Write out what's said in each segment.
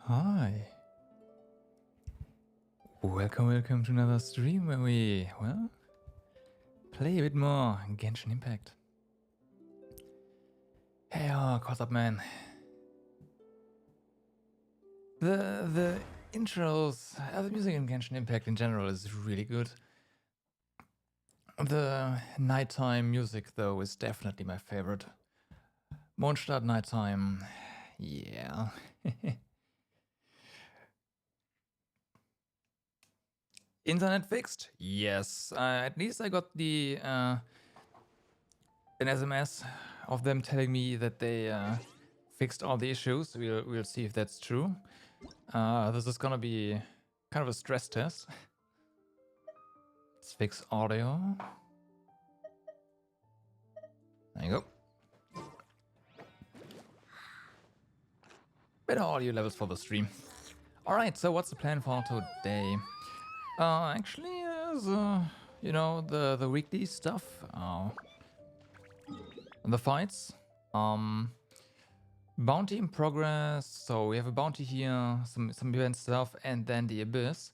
Hi. Welcome to another stream where we, well, play a bit more Genshin Impact. Hey, what's up, man? The intros, the music in Genshin Impact in general is really good. The nighttime music, though, is definitely my favorite. Mondstadt nighttime, yeah. Internet fixed? Yes. At least I got the an SMS of them telling me that they fixed all the issues. We'll see if that's true. This is gonna be kind of a stress test. Let's fix audio. There you go. Better audio levels for the stream. Alright, so what's the plan for today? Actually, you know, the weekly stuff. The fights. Bounty in progress. So we have a bounty here, some event stuff, and then the abyss.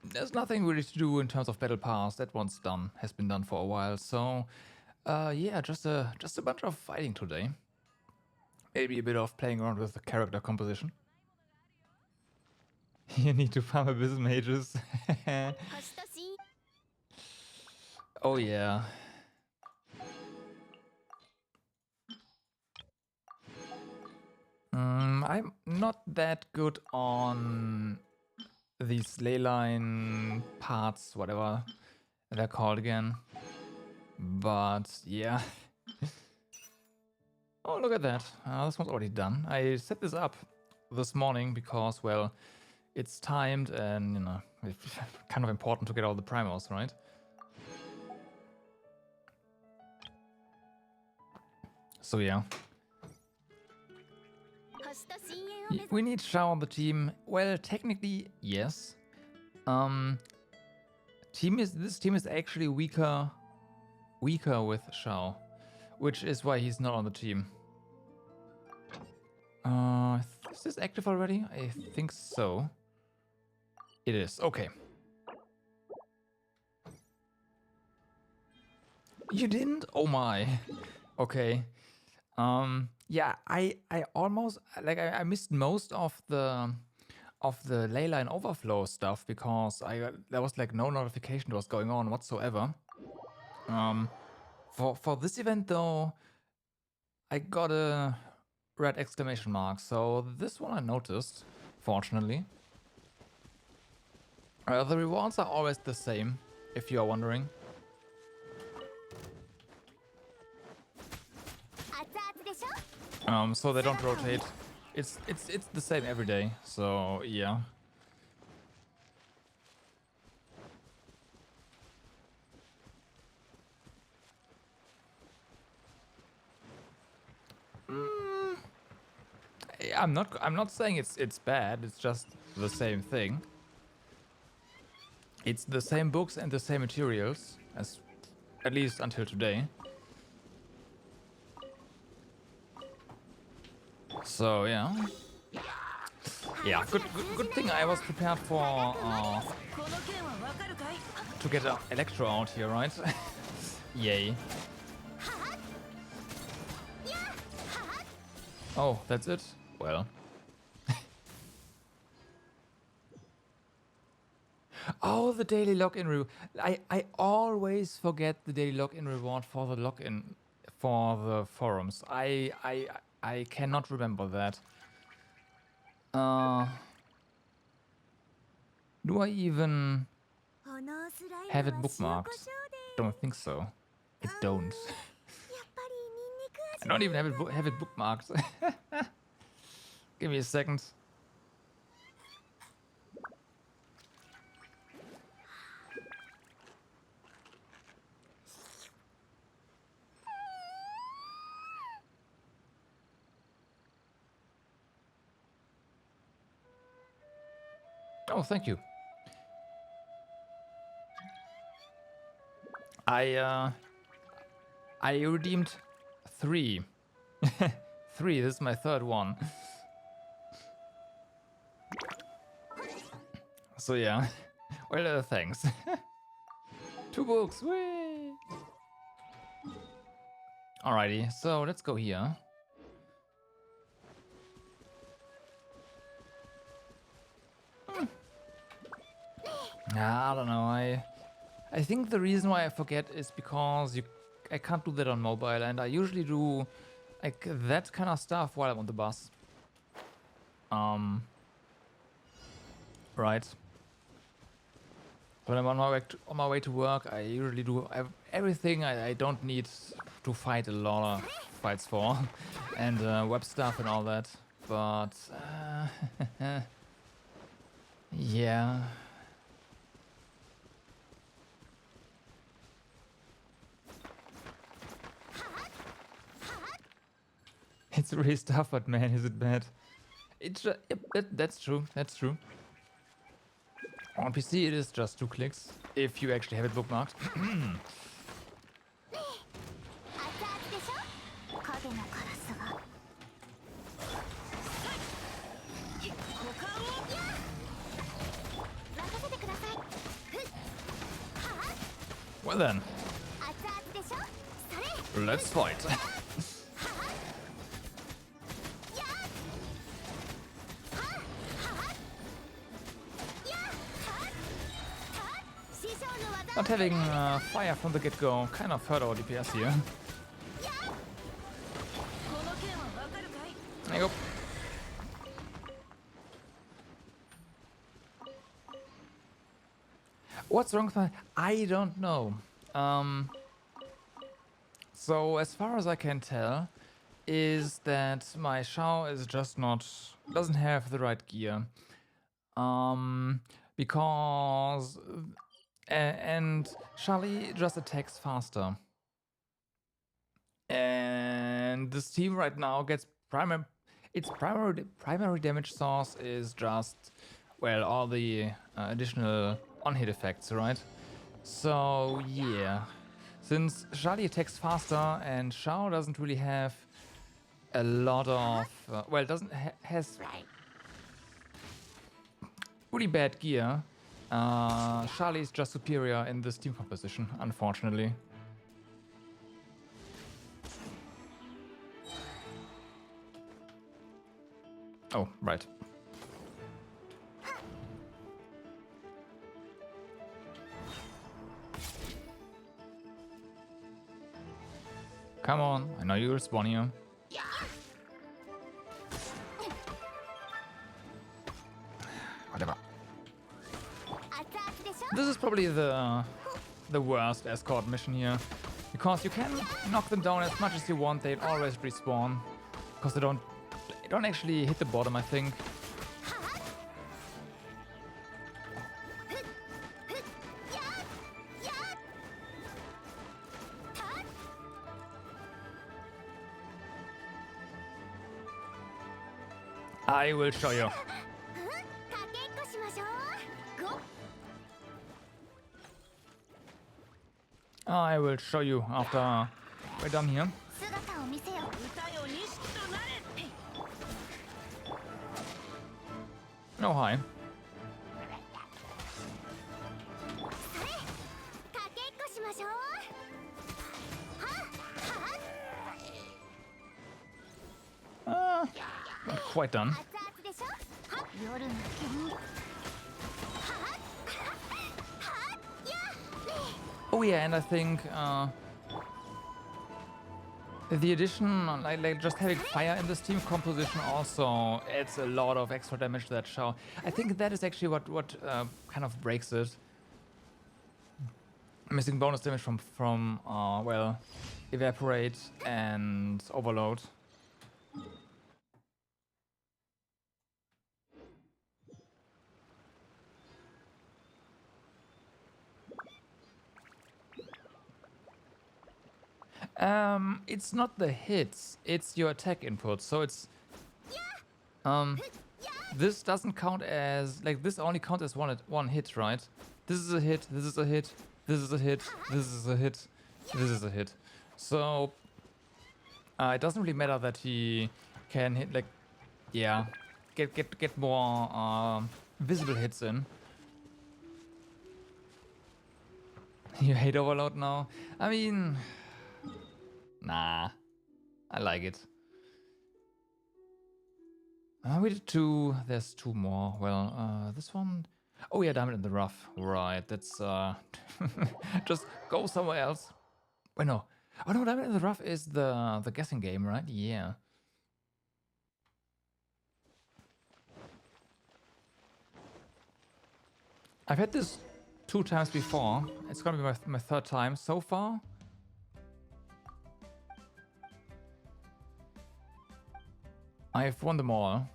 There's nothing really to do in terms of battle pass. That one's done, has been done for a while. So, yeah, just a bunch of fighting today. Maybe a bit of playing around with the character composition. You need to farm abyss mages. Oh yeah. I'm not that good on these leyline parts, whatever they're called again. But yeah. Oh, look at that. This one's already done. I set this up this morning because, well, it's timed and, you know, it's kind of important to get all the primals, right? So yeah. We need Shao on the team. Well, technically, yes. This team is actually weaker with Shao, which is why he's not on the team. Is this active already? I think so. It is. Okay. You didn't? Oh my. Okay. Yeah, I almost like I missed most of the leyline overflow stuff because there was like no notification that was going on whatsoever. For this event though, I got a red exclamation mark. So this one I noticed, fortunately. The rewards are always the same, if you are wondering. So they don't rotate. It's the same every day. So yeah. I'm not saying it's bad. It's just the same thing. It's the same books and the same materials as at least until today. So yeah. Yeah, good thing I was prepared for to get Electro out here, right? Yay. Oh, that's it? Well. Oh, the daily login reward. I always forget the daily login reward for the login for the forums. I cannot remember that. Do I even have it bookmarked? Don't think so. I don't. I don't even have it bookmarked. Give me a second. Oh, thank you. I redeemed 3 3. This is my third one. So yeah. Well, thanks. 2 books. Whee! Alrighty, so let's go here. I don't know. I think the reason why I forget is because I can't do that on mobile, and I usually do like that kind of stuff while I'm on the bus. Right. When I'm on my way to work, I usually do everything I don't need to fight a lot of fights for, and web stuff and all that. But yeah. It's really tough, but man, is it bad. It's yep, that's true. That's true. On PC, it is just 2 clicks if you actually have it bookmarked. Well then, let's fight. Not having fire from the get-go kind of hurt our DPS here. There you go. What's wrong with my... I don't know. So as far as I can tell, is that my Shao is just not... doesn't have the right gear. Because... and Charlie just attacks faster. And this team right now gets its primary damage source is just, well, all the additional on-hit effects, right? So yeah, since Charlie attacks faster and Shao doesn't really have a lot of, well, doesn't has really bad gear. Charlie is just superior in this team composition, unfortunately. Oh, right. Come on, I know you respawn here. Whatever. This is probably the worst escort mission here, because you can knock them down as much as you want. They always respawn because they don't actually hit the bottom, I think. I will show you. I will show you after we're done here. Oh, hi. Not quite done. Oh yeah, and I think the addition, like just having fire in this team composition also adds a lot of extra damage to that Shao. I think that is actually what kind of breaks it. Missing bonus damage from well, Evaporate and Overload. It's not the hits, it's your attack input. So it's this doesn't count as, like, this only counts as one hit, right? This is a hit, this is a hit, this is a hit, this is a hit, this is a hit. So it doesn't really matter that he can hit like, yeah, get more visible hits in. You hate Overload now? I mean, nah, I like it. We did 2. There's 2 more. Well, this one. Oh yeah, Diamond in the Rough. Right, that's just go somewhere else. Wait, no. Oh no, Diamond in the Rough is the guessing game, right? Yeah. I've had this 2 times before. It's gonna be my 3rd time so far. I've won them all.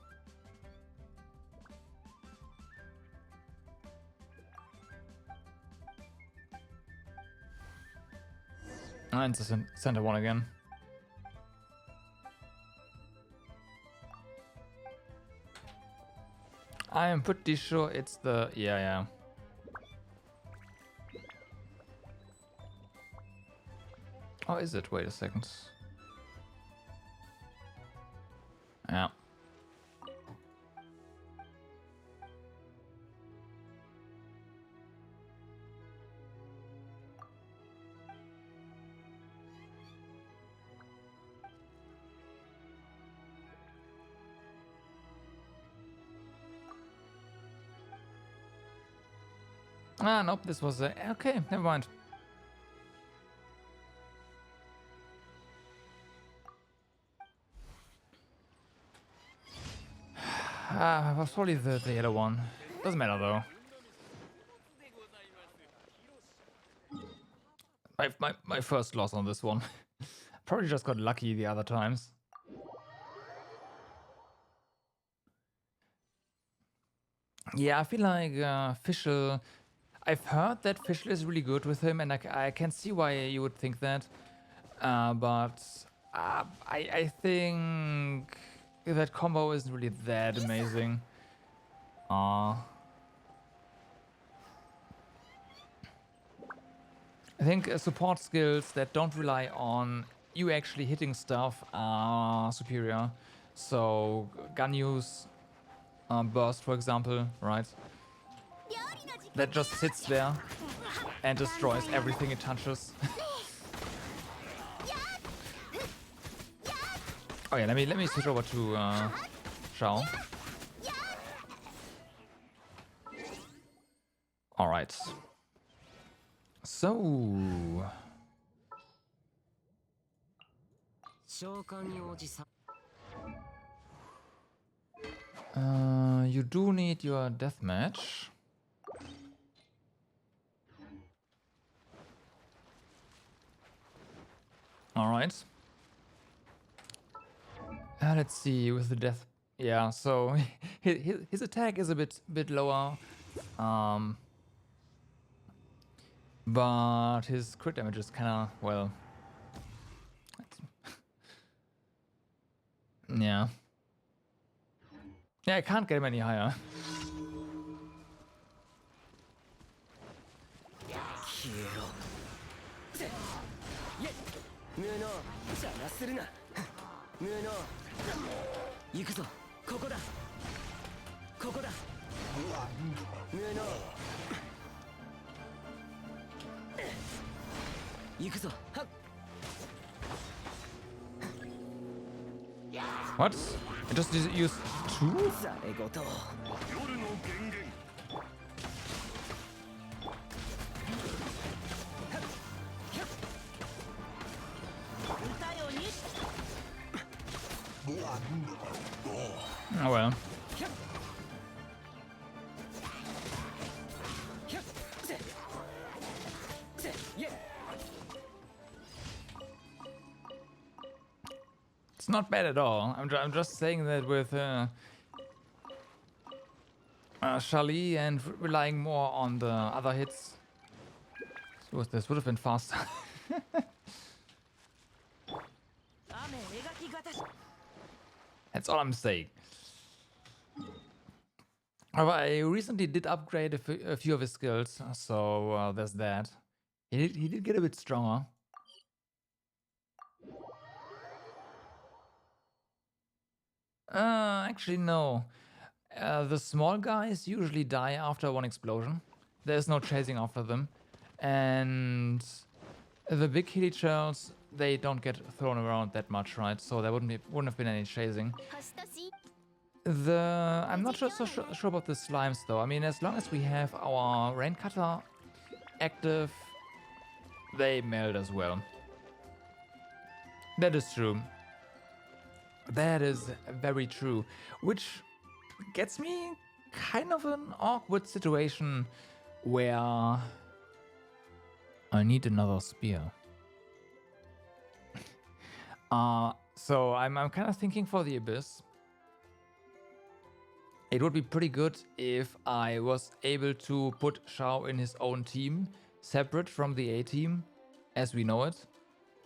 And the center one again. I am pretty sure it's the... Yeah. Oh, is it? Wait a second. Yeah. Ah, nope, this was a... Okay, never mind. Was probably the yellow one. Doesn't matter though. My first loss on this one. Probably just got lucky the other times. Yeah, I feel like Fischl... I've heard that Fischl is really good with him, and I can see why you would think that. But I think that combo isn't really that amazing. I think support skills that don't rely on you actually hitting stuff are superior. So gun use, burst for example, right? That just sits there and destroys everything it touches. Oh yeah, let me switch over to Shao. All right. So you do need your deathmatch. All right. Let's see with the death. Yeah, so his attack is a bit lower, but his crit damage is kind of, well, yeah. Yeah, I can't get him any higher. What? I just used 2? Oh well. It's not bad at all. I'm just saying that with Charlie and relying more on the other hits, this would have been faster. That's all I'm saying. However, I recently did upgrade a few of his skills, so there's that. He did get a bit stronger. Actually, no. The small guys usually die after one explosion. There's no chasing after them. And the big hitty shells, they don't get thrown around that much, right? So there wouldn't have been any chasing. I'm not sure about the slimes though. I mean, as long as we have our rain cutter active, they melt as well. That is true. That is very true. Which gets me kind of an awkward situation where I need another spear. So I'm kind of thinking for the Abyss. It would be pretty good if I was able to put Shao in his own team, separate from the A team, as we know it.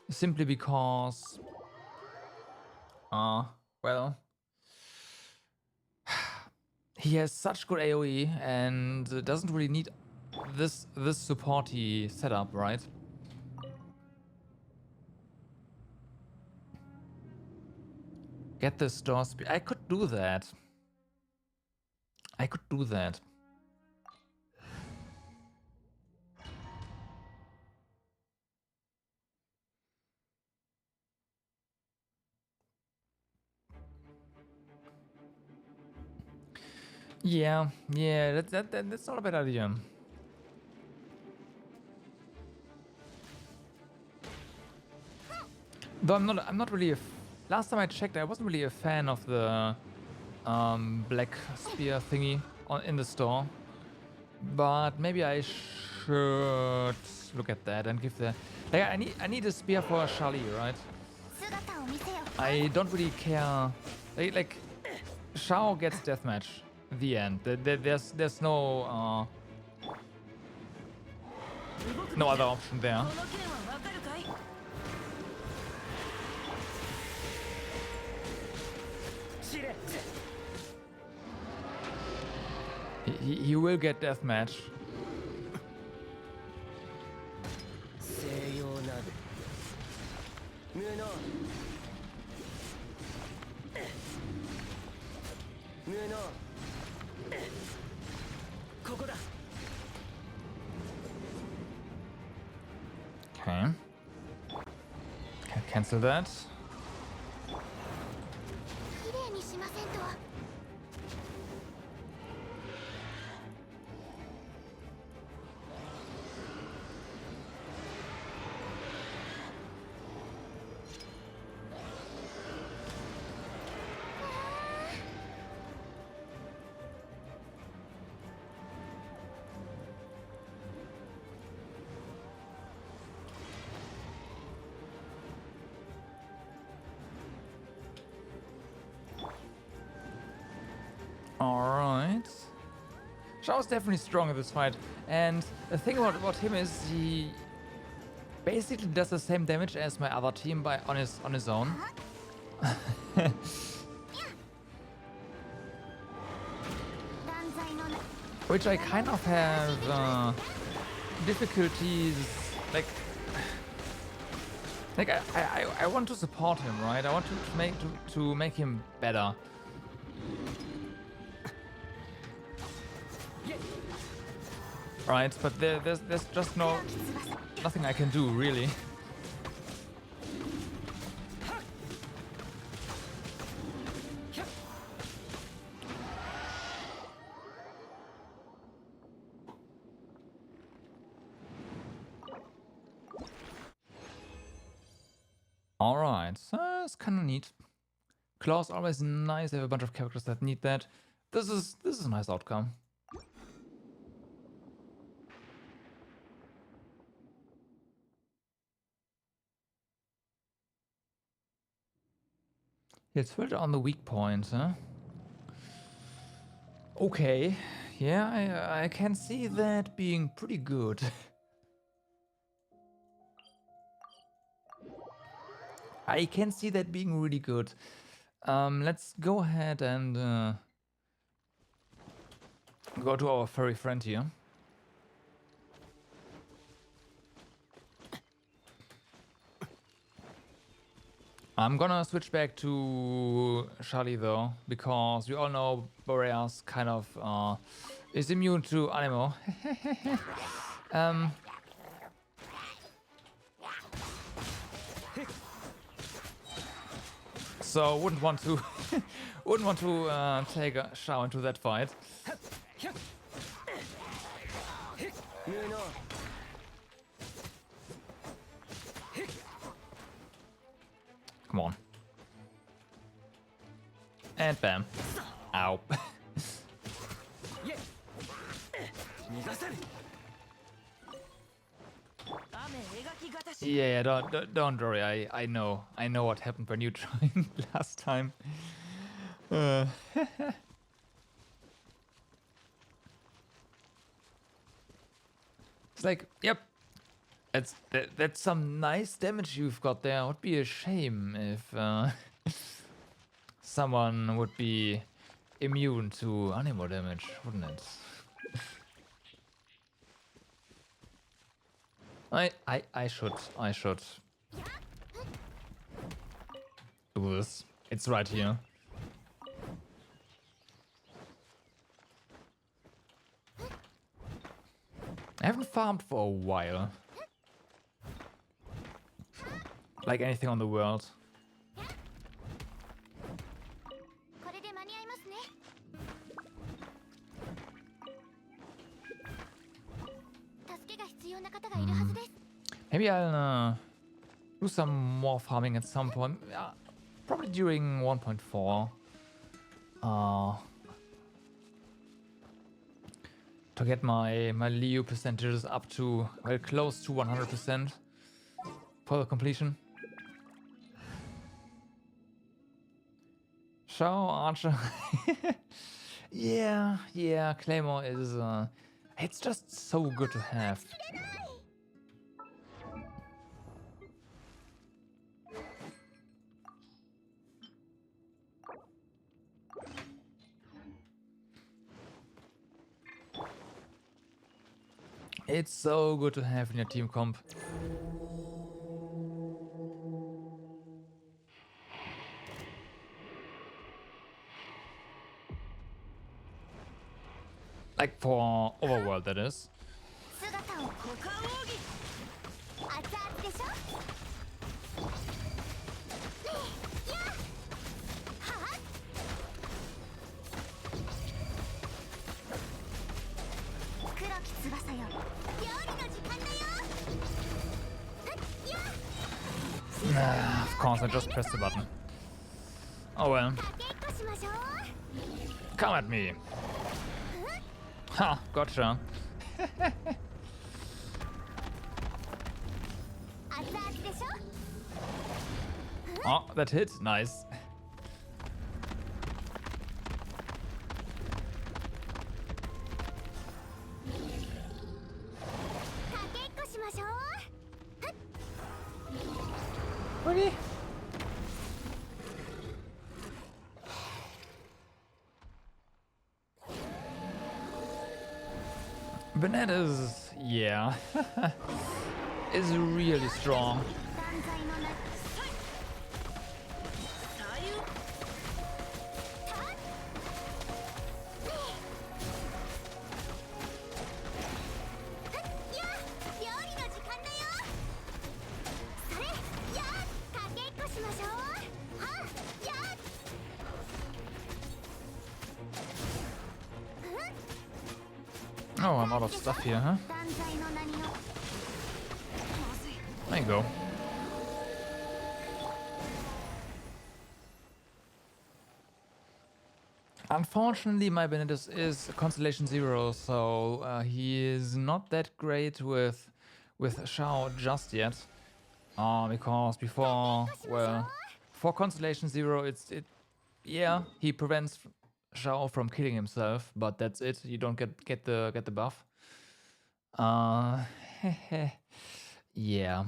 Simply because, well, he has such good AoE and doesn't really need this supporty setup, right? Get the store speed. I could do that. I could do that. Yeah, that's not a bad idea. Though I'm not really last time I checked, I wasn't really a fan of the black spear thingy in the store. But maybe I should look at that and give the like I need a spear for Charlie, right? I don't really care. Like Shao gets deathmatch. The end. There's no no other option there. He will get deathmatch. Okay. Can cancel that. Alright. Shao's definitely strong in this fight. And the thing about him is he basically does the same damage as my other team on his own. Which I kind of have difficulties like I want to support him, right? I want to make him better. Right, but there's just nothing I can do really. Alright, so it's kinda neat. Claw's always nice, I have a bunch of characters that need that. This is a nice outcome. It's filter on the weak point, huh? Okay, yeah, I can see that being pretty good. I can see that being really good. Let's go ahead and go to our furry friend here. I'm gonna switch back to Charlie though, because we all know Boreas kind of is immune to Anemo. So wouldn't want to take a Shao into that fight. Come on. And bam. Ow. Yeah, don't worry. I know what happened when you joined last time. It's like, yep. That's some nice damage you've got there. It would be a shame if someone would be immune to Anemo damage, wouldn't it? I should do this. It's right here. I haven't farmed for a while. Like anything on the world. Maybe I'll do some more farming at some point. Probably during 1.4. To get my Liu percentages up to, well, close to 100% for the completion. Shao, Archer. Yeah, Claymore is, it's just so good to have. It's so good to have in your team comp. Like for Overworld, that is. Of course, I just pressed the button. Oh well. Come at me. Ha, gotcha. Oh, that hit. Nice. Really? Bananas, yeah, is really strong. Oh, I'm out of stuff here, huh? There you go. Unfortunately, my Benedis is Constellation 0, so he is not that great with Shao just yet. Because before Constellation 0, yeah, he prevents Shao from killing himself, but that's it. You don't get the buff. Yeah.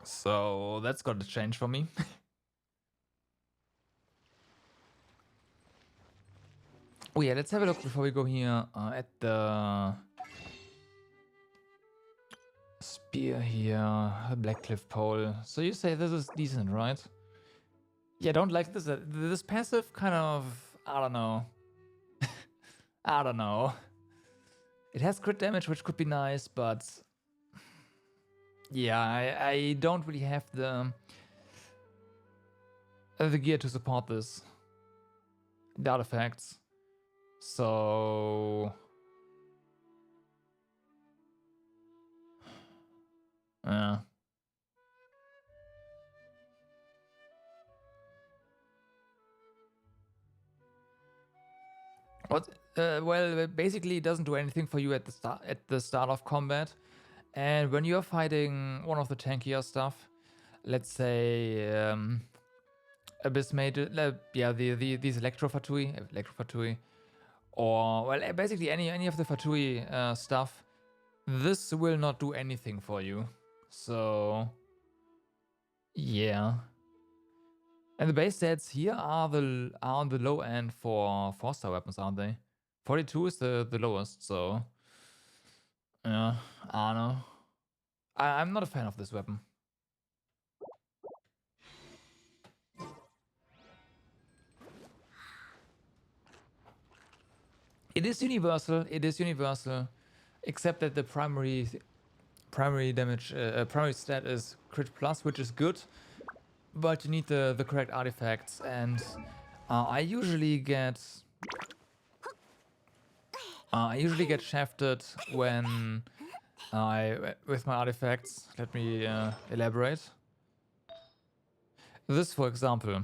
So that's got to change for me. Oh yeah, let's have a look before we go here at the spear here, a Black Cliff pole. So you say this is decent, right? Yeah, don't like this. This passive kind of, I don't know. I don't know. It has crit damage, which could be nice, but yeah, I don't really have the gear to support this. The artifacts. So yeah. What? Well, basically, it doesn't do anything for you at the start of combat, and when you're fighting one of the tankier stuff, let's say Abyss Mage, yeah, these Electro Fatui, or well, basically any of the Fatui stuff, this will not do anything for you. So yeah. And the base stats here are on the low end for 4-star weapons, aren't they? 42 is the lowest, so yeah, I don't know. I'm not a fan of this weapon. It is universal, except that the primary damage, primary stat is crit plus, which is good, but you need the correct artifacts, and I usually get shafted when with my artifacts. Let me elaborate. This, for example,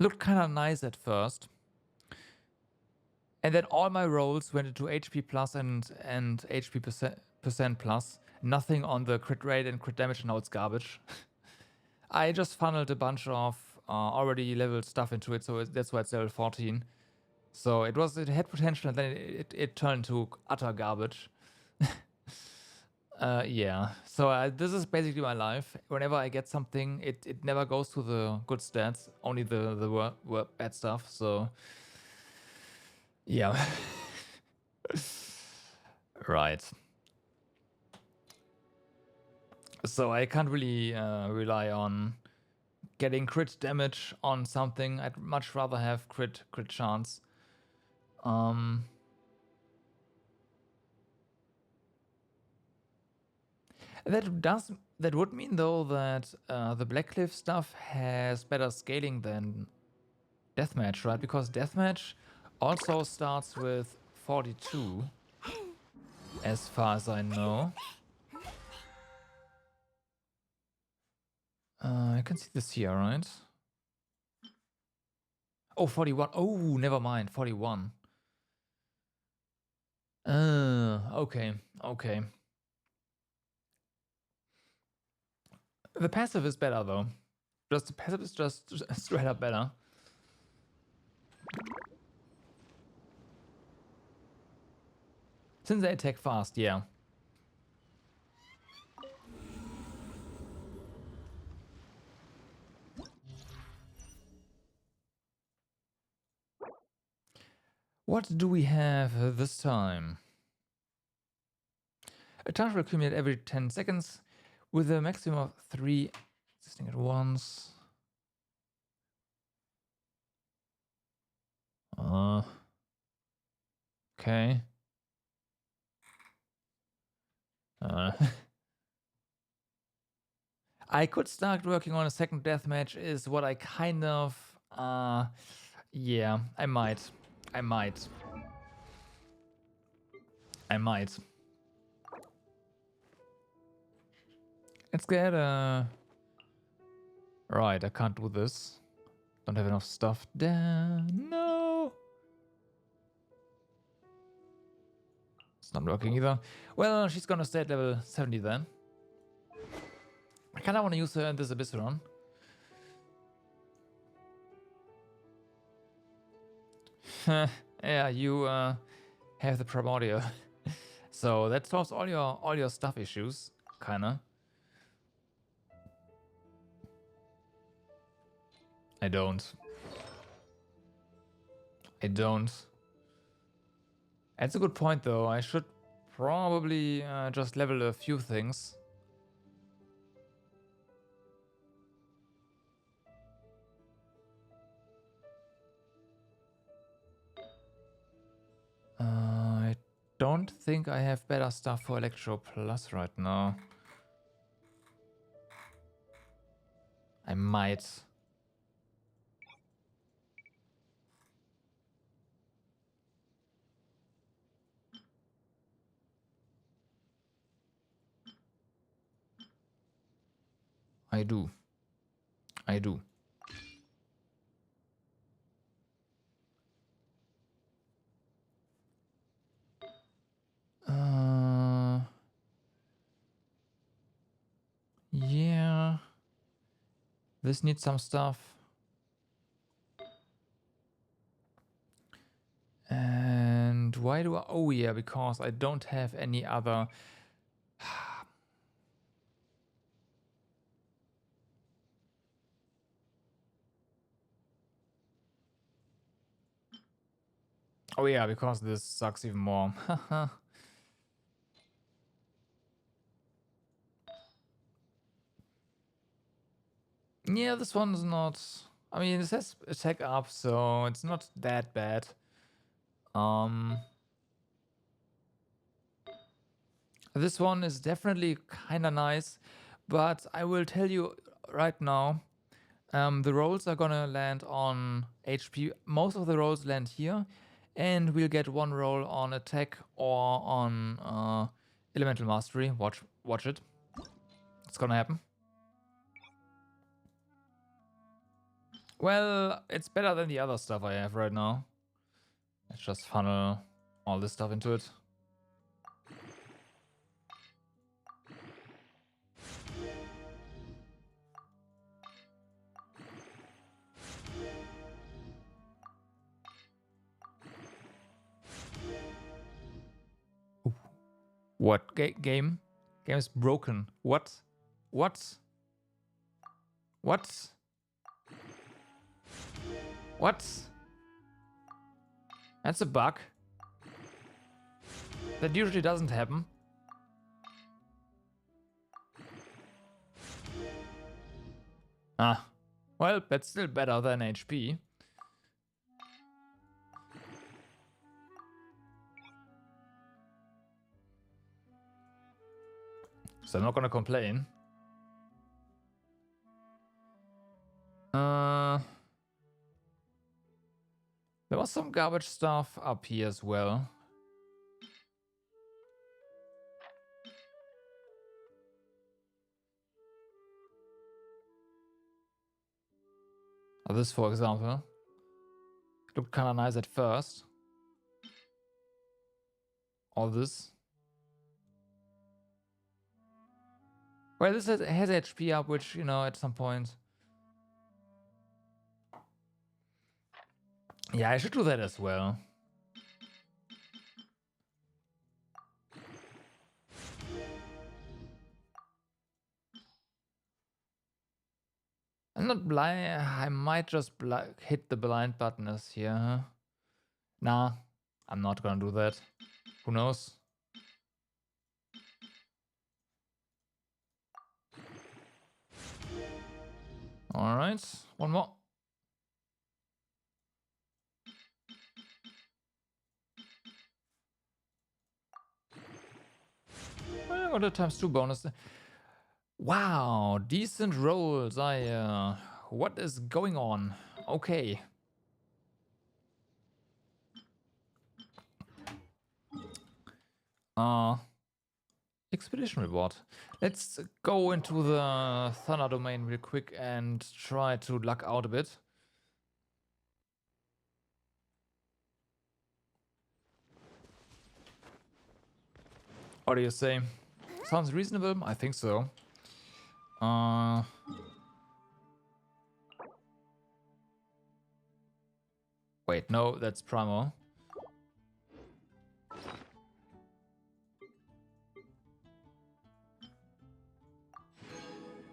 looked kind of nice at first, and then all my rolls went into HP plus and HP percent plus. Nothing on the crit rate and crit damage. Now it's garbage. I just funneled a bunch of already leveled stuff into it, so that's why it's level 14. So it had potential, and then it turned to utter garbage. Yeah. So this is basically my life. Whenever I get something, it never goes to the good stats, only the bad stuff. So yeah. Right. So I can't really rely on getting crit damage on something. I'd much rather have crit chance. That would mean though that the Blackcliff stuff has better scaling than Deathmatch, right? Because Deathmatch also starts with 42, as far as I know. I can see this here, right? Oh, 41. Oh, never mind. 41. Okay. The passive is better though. The passive is just straight up better. Since they attack fast, yeah. What do we have this time? A charge will accumulate every 10 seconds with a maximum of 3 existing at once. Okay. I could start working on a second deathmatch is what I kind of yeah, I might. Let's get right, I can't do this. Don't have enough stuff there. No. It's not working either. Well, she's gonna stay at level 70 then. I kinda wanna use her in this Abyss run. Yeah, you have the primordial. So that solves all your stuff issues, kinda. I don't. That's a good point though. I should probably just level a few things. I don't think I have better stuff for Electro Plus right now. I might. I do. I do. Yeah. This needs some stuff. And why do I... Oh, yeah, because I don't have any other... Oh, yeah, because this sucks even more. Yeah, this one's not... I mean, it says attack up, so it's not that bad. This one is definitely kind of nice, but I will tell you right now, the rolls are gonna land on HP. Most of the rolls land here, and we'll get one roll on attack or on elemental mastery. Watch it. It's gonna happen. Well, it's better than the other stuff I have right now. Let's just funnel all this stuff into it. Ooh. What? Game? Game is broken. What? What? What? What? That's a bug. That usually doesn't happen. Ah. Well, that's still better than HP. So I'm not gonna complain. There was some garbage stuff up here as well. This, for example, looked kind of nice at first. All this. Well, this has HP up, which, you know, at some point. Yeah, I should do that as well. I'm not blind. I might just hit the blind button as here. Huh? Nah, I'm not gonna do that. Who knows? All right, one more. I got a ×2 bonus. Wow, decent rolls. What is going on? Okay. Expedition reward. Let's go into the Thunder domain real quick and try to luck out a bit. What do you say? Sounds reasonable? I think so. Wait, no, that's Primo.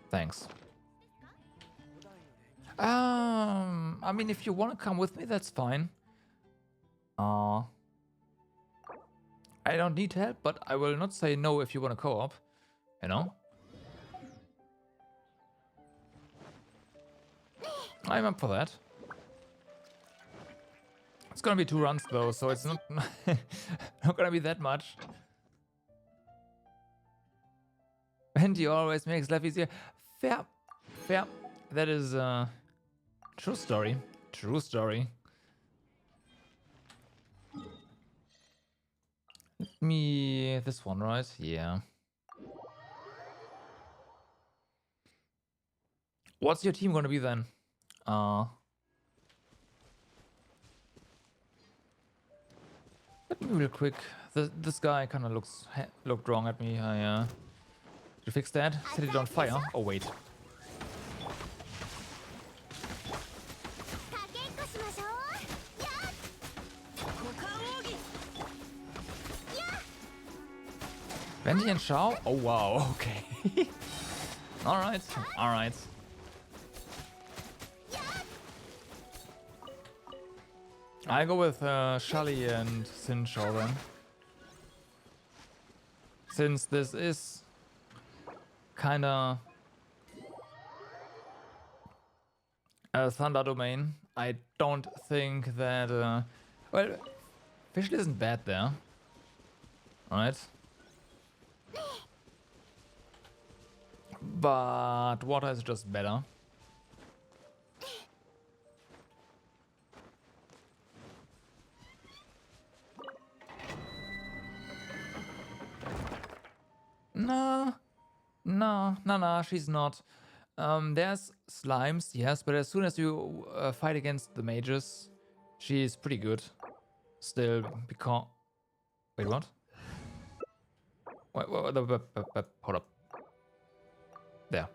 Thanks. I mean, if you want to come with me, that's fine. I don't need help, but I will not say no if you want to co-op. You know? I'm up for that. It's gonna be 2 runs though, so it's not not gonna be that much. And he always makes life easier. Fair. Fair. That is true story. True story. Me this one, right? Yeah. What's your team gonna be then? Let me real quick. This guy kind of looked wrong at me. Did you fix that? Set it on fire. Oh wait. Venti and Shao? Oh wow, okay. Alright, alright. I go with Shelly and Sin Shao then. Since this is kinda a Thunder domain, I don't think that well, Fischl isn't bad there. Alright. But water is just better. Nah, she's not. There's slimes, yes, but as soon as you fight against the mages, she's pretty good. Still, because... Wait, what? Wait, hold up. There.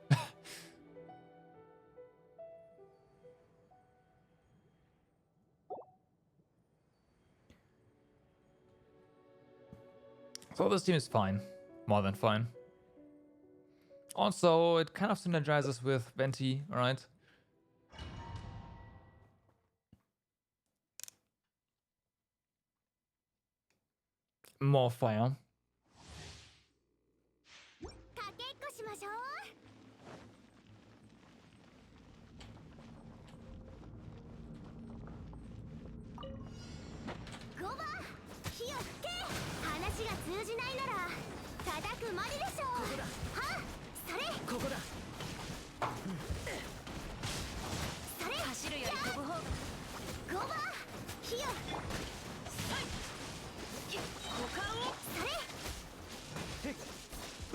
So this team is fine. More than fine. Also, it kind of synergizes with Venti, right? More fire.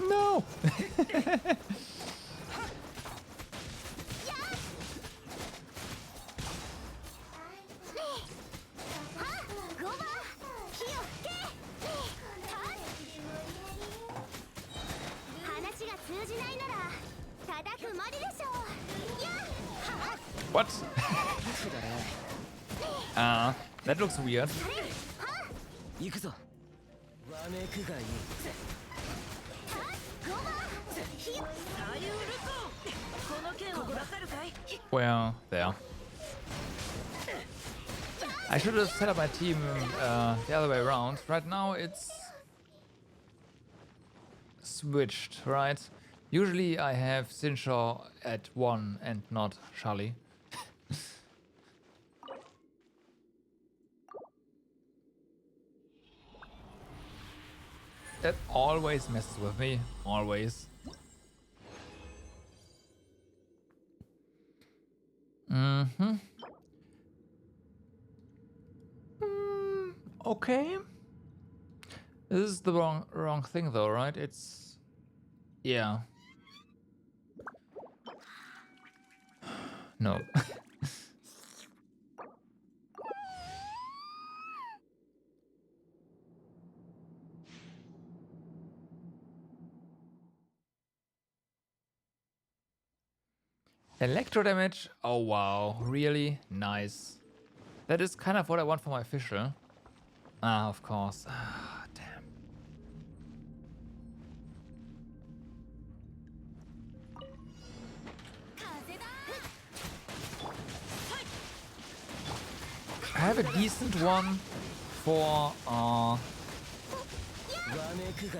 No! What? That looks weird. Well, there. I should have set up my team the other way around. Right now it's switched, right? Usually I have Sinshaw at 1 and not Charlie. That always messes with me. Always. Okay. This is the wrong thing though, right? It's... Yeah. No. Electro damage? Oh wow, really? Nice. That is kind of what I want for my Fisher. Ah, of course. Ah, damn. I have a decent one for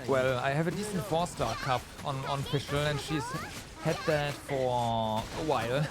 Well, I have a decent 4-star cup on official, and she's had that for a while.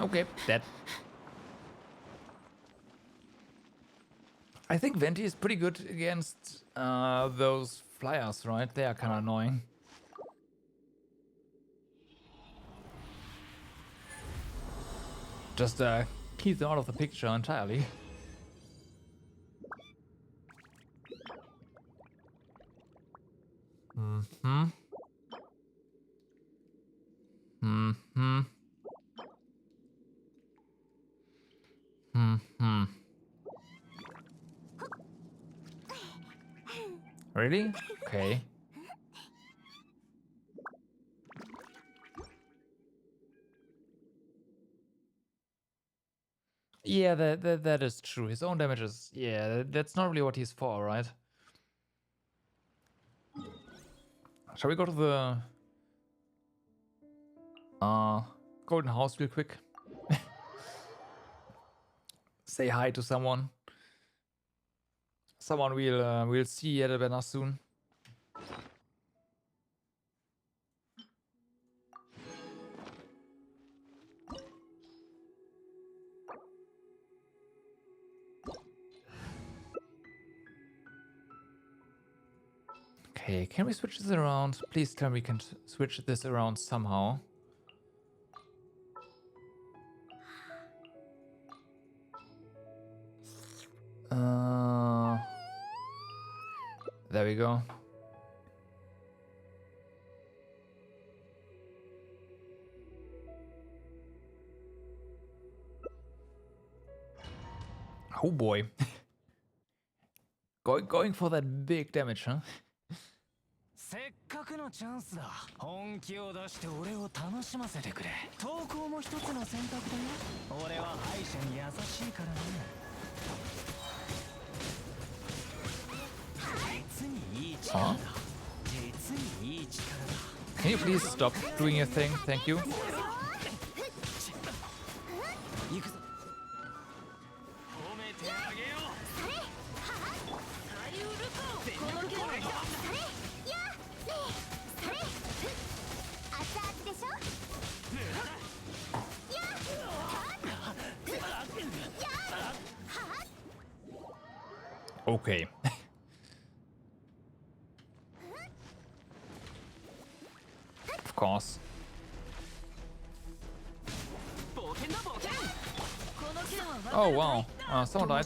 Okay, dead. I think Venti is pretty good against those flyers, right? They are kind of annoying. Just keep them out of the picture entirely. Mm-hmm. Mm-hmm. Mm-hmm. Really? Okay. Yeah, that is true. His own damage is... Yeah, that's not really what he's for, right? Shall we go to the... Golden House real quick? Say hi to someone. Someone we'll see at a banner soon. Okay, can we switch this around? Please tell me we can switch this around somehow. There we go. Oh boy. Going for that big damage, huh? せっかくのチャンスだ。本気を出して俺を楽しませてくれ。投稿も一つの選択だよ。俺は敗者に優しいからね。実にいい力だ。実にいい力だ。Can you please stop doing your thing? Thank you. 行くぞ。褒めてあげよう。Okay. Of course. Oh wow, someone died.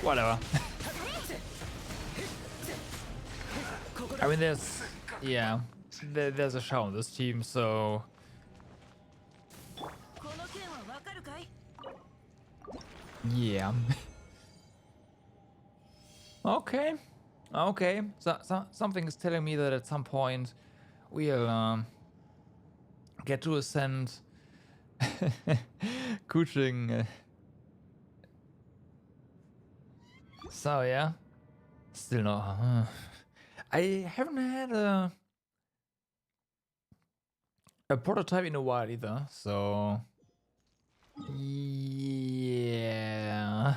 Whatever. I mean, there's a show on this team, so... Yeah. Okay. Okay. So something is telling me that at some point we'll get to ascend Kuching. So yeah. Still no. I haven't had a prototype in a while either, so yeah.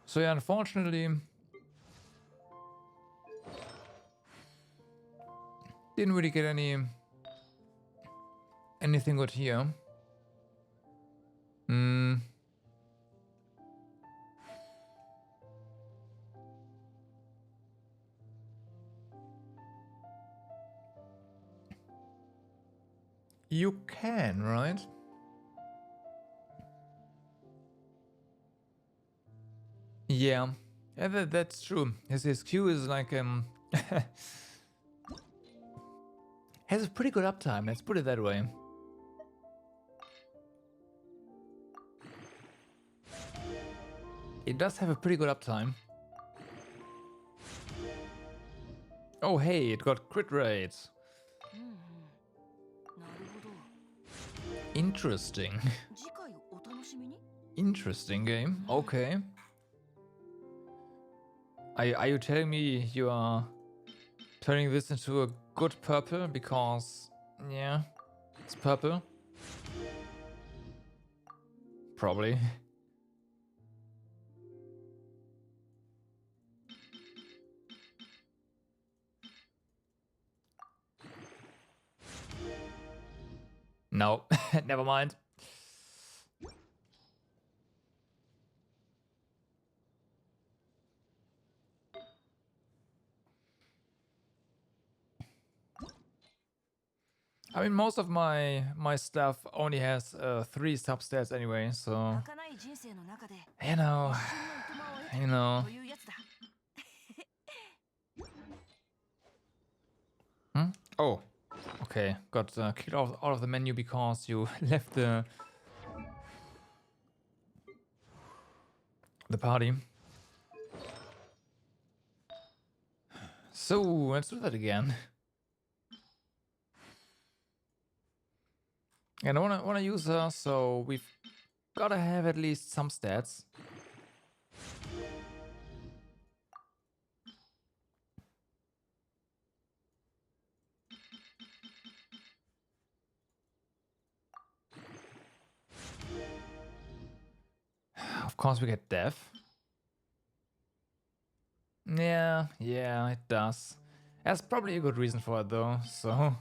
So yeah, unfortunately, didn't really get anything good here. You can, right? Yeah, that's true. His Q is like has a pretty good uptime. Let's put it that way. It does have a pretty good uptime. Oh hey, it got crit rates. Interesting. Interesting game. Okay. Are you telling me you are turning this into a good purple because yeah, it's purple? Probably. No, never mind. I mean, most of my stuff only has 3 substats anyway, so you know, you know. Hmm? Oh, okay. Got kicked out of the menu because you left the party. So let's do that again. And I wanna use her, so we've gotta have at least some stats. Of course, we get death. Yeah, it does. That's probably a good reason for it, though. So.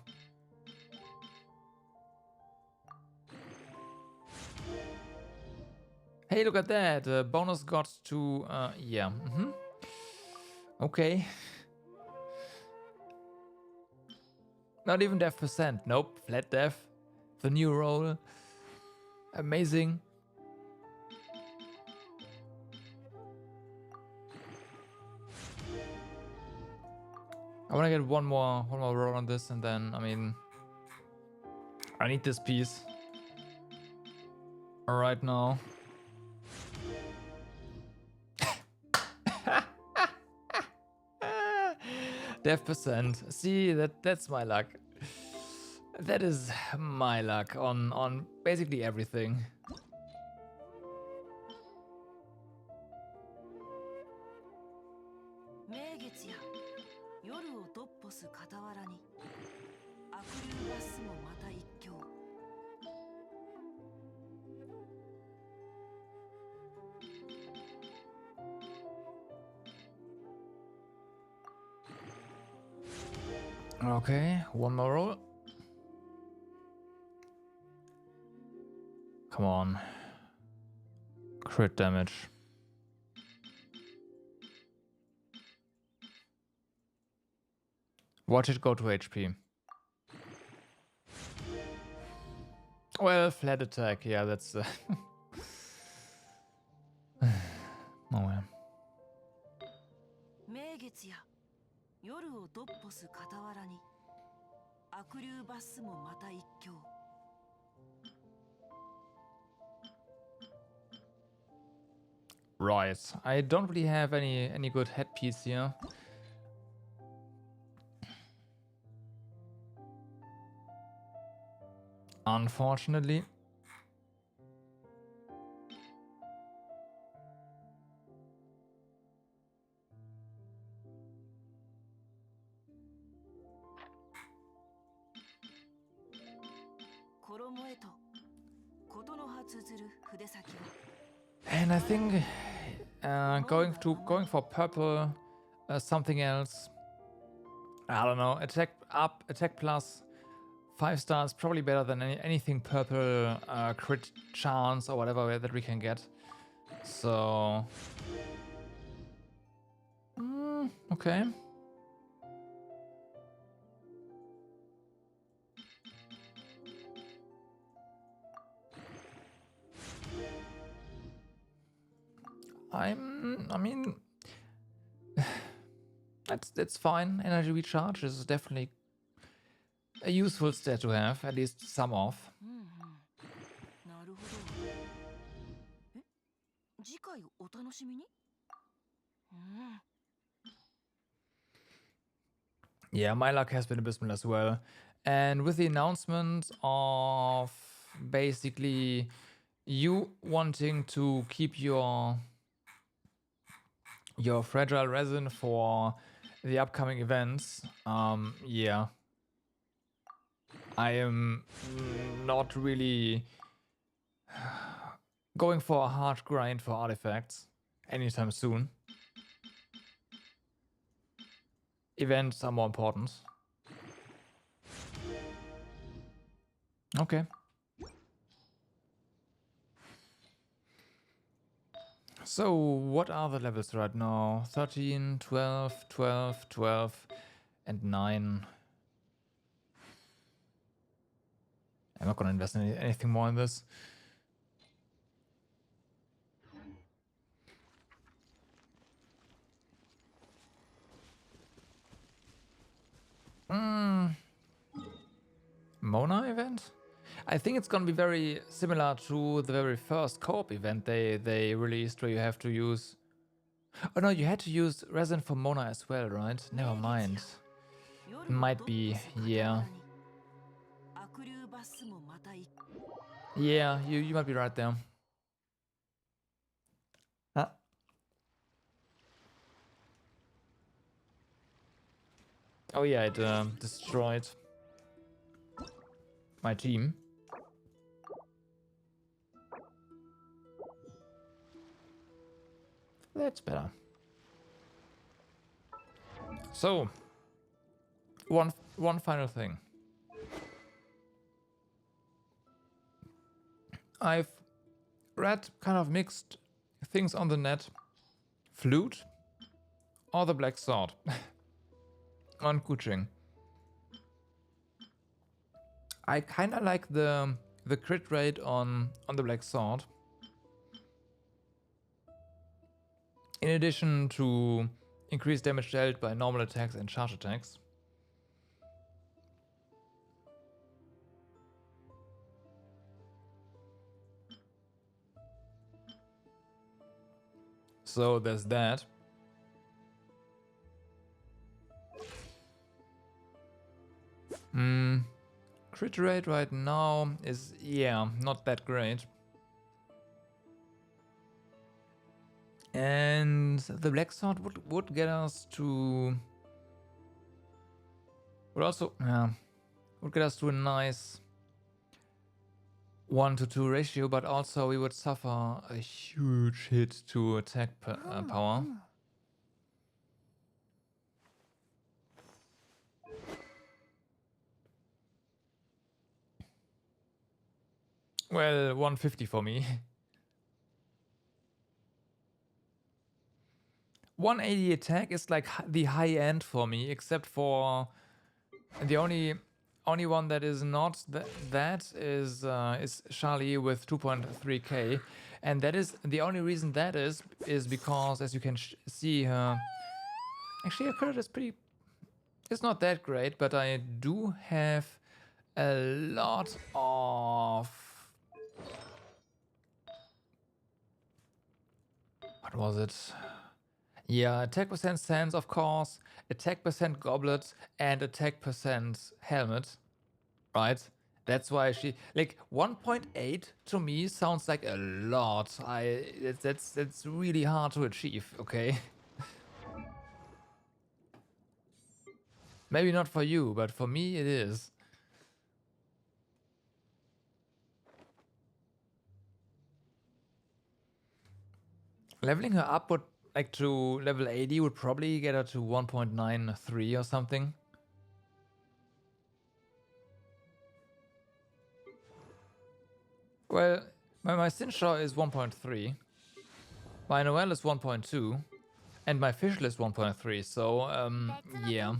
Hey, look at that! Bonus got to yeah. Okay. Not even death percent. Nope, flat death. The new roll. Amazing. I want to get one more roll on this, and then I mean, I need this piece right now. Death percent. See, that's my luck. That is my luck on basically everything. Okay, one more roll. Come on. Crit damage. Watch it go to HP. Well, flat attack. Yeah, that's... oh, well. 名月や夜をドッポす傍らに悪竜罰すもまた一興 Right. I don't really have any good headpiece here. Unfortunately. And I think going for purple, something else. I don't know. Attack up, attack plus, 5 stars, probably better than anything purple, crit chance or whatever that we can get. So, okay. I mean, that's fine. Energy recharge is definitely a useful stat to have, at least some of. うんうん。なるほど。え、次回お楽しみに。うん。Yeah, my luck has been abysmal as well. And with the announcement of basically you wanting to keep your fragile resin for the upcoming events, yeah, I am not really going for a hard grind for artifacts anytime soon. Events are more important. Okay. So, what are the levels right now? 13, 12, 12, 12, and 9. I'm not gonna invest in anything more in this. Mona event? I think it's gonna be very similar to the very first co-op event they released, where you have to use... Oh no, you had to use resin for Mona as well, right? Never mind. It might be, yeah. Yeah, you might be right there. Huh? Oh yeah, it destroyed my team. That's better. So, one final thing. I've read kind of mixed things on the net. Flute or the Black Sword on Kuching. I kind of like the crit rate on the Black Sword. In addition to increased damage dealt by normal attacks and charge attacks. So there's that. Crit rate right now is, yeah, not that great. And the Black Sword would get us to... would get us to a nice 1-to-2 ratio, but also we would suffer a huge hit to attack power. Well, 150 for me. 180 attack is like the high end for me, except for the only one that is not that is Charlie with 2.3k, and that is the only reason that is because, as you can see, her actually her credit is pretty. It's not that great, but I do have a lot of... What was it? Yeah, attack percent sands, of course, attack percent goblet, and attack percent helmet, right? That's why she... Like, 1.8 to me sounds like a lot. That's really hard to achieve, okay? Maybe not for you, but for me it is. Leveling her up would, like, to level 80 would probably get her to 1.93 or something. Well, my Sinshaw is 1.3. My Noelle is 1.2. And my Fischl is 1.3, so, yeah.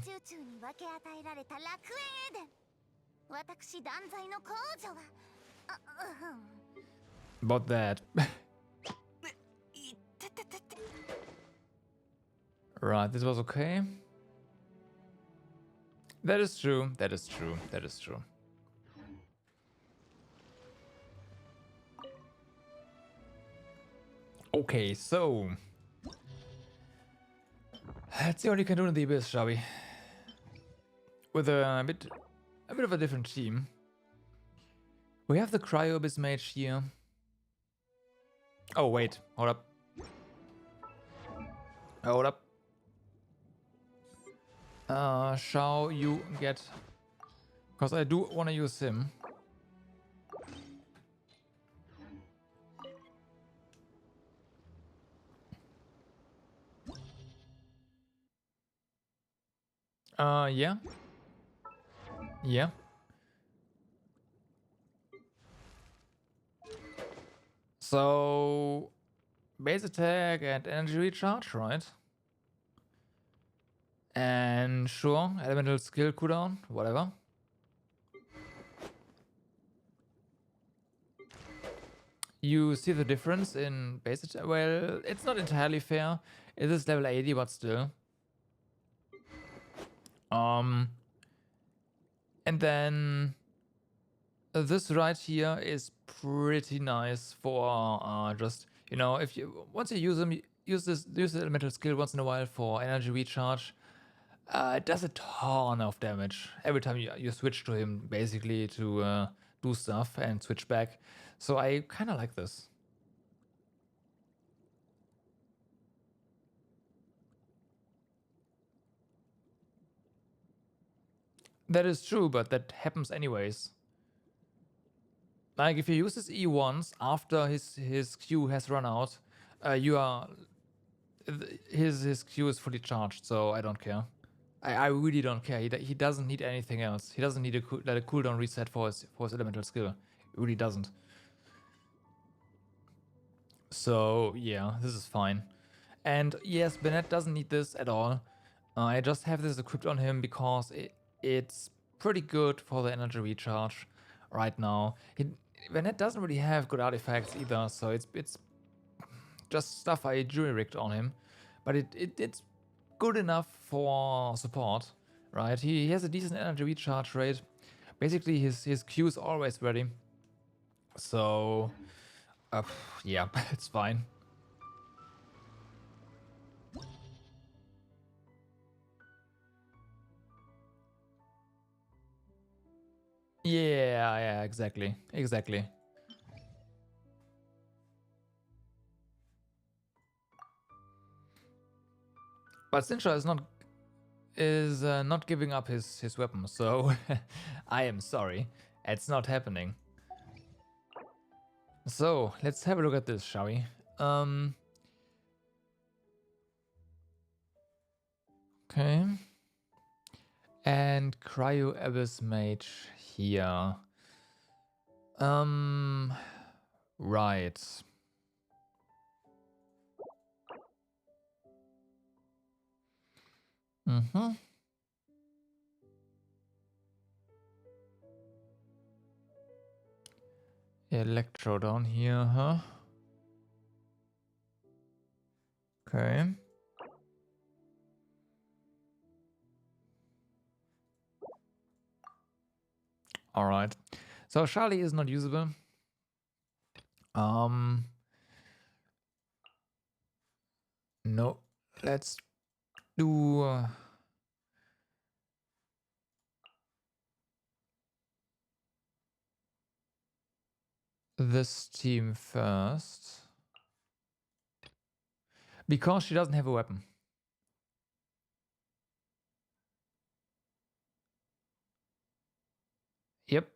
About that. Right, this was okay. That is true. That is true. That is true. Okay, so let's see what you can do in the Abyss, shall we? With a bit of a different team. We have the Cryo Abyss Mage here. Oh wait, hold up. Hold up. Shall you get? Because I do want to use him. Yeah. Yeah. So, base attack and energy recharge, right? And sure, elemental skill cooldown, whatever. You see the difference in base attack? Well, it's not entirely fair. It is level 80, but still. And then this right here is pretty nice for just, you know, if you once you use them, use the elemental skill once in a while for energy recharge. It does a ton of damage every time you switch to him, basically to do stuff and switch back. So I kind of like this. That is true, but that happens anyways. Like if you use his E once after his Q has run out, you are his Q is fully charged, so I don't care. I really don't care. He doesn't need anything else. He doesn't need a cooldown reset for his elemental skill. It really doesn't. So yeah, this is fine. And yes, Bennett doesn't need this at all. I just have this equipped on him because it's pretty good for the energy recharge right now. Bennett doesn't really have good artifacts either, so it's just stuff I jury-rigged on him. But it's good enough for support, right? He has a decent energy recharge rate. Basically, his Q is always ready. So, yeah, it's fine. Yeah, exactly. But Sintra is not giving up his weapon, so I am sorry. It's not happening. So, let's have a look at this, shall we? Okay. And Cryo Abyss Mage here. Right. Electro down here, huh? Okay. All right. So Charlie is not usable. No. Let's do this team first. Because she doesn't have a weapon. Yep.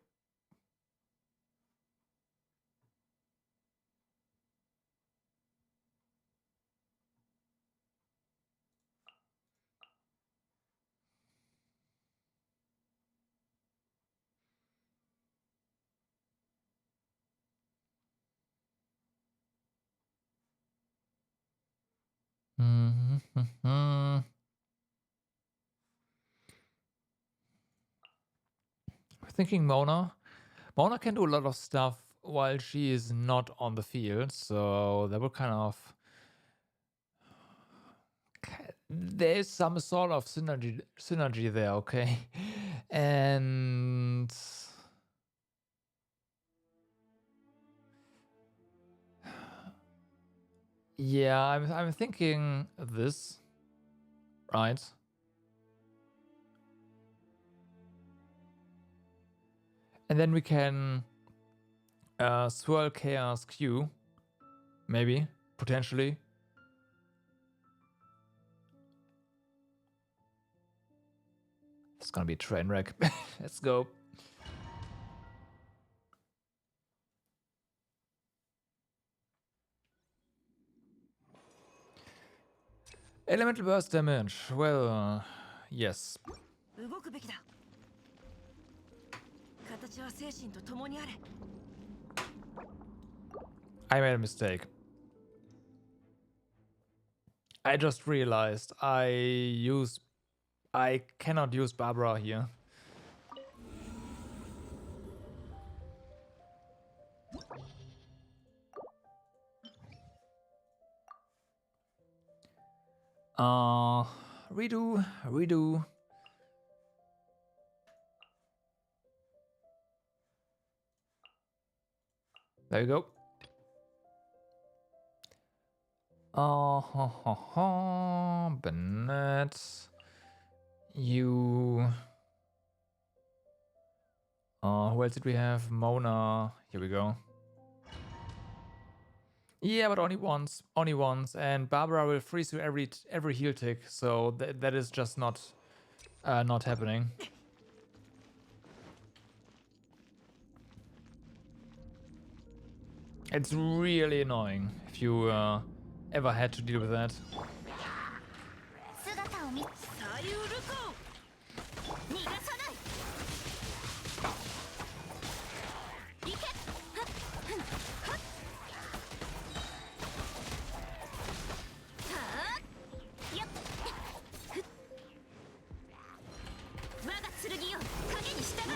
Thinking Mona. Mona can do a lot of stuff while she is not on the field, so that would kind of there's some sort of synergy there, okay? And yeah, I'm thinking this, right? And then we can swirl Chaos Q, maybe, potentially. It's gonna be a train wreck. Let's go. Elemental burst damage. Well, yes. 動くべきだ。形は精神と共にあれ。 I made a mistake. I just realized I cannot use Barbara here. Redo. There you go. Bennett. You. Who else did we have? Mona. Here we go. Yeah, but only once. Only once. And Barbara will freeze you every heal tick, so that is just not happening. It's really annoying if you ever had to deal with that. 姿を見サリュールコー逃がさない行けはっはっはっやっふっ我が剣よ影に従え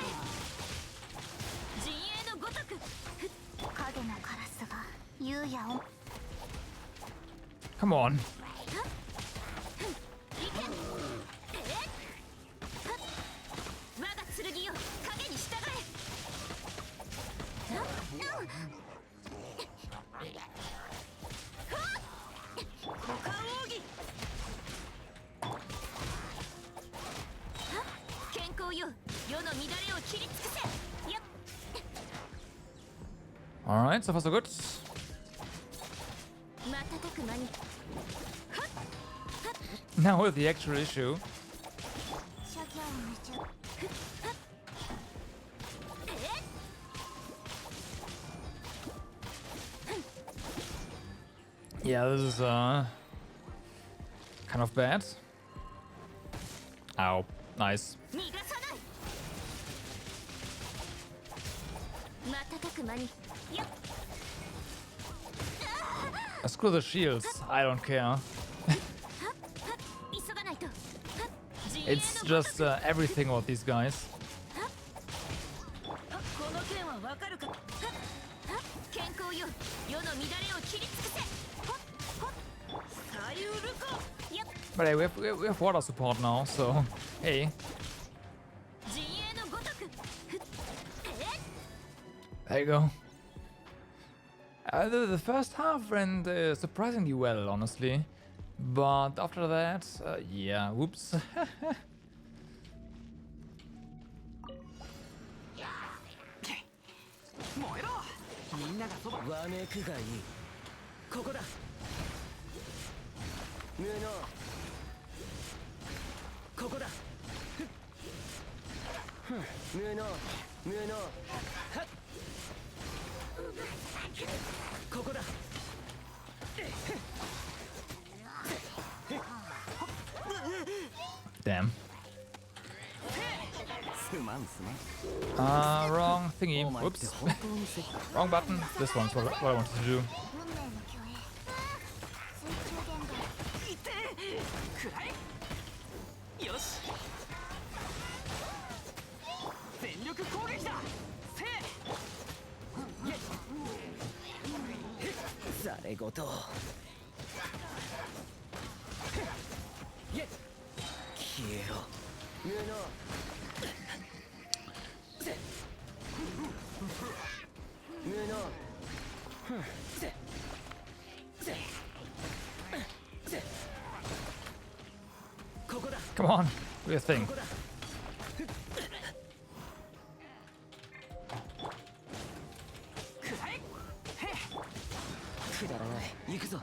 陣営のごとくふっ影のカラスが優也を Come on. 我が剣よ影に従え股間奥義健康よ世の乱れを切り尽くせやっ Alright, so far so good. 瞬く間に Now with the actual issue. 諸行無常 Yeah, this is kind of bad. Ow, nice. 逃がさない瞬く間にやっ Screw the shields, I don't care. 急がないと It's just everything about these guys. この剣はわかるか健康よ世の乱れを切り尽くせサリュールコやっ But hey, we have water support now, so hey. 陣営のごとく There you go. The first half went surprisingly well, honestly. But after that, yeah, whoops. 燃えろみんながそばわめくがいいここだ無能ここだ無能無能はっここだ Damn. すまんすまん Wrong thingy. Whoops. Wrong button. This one's what I wanted to do. 運命の虚栄水中言動いてくらえよし全力攻撃だせいざれごと消えろ無能無能ここだ Come on, do your thing. ここだくだらない行くぞ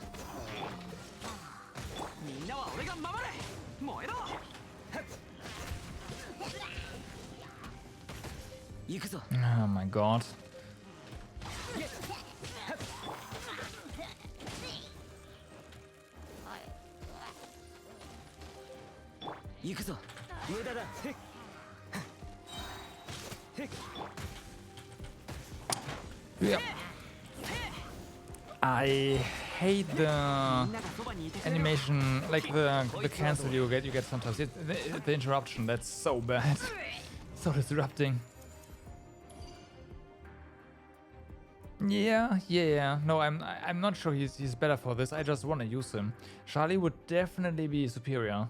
みんなは俺が守れ燃えろ行くぞ Oh my god. 行くぞ無駄だ Yeah. I hate the animation, like the cancel you get sometimes. The interruption, that's so bad. So disrupting. Yeah. No, I'm not sure he's better for this. I just want to use him. Charlie would definitely be superior.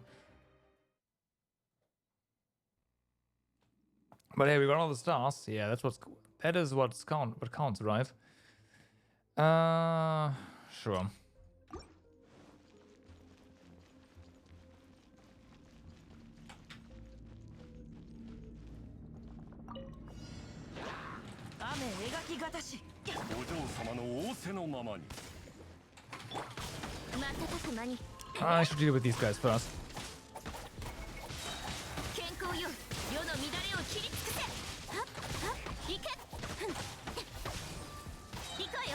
But hey, we got all the stars. Yeah, that is what counts, right? Sure. I should deal with these guys first. 健康よ世の乱れを切り尽くせはっはっ行け行くわよ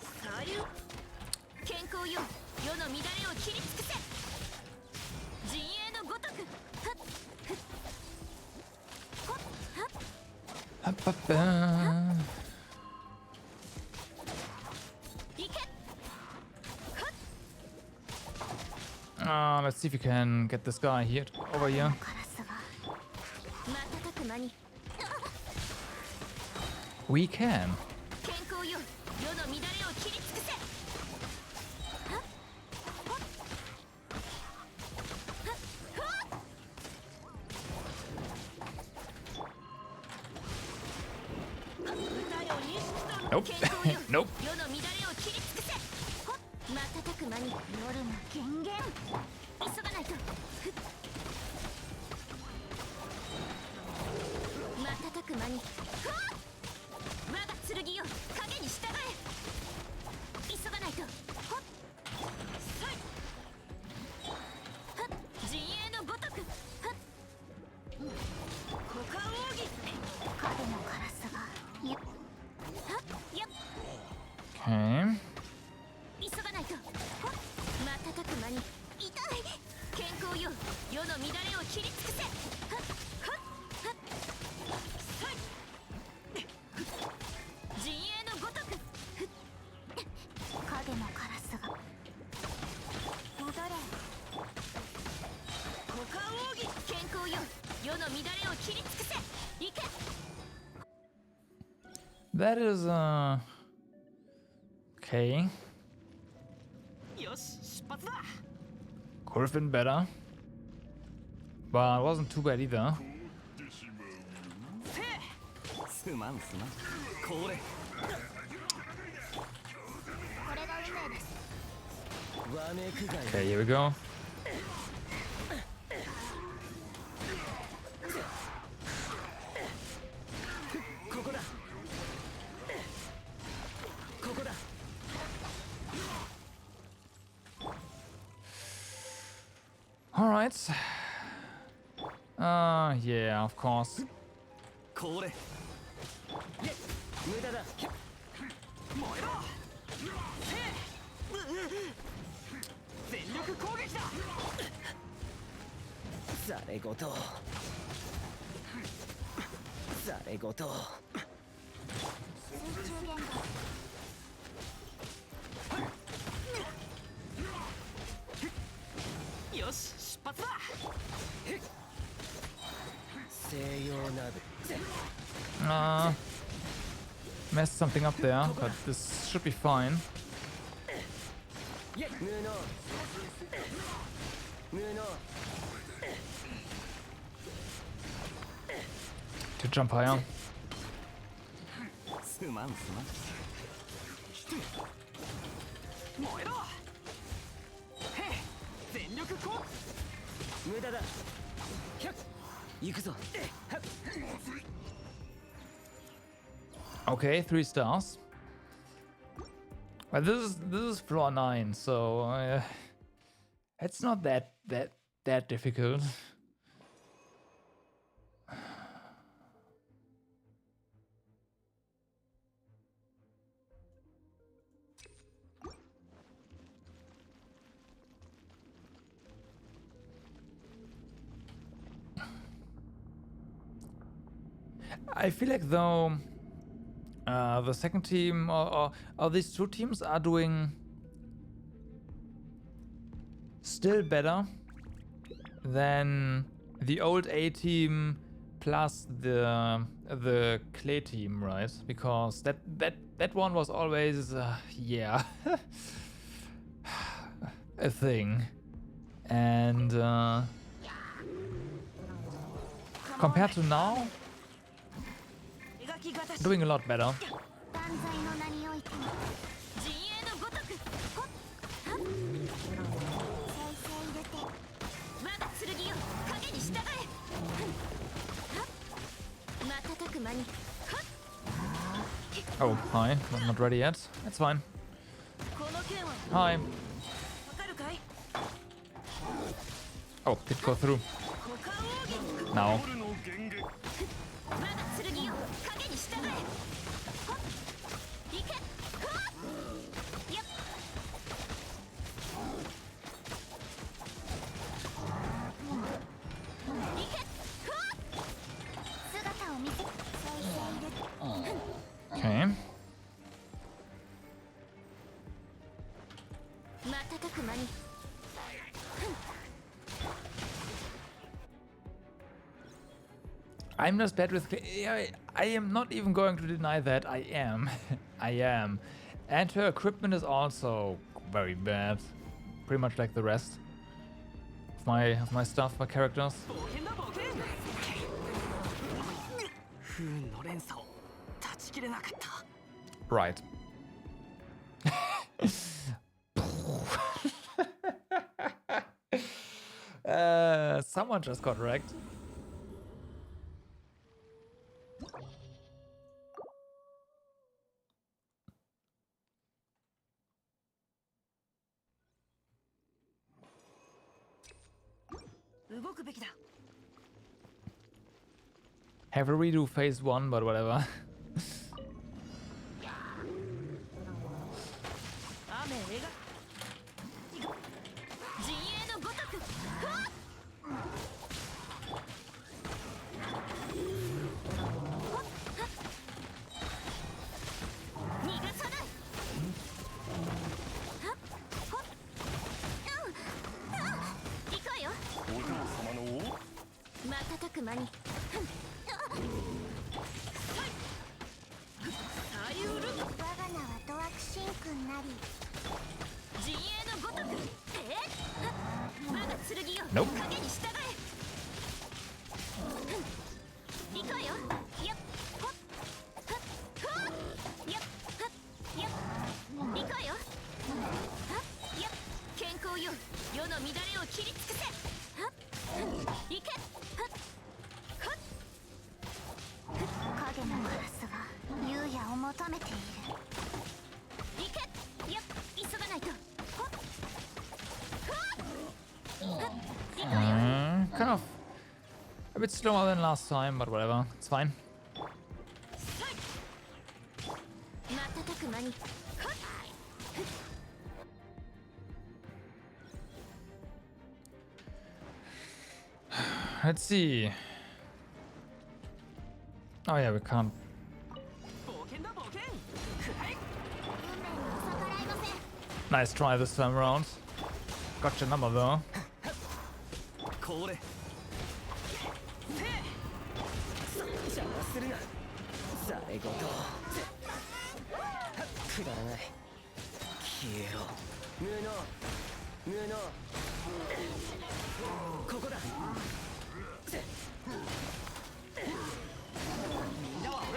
さゆ健康よ世の乱れを切り尽くせ陣営のごとくはっふっほっはっ Let's see if we can get this guy here over here. We can. Nope. Nope. 急がないと瞬く間に我が剣よ影に従え急がないと陣営のごとく股間奥義影のカラスがOkay. 急がないと瞬く間に痛い健康よ世の乱れを切り尽くせ陣営のごとく影のカラスが戻れ股間奥義健康よ世の乱れを切り尽くせ行け That is okay. よし出発だ Could have been better, but it wasn't too bad either. すまんすまんこれこれが運命ですわめくがい Okay, here we go. ここだここだ All right. Yeah, of course. これ無駄だ燃えろ全力攻撃だざれごとざれごと水中言語よし出発だ西洋ナブ Uh, messed something up there, but this should be fine. To jump higher. すまんすまん燃えろへっ全力こう無駄だひゃっ行くぞ Okay, 3 stars. But this is floor 9, so it's not that difficult. I feel like though the second team or these two teams are doing still better than the old A team plus the clay team, right? Because that one was always yeah a thing, and compared to now, doing a lot better. 断罪の名においても陣営のごとくほっはっ再生入れて我が剣よ影に従えはっ瞬く間にはっ Oh, hi. I'm not ready yet. It's fine. この剣は Hi. わかるかい Oh, did go through. 股間奥義 Now. 我が剣よ影に従えほっ行けほっやっ行けほっ姿を見せ再生入れて Okay. 瞬く間に I'm just bad with clay. I am not even going to deny that. I am. I am. And her equipment is also very bad. Pretty much like the rest of my stuff, my characters. 不運の連鎖を断ち切れなかった Right. Someone just got wrecked. Have a redo phase 1, but whatever. 雨描陣営のごとくはっ逃がさないはっほっ行こうよお嬢様の瞬く間にサリウル我が名はドワクシンクなり陣営のごとく我が剣よ Nope. 影に従え行こうよやっほっはっほっやっはっやっ行こうよはっやっ健康よ世の乱れを切り尽くせはっ行けはっはっ影のカラスが優也を求めている行けやっ急がないとほっほっはっ行こうよ Kind of a bit slower than last time, but whatever. It's fine. 瞬く間にほっ Let's see. Oh yeah, we can't. 冒険だ冒険くらい 運命に逆らいません Nice try this time around. Got your number though. これ邪魔するな最後とくだらない。消えろ。無能。無能。ここだ。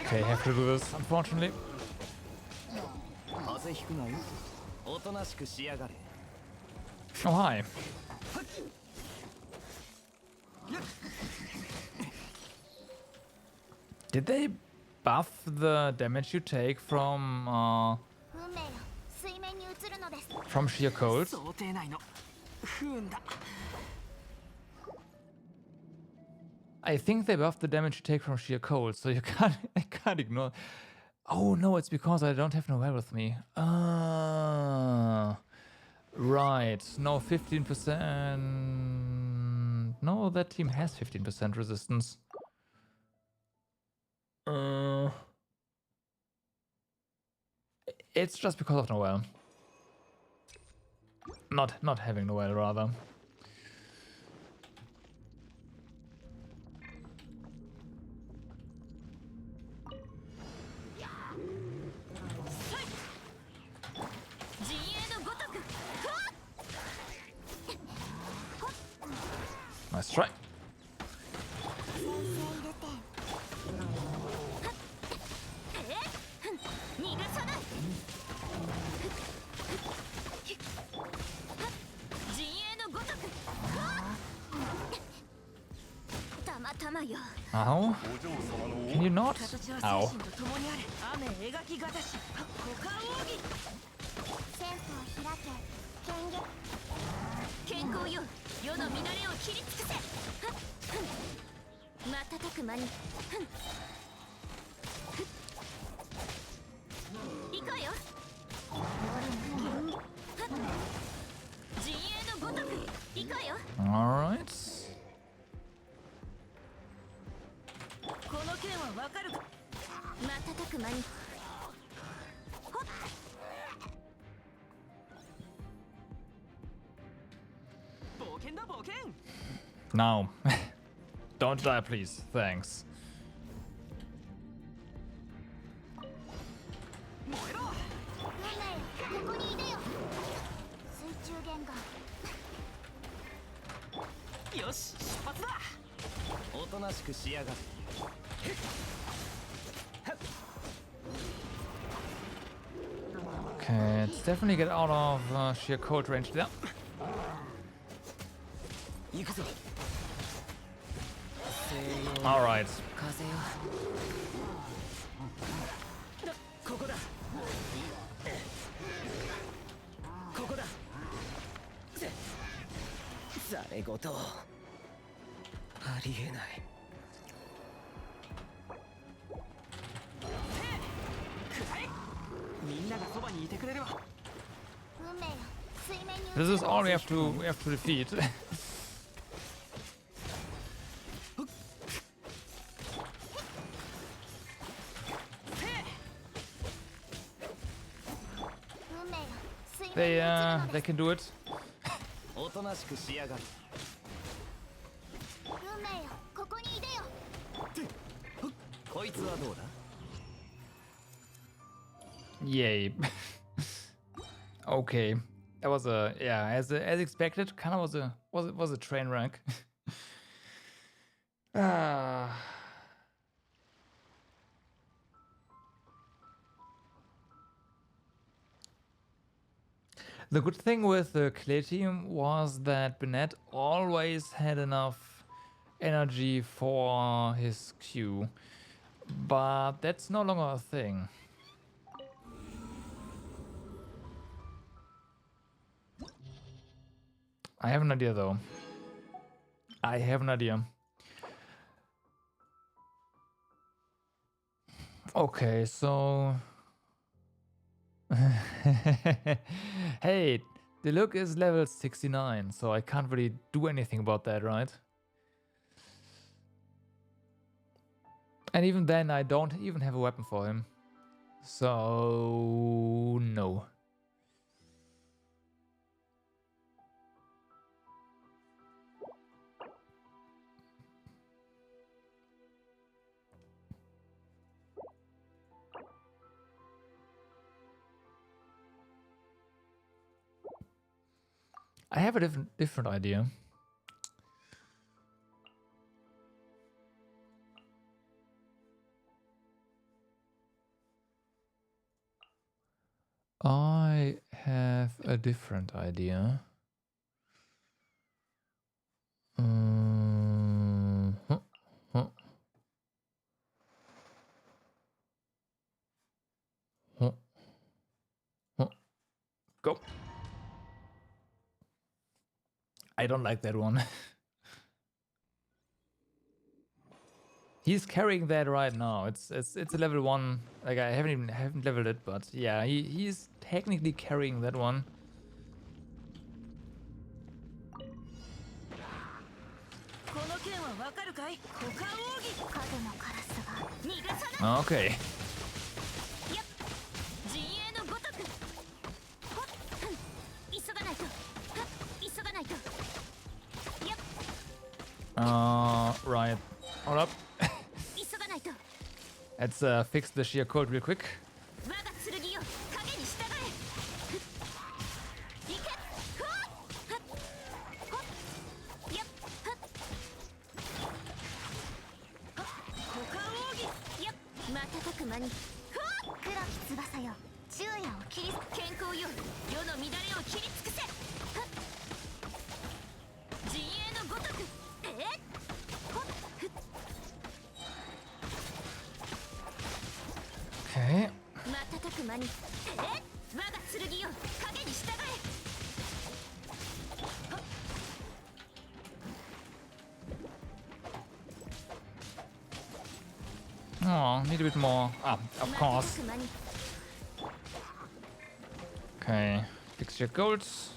Okay, have to do this, unfortunately. 風邪ひくなよ。おとなしくしやがれ。 Oh, hi. Did they buff the damage you take from 運命よ水面に映るのです from sheer cold? 想定内の不運だ。 I think they buffed the damage you take from sheer cold, so you can't I can't ignore. Oh no, it's because I don't have Noel with me. Right. No, 15%. No, that team has 15% resistance. It's just because of Noel. Not having Noel, rather. Nice try. Ow. Can you not? Ow. センスを開け健康よ世の乱れを切り尽くせ瞬く間に行くわよ陣営のごとく行くわよ Alright. この件はわかるか瞬く間に Now. Don't die, please. Thanks. 運命よここにいでよ水中言語よし出発だ。おとなしくしやがれ。 Okay, let's definitely get out of sheer cold range there. 行くぞ。 Alright. 風よ。ここだ。ここだ。ざれ言。ありえない。 みんながそばにいてくれるわ。 運命よ水面に This is all we have to defeat. 運命よ水面に映るの They です can do it. おとなしくしやがれ。 運命よここにいでよ こいつはどうだ。 Yay. Okay. That was as expected, kind of was a train wreck. The good thing with the clay team was that Bennett always had enough energy for his Q, but that's no longer a thing. I have an idea though. I have an idea. Okay, so... Hey, the look is level 69, so I can't really do anything about that, right? And even then, I don't even have a weapon for him. So... no. I have a different idea. I have a different idea. Huh. Go. I don't like that one. He's carrying that right now. It's a level 1. Like I haven't leveled it, but yeah, he's technically carrying that one. Okay. Right. Hold up. Let's fix the sheer code real quick. Okay. Oh, need a bit more. Ah, of course. Okay, fix your golds.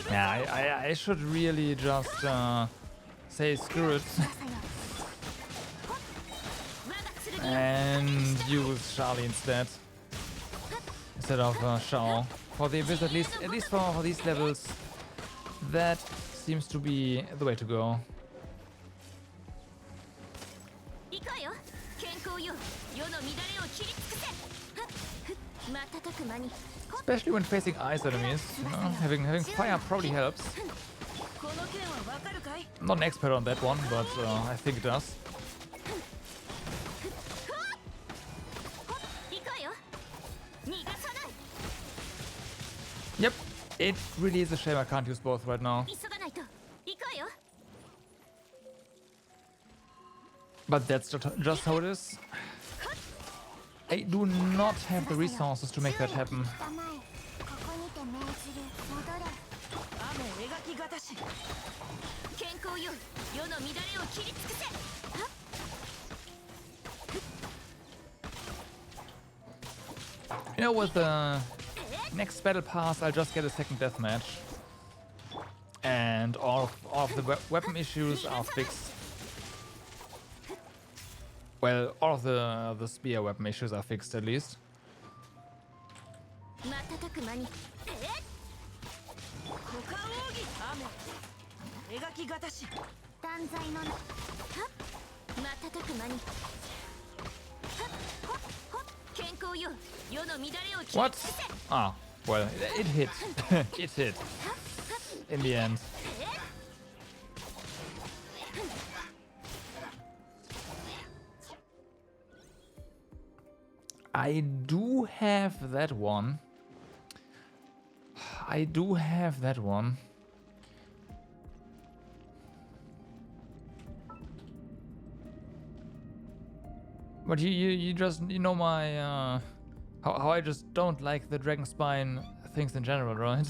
Yeah, I should really just say screw it and use Charlie instead of Shao. For the Abyss, at least for these levels, that seems to be the way to go. Especially when facing ice enemies, you know, having fire probably helps. I'm not an expert on that one, but I think it does. Yep, it really is a shame I can't use both right now. But that's just how it is. I do not have the resources to make that happen. You know, with the next battle pass, I'll just get a second deathmatch. And all of the weapon issues are fixed. Well, all of the spear weapon issues are fixed at least. What? Ah, well, it hit. It hit. In the end. I do have that one. I do have that one. But you just, you know my how I just don't like the Dragon Spine things in general, right?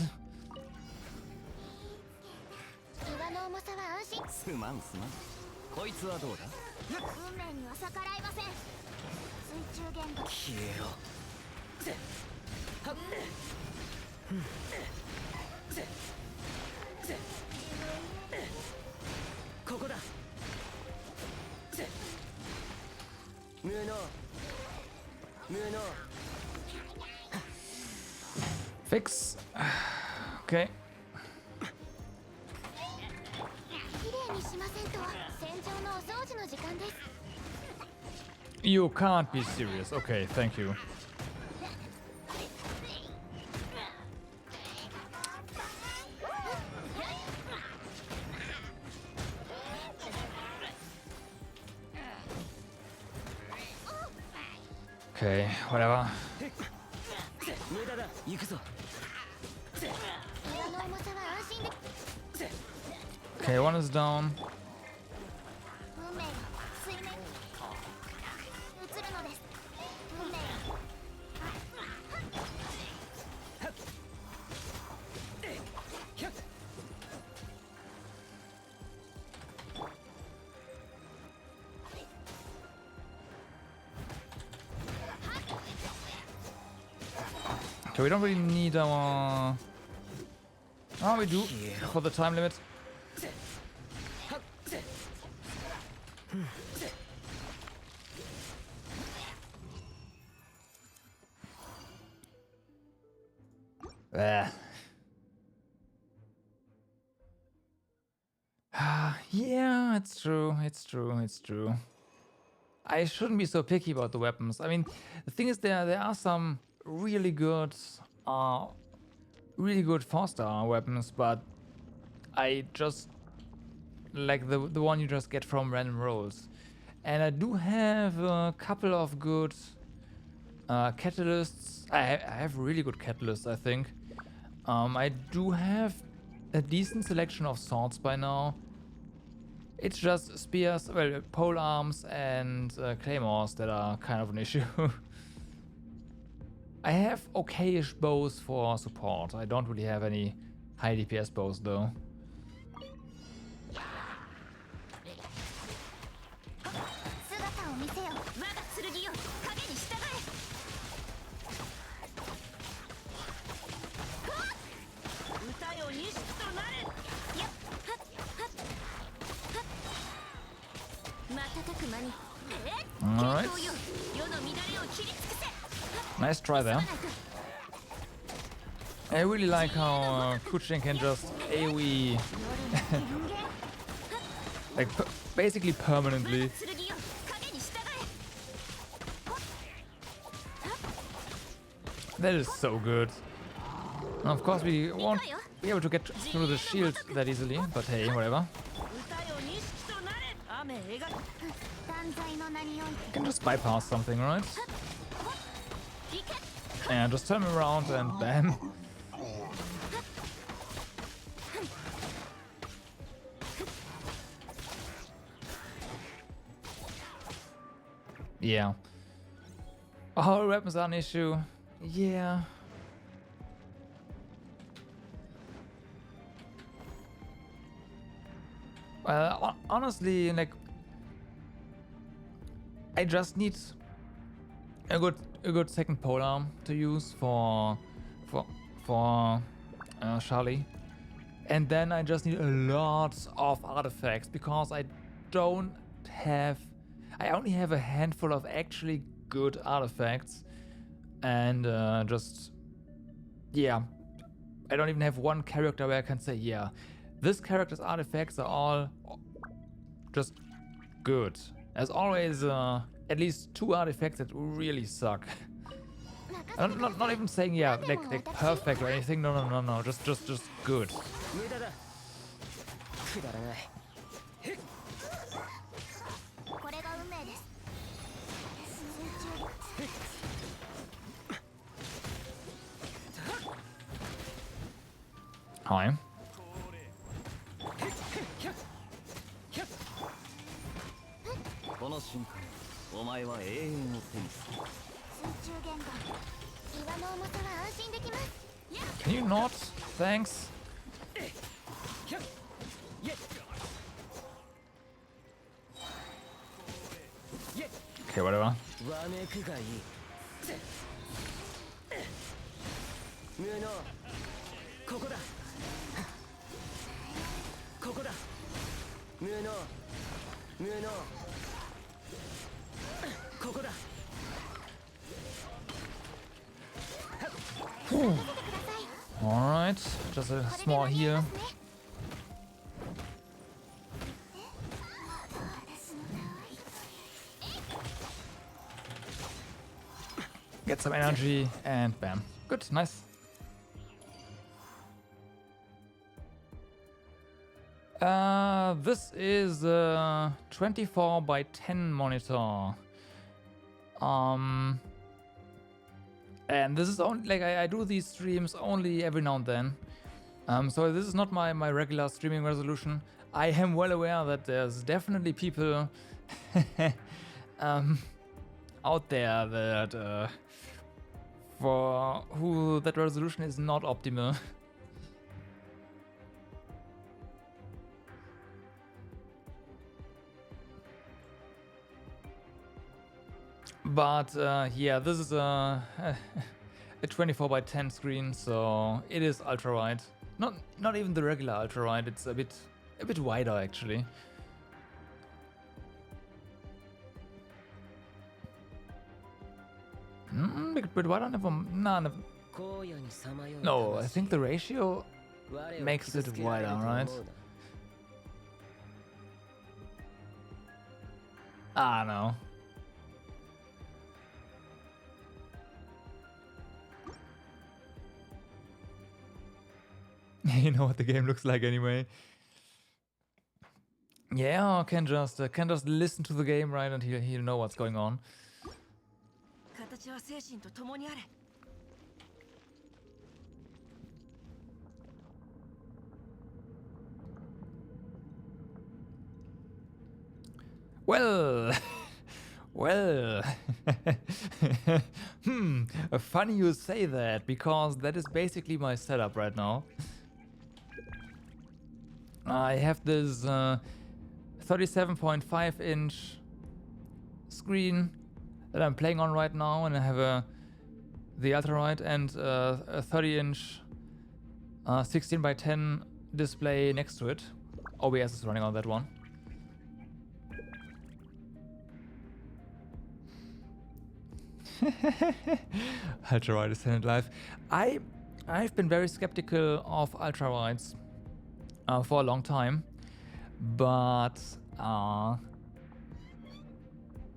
Fix. Okay. You can't be serious. Okay, thank you. Okay, whatever. 無駄だ行くぞ 岩の重さは安心で Okay, one is down. 運命よ水面に移るのです運命よ Okay, we don't really need our... Oh, we do, for the time limit. Yeah, it's true, it's true, it's true. I shouldn't be so picky about the weapons. I mean, the thing is, there are some really good 4-star weapons, but I just like the one you just get from random rolls. And I do have a couple of good catalysts. I have really good catalysts, I think. I do have a decent selection of swords by now. It's just spears, well, pole arms and claymores that are kind of an issue. I have okayish bows for support. I don't really have any high DPS bows though. 姿を見せよ我が剣よ影に従え歌よ錦となれやっはっはっはっ瞬く間に健 Alright. 闘よ世の乱れを切り尽くせ Nice try there. I really like how Kuchen can just AoE like basically permanently. 剣よ影に従え That is so good. And of course, we won't be able to get through the shield that easily, but hey, whatever. 歌よ錦となれ雨描く断罪の名において Can just bypass something, right? And just turn around and bam. Yeah. All weapons are an issue. Yeah. Well, honestly, like, I just need a good second polearm to use for Charlie, and then I just need a lot of artifacts because I only have a handful of actually good artifacts, and just yeah, I don't even have one character where I can say yeah, this character's artifacts are all just good. There's always at least 2 artifacts that really suck. I'm not even saying yeah, like perfect or anything. No. Just good. 無駄だくだらない これが運命です水中 Hi. この瞬間お前は永遠を手にする水中玄関岩の重さは安心できます Can you not? Thanks. Okay, whatever. わめくがいい無能ここだここだ無能無能ここだ Alright, just a small heal. Get some energy and bam. Good, nice. This is a 24 by 10 monitor. And this is only like I do these streams only every now and then. So this is not my regular streaming resolution. I am well aware that there's definitely people out there that for who that resolution is not optimal. But yeah, this is a 24 by 10 screen, so it is ultra wide. Not even the regular ultra wide. It's a bit wider actually. Bit wider. No, I think the ratio makes it wider, right? Ah, no. You know what the game looks like anyway. Yeah, can just listen to the game, right, and he'll know what's going on. Well, well, funny you say that, because that is basically my setup right now. I have this 37.5 inch screen that I'm playing on right now, and I have the Ultrawide and a 30 inch 16 by 10 display next to it. OBS is running on that one. Ultrawide is in life. I've been very skeptical of ultrawides for a long time, but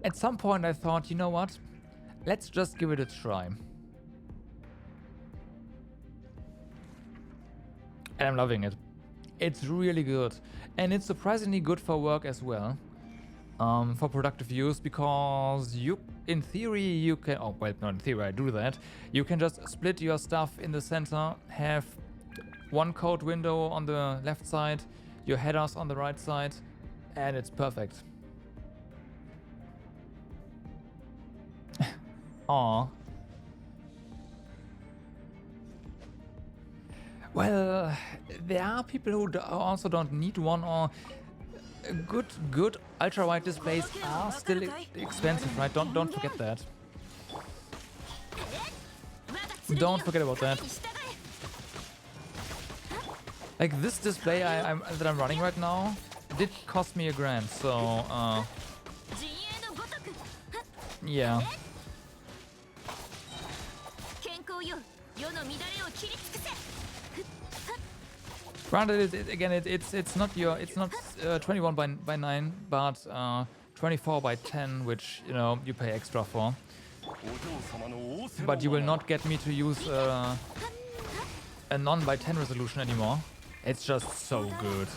at some point I thought, you know what, let's just give it a try. And I'm loving it. It's really good, and it's surprisingly good for work as well, for productive use, because in theory you can, oh well, not in theory, I do that. You can just split your stuff in the center, have one code window on the left side, your headers on the right side, and it's perfect. Aww. Well, there are people who also don't need one, or good ultra-wide displays are still expensive, right? Don't forget that. Don't forget about that. Like this display that I'm running right now did cost me $1,000, so yeah. Granted, it's not 21 by 9, but 24 by 10, which you pay extra for. But you will not get me to use a non by 10 resolution anymore. It's just so good.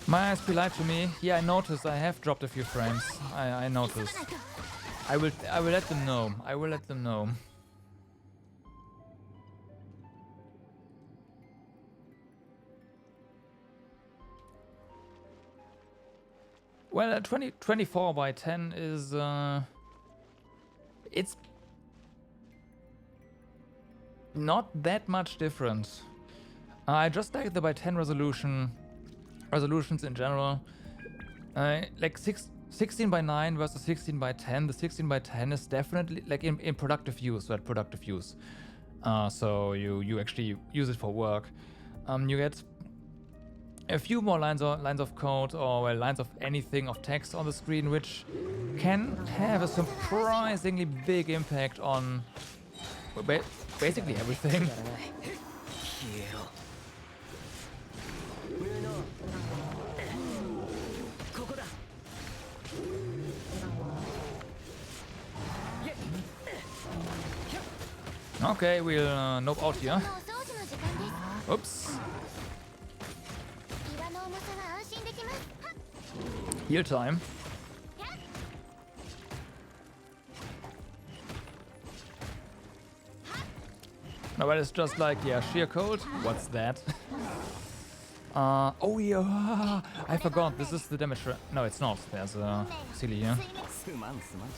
My eyes be lied to me. Yeah, I noticed. I have dropped a few frames. I noticed. I will let them know. I will let them know. Well, 24 by 10 is it's not that much different. I just like the by 10 resolutions in general. Like 16 by 9 versus 16 by 10. The 16 by 10 is definitely like in productive use, right? Productive use. So you actually use it for work. You get a few more lines of code, or well, lines of anything of text on the screen, which can have a surprisingly big impact on basically everything. Okay, we'll nope out here. お掃除の時間です Oops. 岩の重さが安心できます Heal time. No, but it's just like, yeah, sheer cold. What's that? Oh yeah, I forgot. This is the damage. No, it's not. There's a silly here. すまんすまん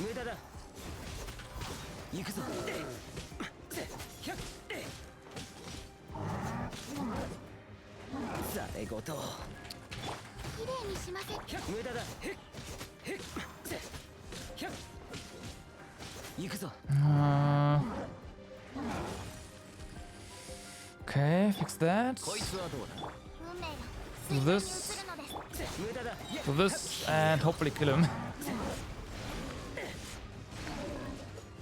無駄だ行くぞざれごときれいにしませ無駄だ行くぞ Okay, fix that. こいつはどうだ 運命が Do 水面に this, 移るのです 無駄だ do this, and hopefully kill him.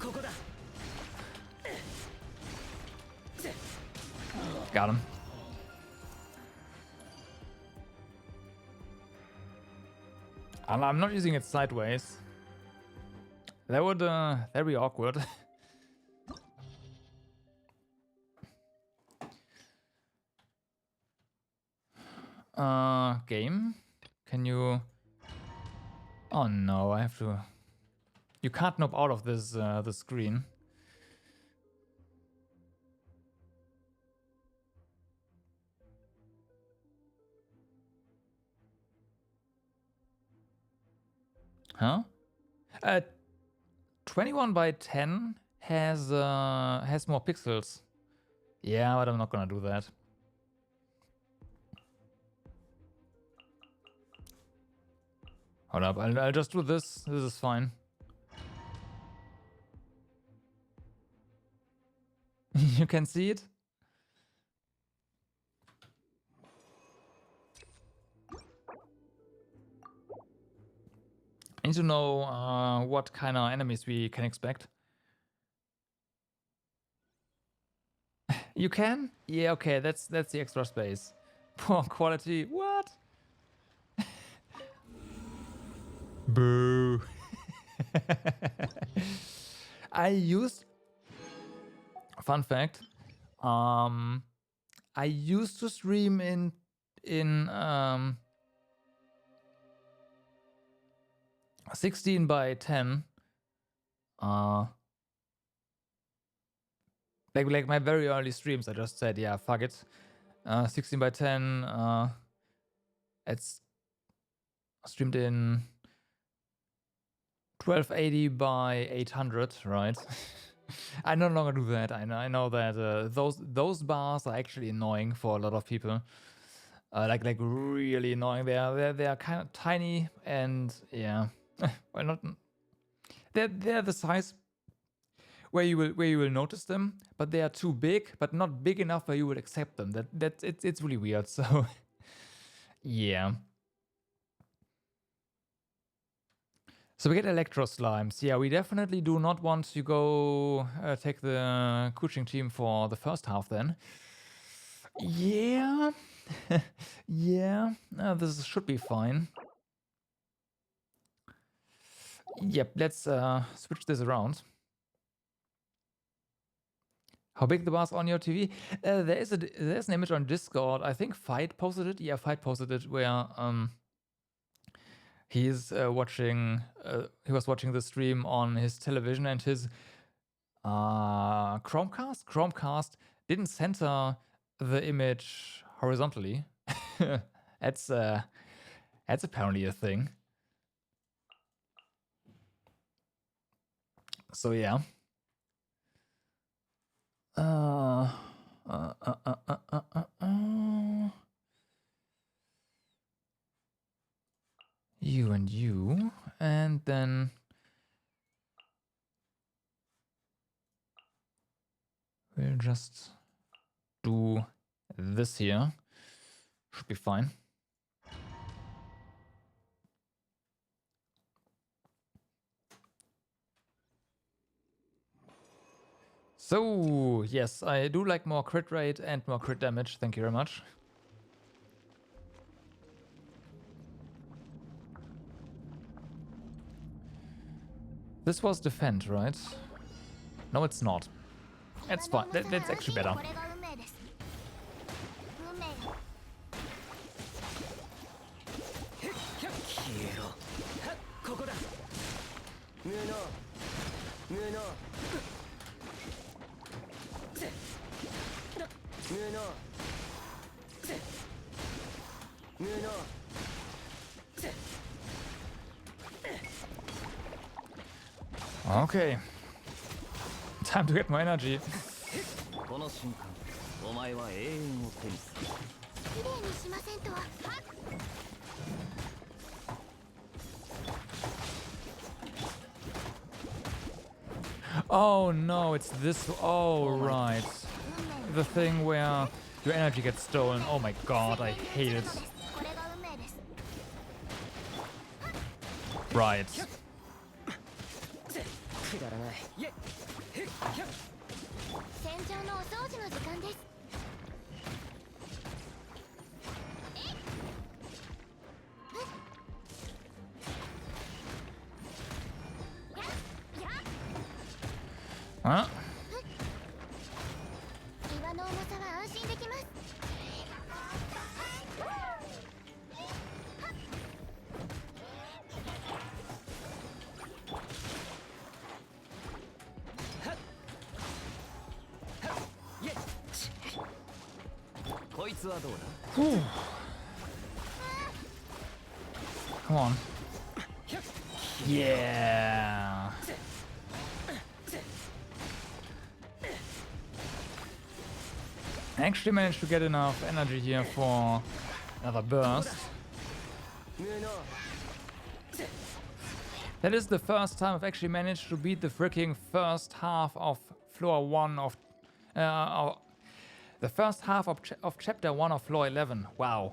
ここだ Got him. And I'm not using it sideways. That would that'd be awkward. Game? Can you? Oh no, I have to. You can't knob out of this the screen. Huh? 21 by 10 has more pixels. Yeah, but I'm not gonna do that. Hold up, I'll just do this. This is fine. You can see it? I need to know what kind of enemies we can expect. You can? Yeah, okay, that's the extra space. Poor quality. What? Boo. I used, fun fact, I used to stream in 16 by 10. Like my very early streams, I just said, yeah, fuck it. 16 by 10. It's streamed in 1280 by 800, right? I no longer do that. I know that those bars are actually annoying for a lot of people. Like really annoying. They are kind of tiny and yeah. Well, not. They're the size where you will notice them, but they are too big, but not big enough where you would accept them. It's really weird. So yeah. So we get electro slimes. Yeah, we definitely do not want to go take the coaching team for the first half then. Yeah. Yeah. This should be fine. Yep, let's switch this around. How big the bars on your TV? There's an image on Discord. I think Fight posted it. Yeah, Fight posted it where he's watching. He was watching the stream on his television, and his Chromecast didn't center the image horizontally. That's apparently a thing. So yeah. You and you, and then we'll just do this here. Should be fine. So, yes, I do like more crit rate and more crit damage. Thank you very much. This was defend, right? No, it's not. That's fine. That's actually better. これが運命です運命よ消えろ。ここだ。無能無能無能無能 Okay. Time to get more energy. この瞬間お前は永遠を手にする。綺麗にしませんとは Oh no, it's this. Oh, right. The thing where your energy gets stolen. Oh my god, I hate it. これが運命です Right. くだらない。戦場のお掃除の時間です Huh? 岩の重さは安心できます こいつはどうだ。 Whew. Come on. Yeah. I actually managed to get enough energy here for another burst. 無能 That is the first time I've actually managed to beat the freaking first half of floor 1 of... the first half of chapter 1 of floor 11. Wow.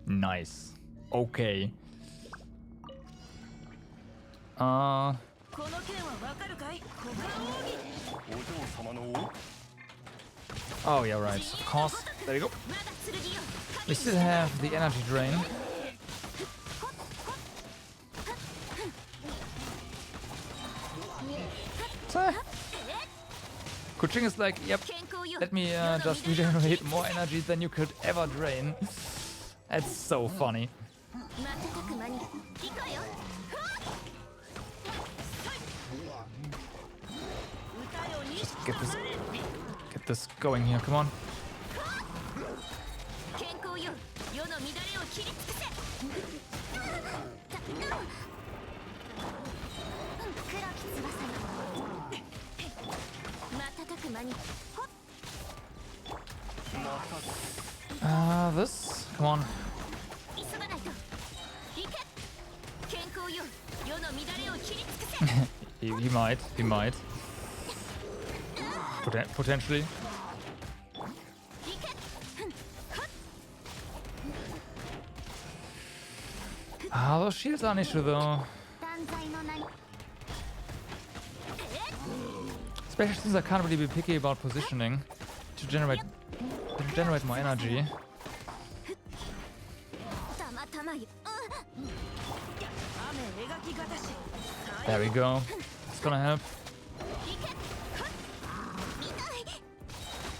Nice. Okay. この件はわかるかい小川奥義 Oh, yeah, right. Of course. There you go. まだ剣よ We still have the energy drain. Kuching is like, yep, 健康よ let me just regenerate more energy than you could ever drain. That's so funny. 瞬く間に行こうよ Get this going here. Come on. 健康よ世の乱れを切り尽くせ黒き翼よ瞬く間に This. Come on. 急がないと行け健康よ世の乱れを切り尽くせ He might. He might. Potentially. 行け Those shields are an issue though. 断罪の名に Especially since I can't really be picky about positioning to generate more energy. たまたまよ There we go. It's gonna help. 行け痛い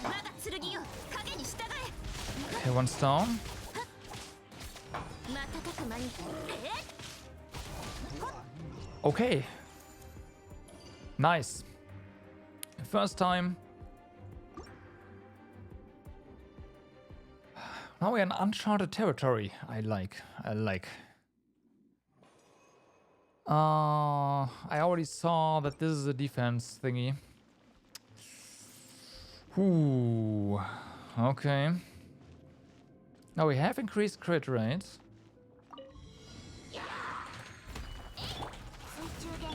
我が剣よ影に従え Okay, one's down. 瞬く間に Okay. Nice. First time. Now we're in uncharted territory. I like. I already saw that this is a defense thingy. Ooh. Okay. Now we have increased crit rates. 水中で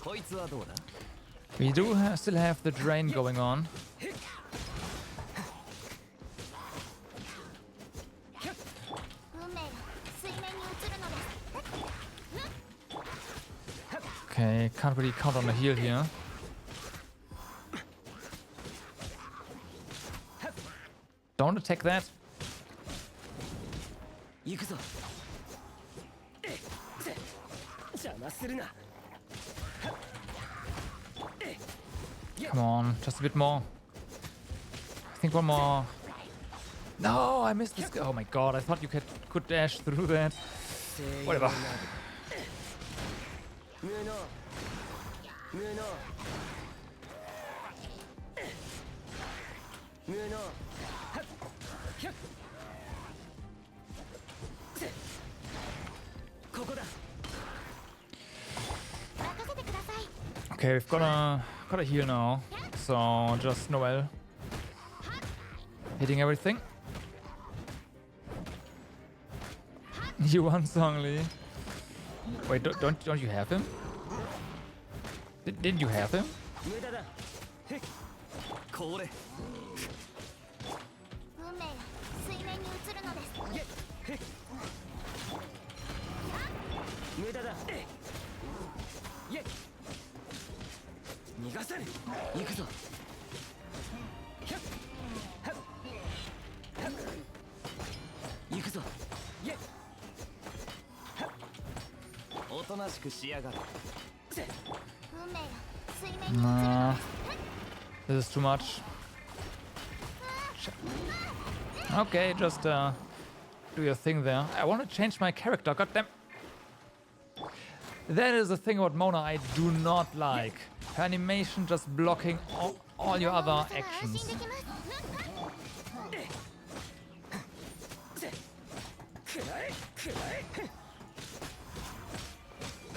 こいつはどうだ。 We do still have the drain going on. 運命が水面に映るのです Okay, can't really count on the heal here. Don't attack that. Come on, just a bit more. I think one more. No, I missed this. Oh my god, I thought you could dash through that. Whatever. Okay, we've got a heal now. So just Noel hitting everything. You won, Songli. Wait, don't you have him? Didn't you have him? Nah, this is too much. Okay, just do your thing there. I want to change my character, goddamn. That is the thing about Mona I do not like. Her animation just blocking all your other actions.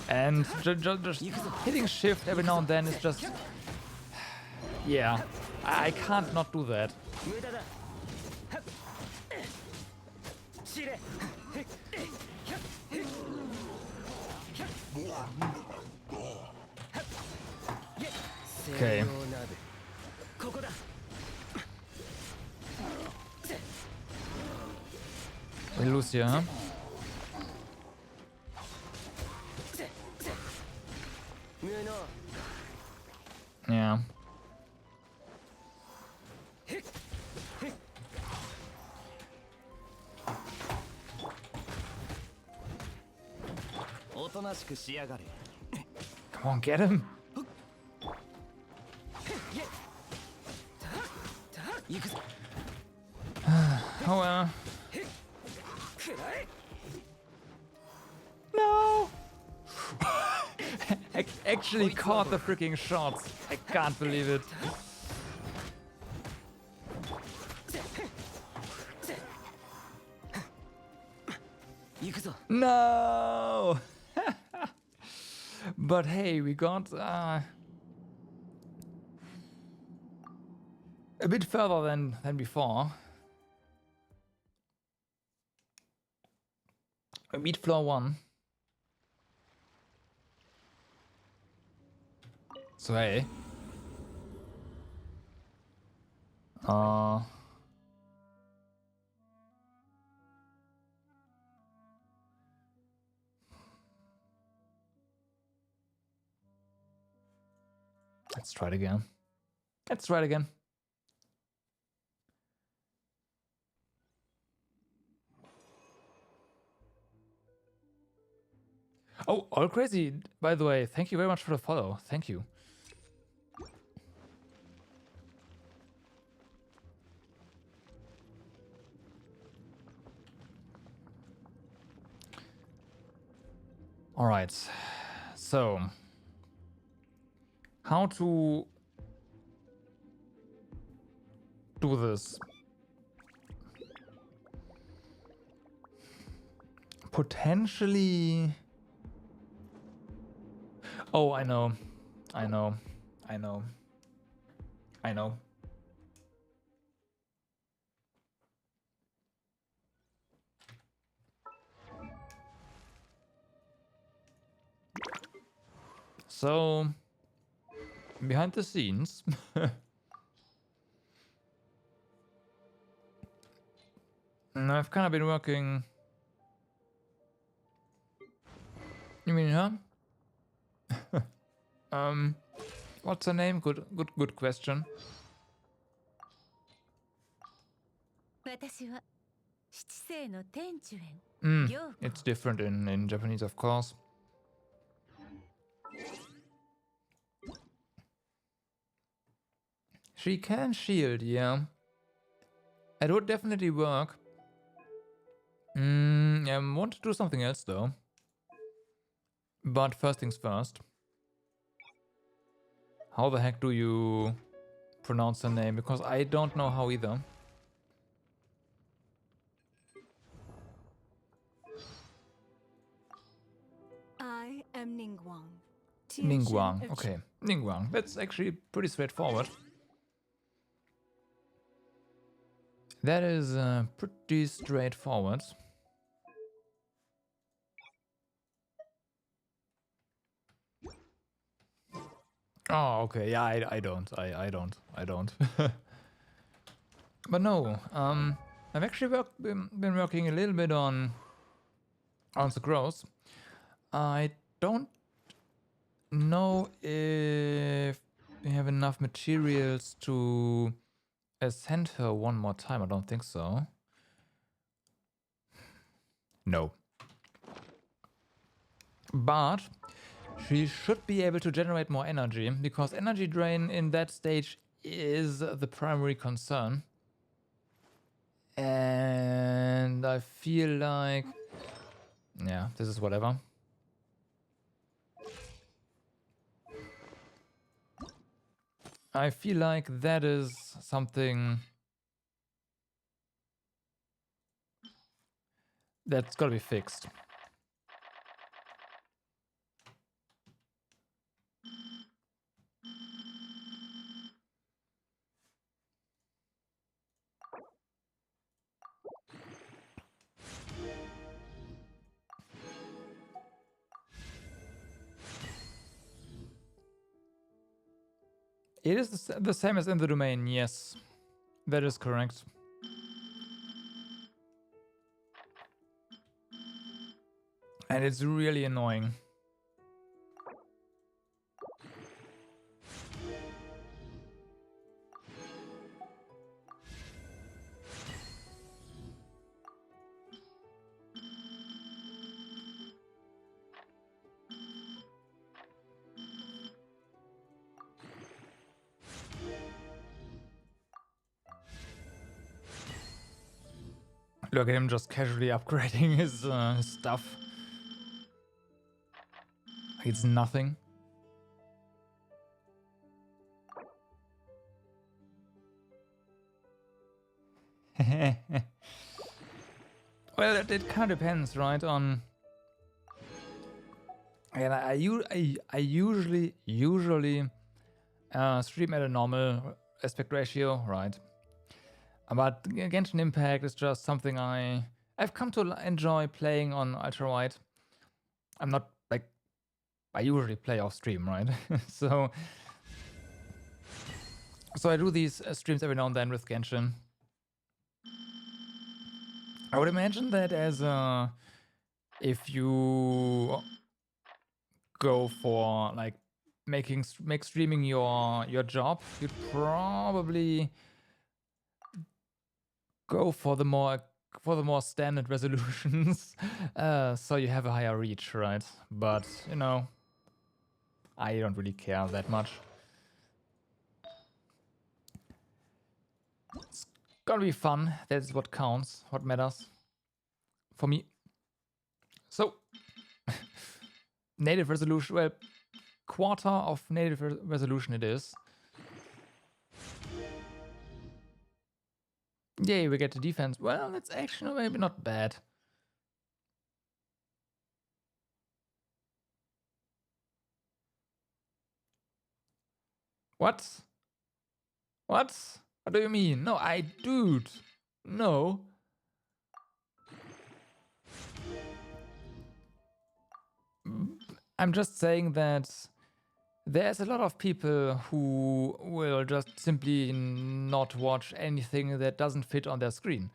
And just hitting shift every now and then is just... Yeah, I can't not do that. Okay. We lose here, huh? Yeah. Come on, get him. Oh well. No! Actually caught the freaking shots. I can't believe it. No! But hey, we got a bit further than before. We beat floor 1. So hey. Let's try it again. Let's try it again. Oh, all crazy, by the way. Thank you very much for the follow. Thank you. All right. So, how to do this? Potentially... Oh, I know. I know. I know. I know. So, behind the scenes, I've kind of been working. You mean her? What's her name? Good question. 私は七世の天主園 It's different in Japanese, of course. She can shield, yeah. It would definitely work. I want to do something else though. But first things first. How the heck do you pronounce her name? Because I don't know how either. I am Ningguang. Ningguang, okay. Ningguang, that's actually pretty straightforward. That is pretty straightforward. Oh, okay. Yeah, I don't. I don't. But no, I've actually been working a little bit on the growth. I don't know if we have enough materials to ascend her one more time. I don't think so. No. But she should be able to generate more energy, because energy drain in that stage is the primary concern. And I feel like... yeah, this is whatever. I feel like that is something that's gotta be fixed. It is the same as in the domain, yes. That is correct. And it's really annoying. Look at him just casually upgrading his stuff. It's nothing. Well, it kind of depends, right? On, and I usually stream at a normal aspect ratio, right? But Genshin Impact is just something I've come to enjoy playing on Ultrawide. I'm not like, I usually play off stream, right? so I do these streams every now and then with Genshin. I would imagine that as if you go for like make streaming your job, you'd probably go for the more standard resolutions, so you have a higher reach, right? But you know, I don't really care that much. It's gonna be fun. That's what counts. What matters for me. So native resolution. Well, quarter of native resolution it is. Yay, we get the defense. Well, that's actually maybe not bad. What? What? What do you mean? No, dude. No. I'm just saying that there's a lot of people who will just simply not watch anything that doesn't fit on their screen.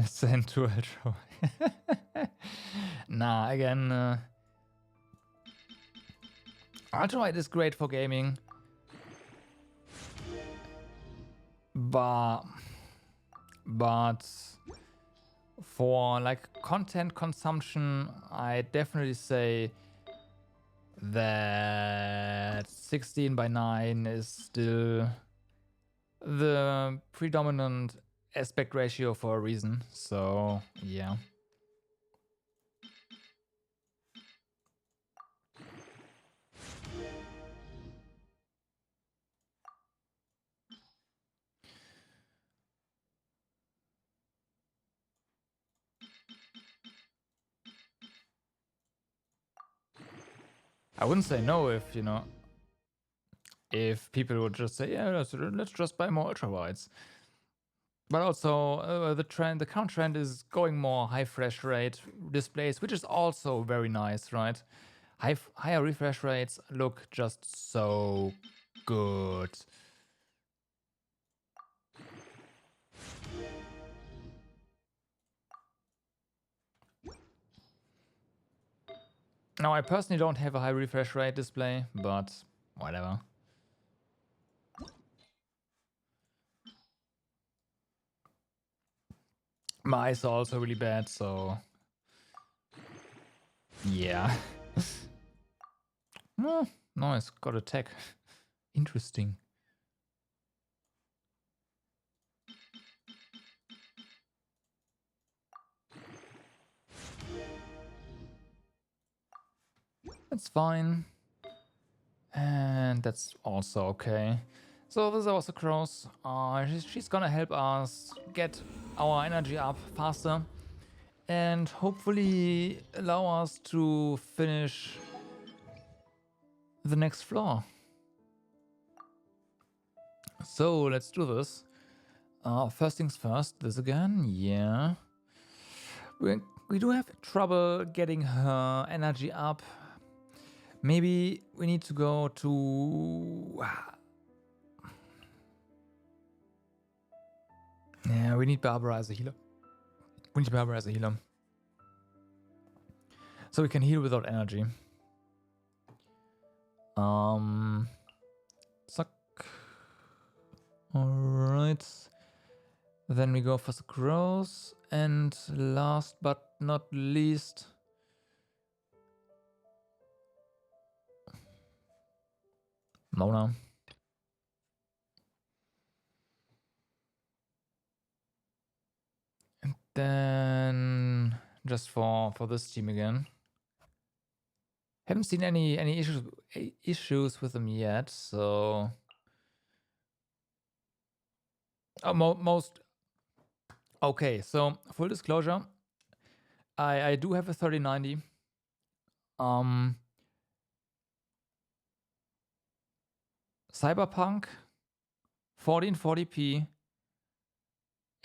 Send to Ultra. Nah, again, Ultrawide is great for gaming, but for like content consumption, I definitely say that 16:9 is still the predominant aspect ratio for a reason. So yeah. I wouldn't say no if, you know, if people would just say, yeah, let's just buy more ultrawides. But also the current trend is going more high refresh rate displays, which is also very nice, right? Higher refresh rates look just so good. Now, I personally don't have a high refresh rate display, but whatever. My eyes are also really bad, so yeah. Oh, nice, got a tech. Interesting. That's fine. And that's also okay. So this is also Cross. She's gonna help us get our energy up faster and hopefully allow us to finish the next floor. So let's do this. First things first, this again, yeah. We do have trouble getting her energy up. Maybe we need to go to... Yeah, we need Barbara as a healer. We need Barbara as a healer. So we can heal without energy. Suck. Alright. Then we go for the growth. And last but not least... Mona. And then just for this team again. Haven't seen any issues with them yet, so most okay. So full disclosure, I do have a 3090. Cyberpunk 1440p,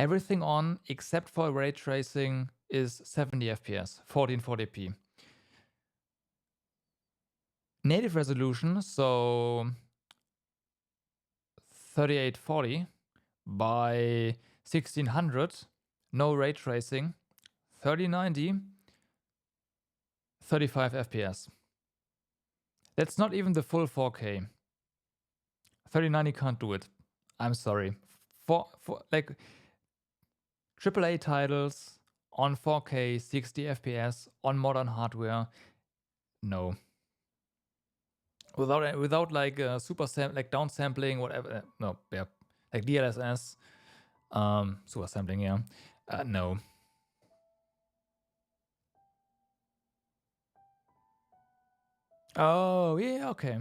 everything on except for ray tracing is 70 FPS, 1440p. Native resolution, so 3840 by 1600, no ray tracing, 3090, 35 FPS. That's not even the full 4K. 3090 can't do it. I'm sorry. For like AAA titles on 4K, 60 FPS on modern hardware, no. Without like super like down sampling, whatever. No, yeah, like DLSS, super sampling, yeah. No. Oh yeah, okay.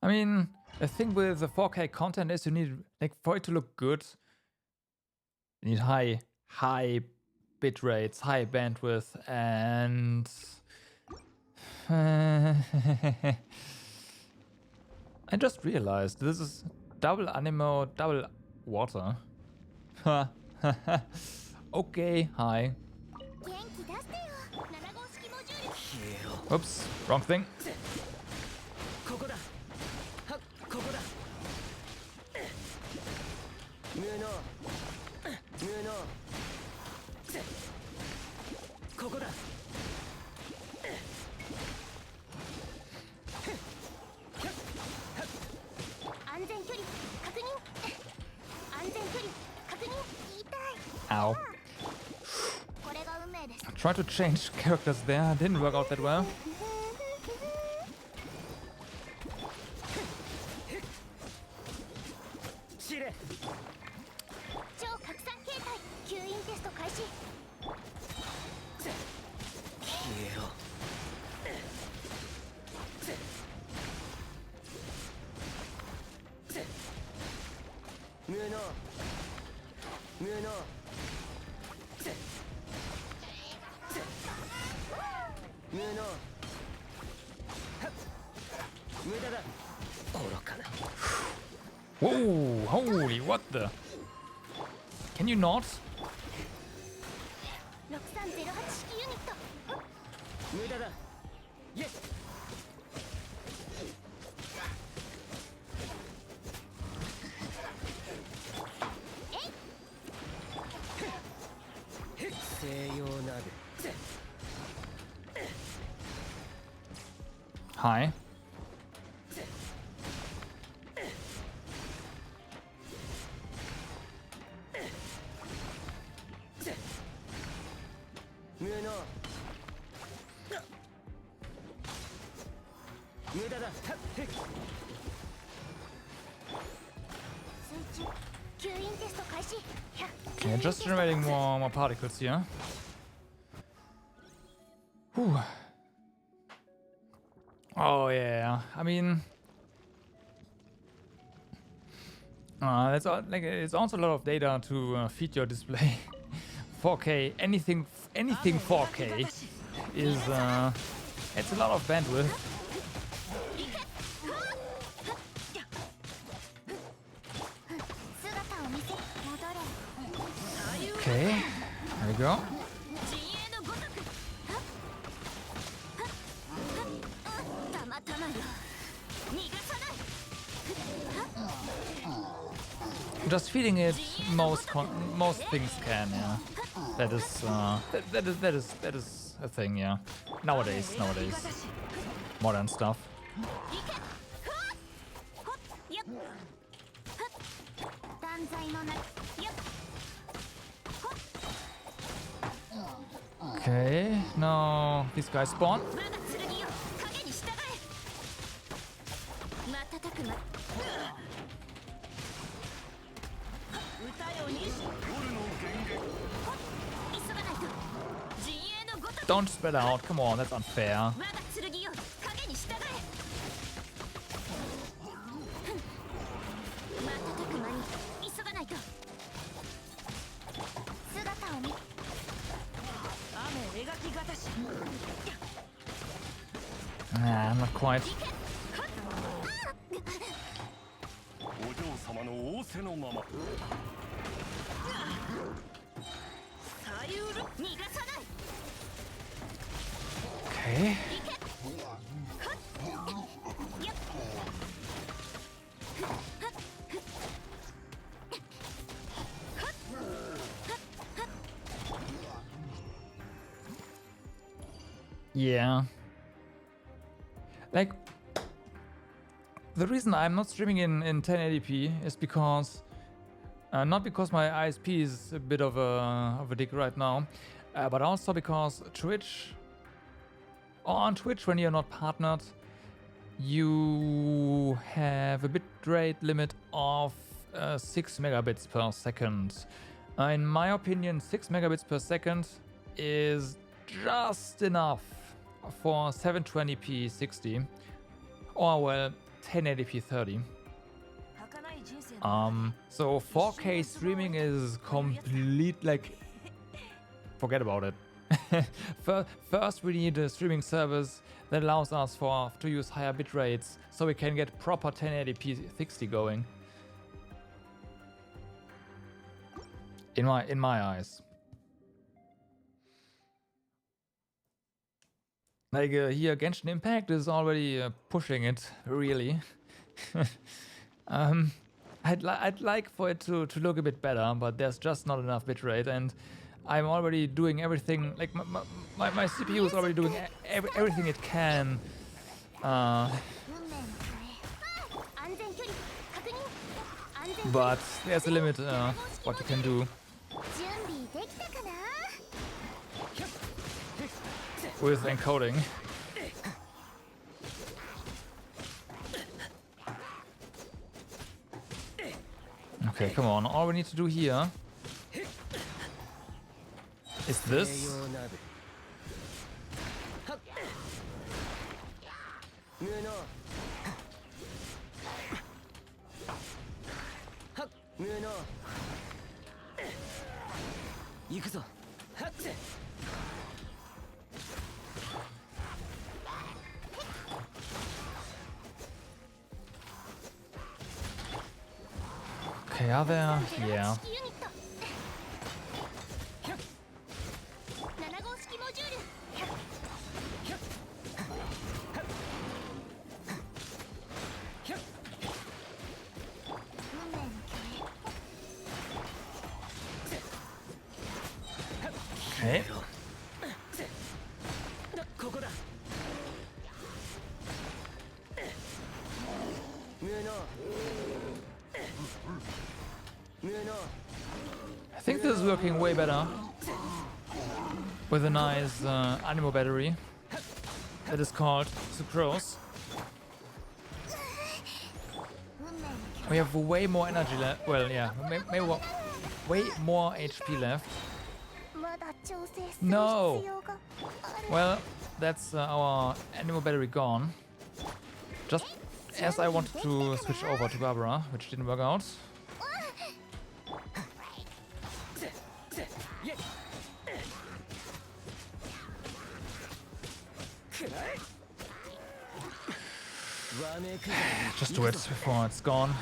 I mean, the thing with the 4K content is you need, like, for it to look good, you need high bit rates, high bandwidth, and I just realized this is double animo, double water. Okay, hi. Oops, wrong thing. Ow. I tried to change characters there, didn't work out that well. 超拡散形態吸引テスト開始消えろ無能無能無能無駄だ愚かな Whoa, holy, what the? Can you not? 6308式ユニット無駄だイエス西洋鍋 Hi. 無能無駄だ水中吸引テスト開始 Yeah, just generating more particles here. Whew. Oh yeah, I mean, that's like it's also a lot of data to feed your display. 4K, anything 4K is it's a lot of bandwidth. Okay, there we go. 陣営のごとくたまたまよ逃がさない Just feeding it most things can, yeah. That is a thing, yeah. Nowadays, modern stuff. やっ断罪のなやっ Okay, now these guys spawn. 我が剣よ影に従え瞬くま歌よに急がないと陣営のごとく Don't spread out, come on, that's unfair. 我が剣よ影に従え瞬く間に急がないと姿を見雨描きがたし Nah, not quite. お嬢様の仰せのままさゆる逃がさない Okay. Yeah. Like, the reason I'm not streaming in 1080p is because, not because my ISP is a bit of a dick right now, but also because Twitch, on Twitch when you're not partnered, you have a bitrate limit of 6 megabits per second. In my opinion, 6 megabits per second is just enough for 720p 60 or well 1080p 30. So 4K streaming is complete, like, forget about it. First we need a streaming service that allows us to use higher bit rates so we can get proper 1080p 60 going. In my eyes. Like here, Genshin Impact is already pushing it really. I'd like for it to look a bit better, but there's just not enough bitrate, and I'm already doing everything. Like my CPU is already doing everything it can. But there's a limit what you can do. with encoding. Okay, come on. All we need to do here is this. Okay, are there? Yeah. 7号式モジュール Okay. ここだ無能 I think this is working way better with a nice animal battery that is called Sucrose. We have way more energy left. Well, yeah, maybe way more HP left. まだ調整する No. 必要がある Well, that's our animal battery gone. Just as I wanted to switch over to Barbara, which didn't work out. Just do it before it's gone.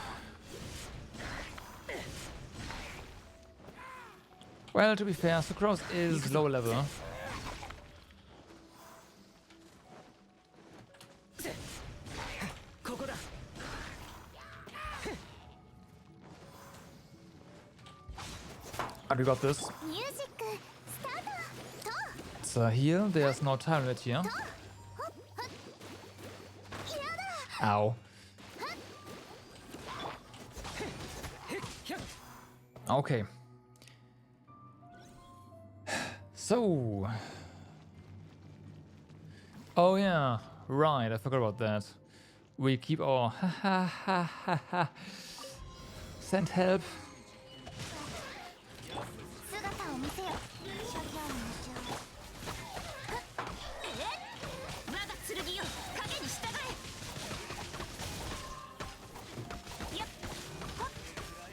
Well, to be fair, Sucrose is low level. But we got this. ミュージックスタートと It's a heal. There's no time limit here. やだ Ow. Okay. So. Oh yeah, right. I forgot about that. We keep our send help. 姿を見せよ諸行無常我が剣よ影に従えやっ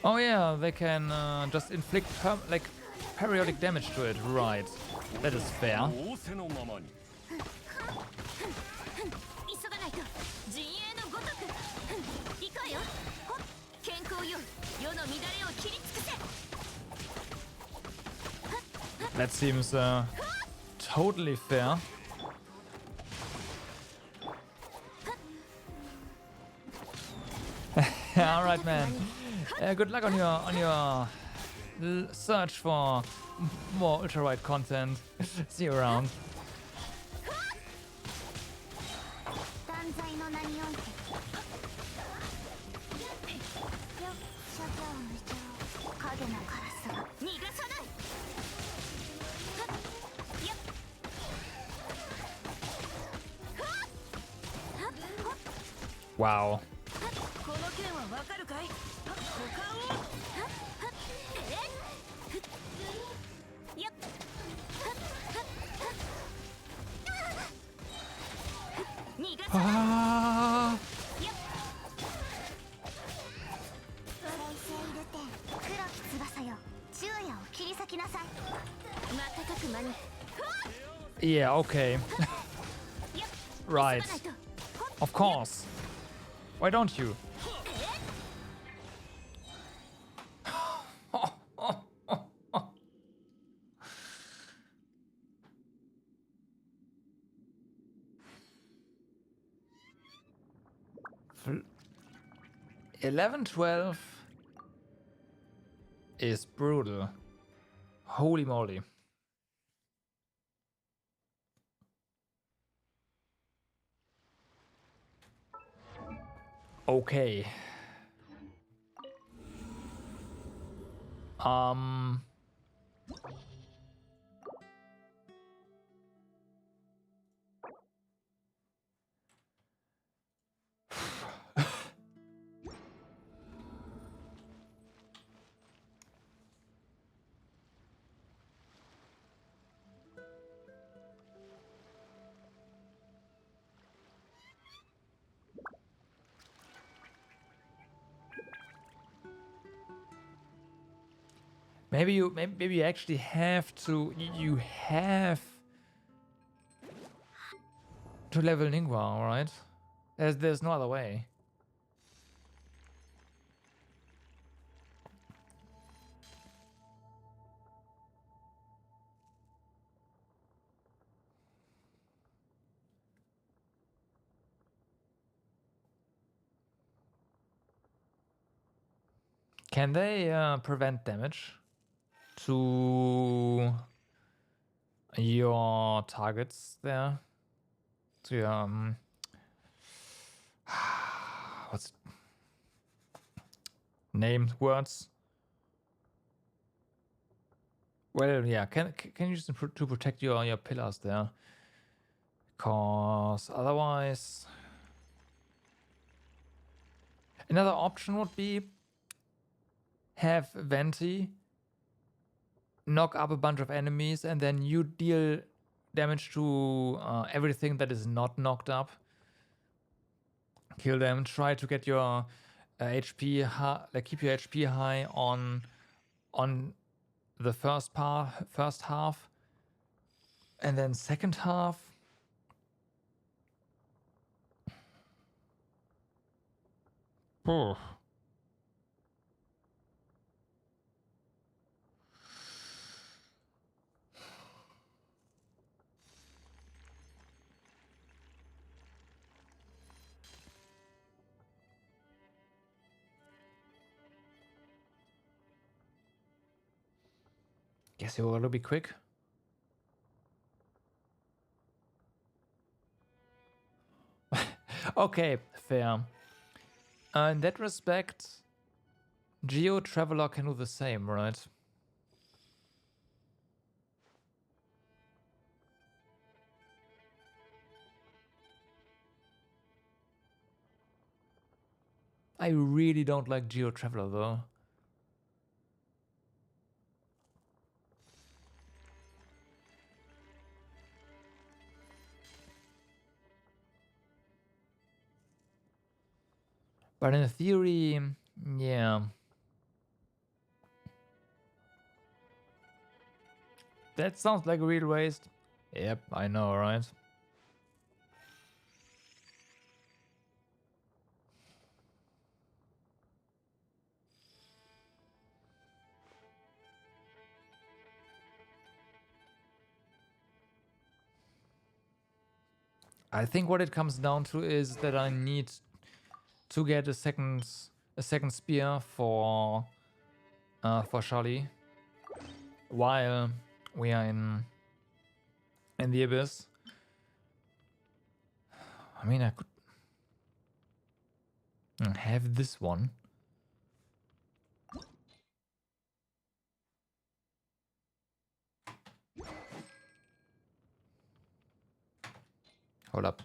Oh yeah, they can just inflict like periodic damage to it. Right. That is fair. 仰せのままに急がないと陣営のごとく行こうよほっ健康よ世の乱れを切り尽くせ That seems totally fair. All right, man. Good luck on your search for more Ultrawide content. See you around. 断罪の名においてよ諸行無常影のカラスが逃がさないやっ Wow. この件はわかるかい股間をやっ逃がさない Ah. 再生ルテン黒き翼よ昼夜を切り裂きなさい瞬く間に Yeah. Okay. やっ Right. 急がないと Of course. Why don't you? Fl- 11, 12 is brutal. Holy moly. Okay. Maybe you actually have to. You have to level Ningguang, right? There's no other way. Can they prevent damage to your targets there? To your what's named words? Well, yeah. Can you use them to protect your pillars there? Cause otherwise, another option would be have Venti knock up a bunch of enemies, and then you deal damage to everything that is not knocked up. Kill them. Try to get your HP high, like keep your HP high on the first half, and then second half. Oh. Guess you will be quick. Okay, fair. In that respect, Geo Traveler can do the same, right? I really don't like Geo Traveler though. But in theory, yeah. That sounds like a real waste. Yep, I know, right? I think what it comes down to is that I need to get a second spear for Charlie while we are in the abyss. I mean, I could have this one. Hold up.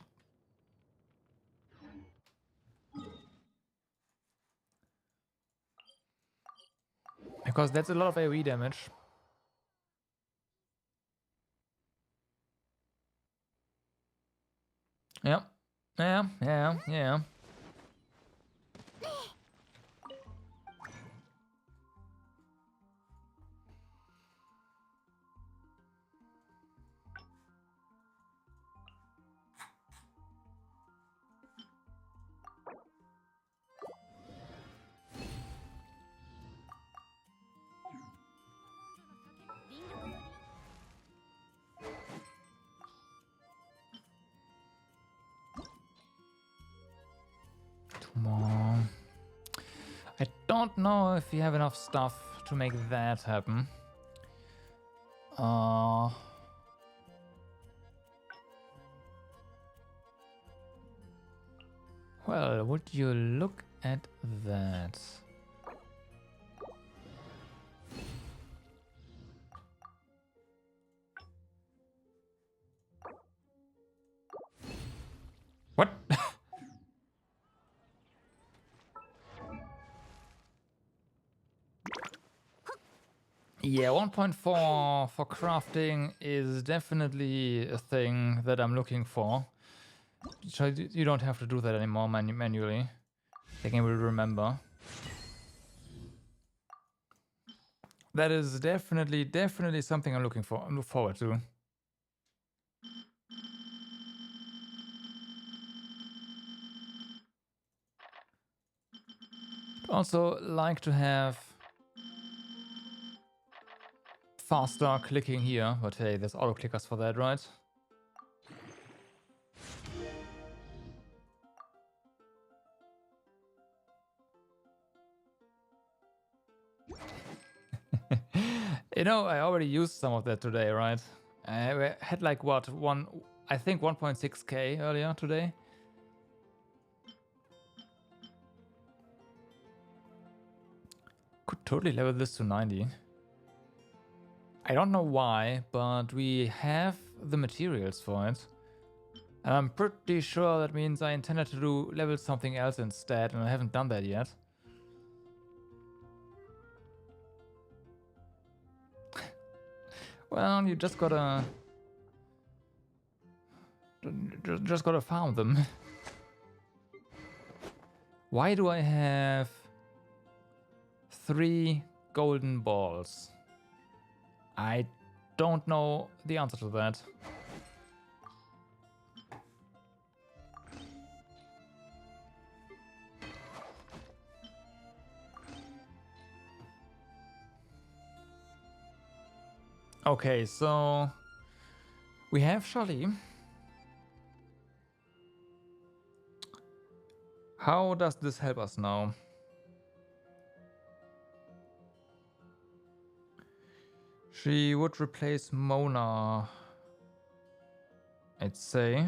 Because that's a lot of AoE damage. Yeah. Yeah. More. I don't know if we have enough stuff to make that happen. Well, would you look at that? What? Yeah, 1.4 for crafting is definitely a thing that I'm looking for. So you don't have to do that anymore manually. The game will remember. That is definitely something I'm looking forward to. Also like to have faster clicking here, but hey, there's auto clickers for that, right? You know, I already used some of that today, right? I had like what, I think 1.6k earlier today. Could totally level this to 90. I don't know why, but we have the materials for it. And I'm pretty sure that means I intended to do level something else instead, and I haven't done that yet. Well, you just gotta farm them. Why do I have 3 golden balls? I don't know the answer to that. Okay, so we have Charlie. How does this help us now? She would replace Mona, I'd say.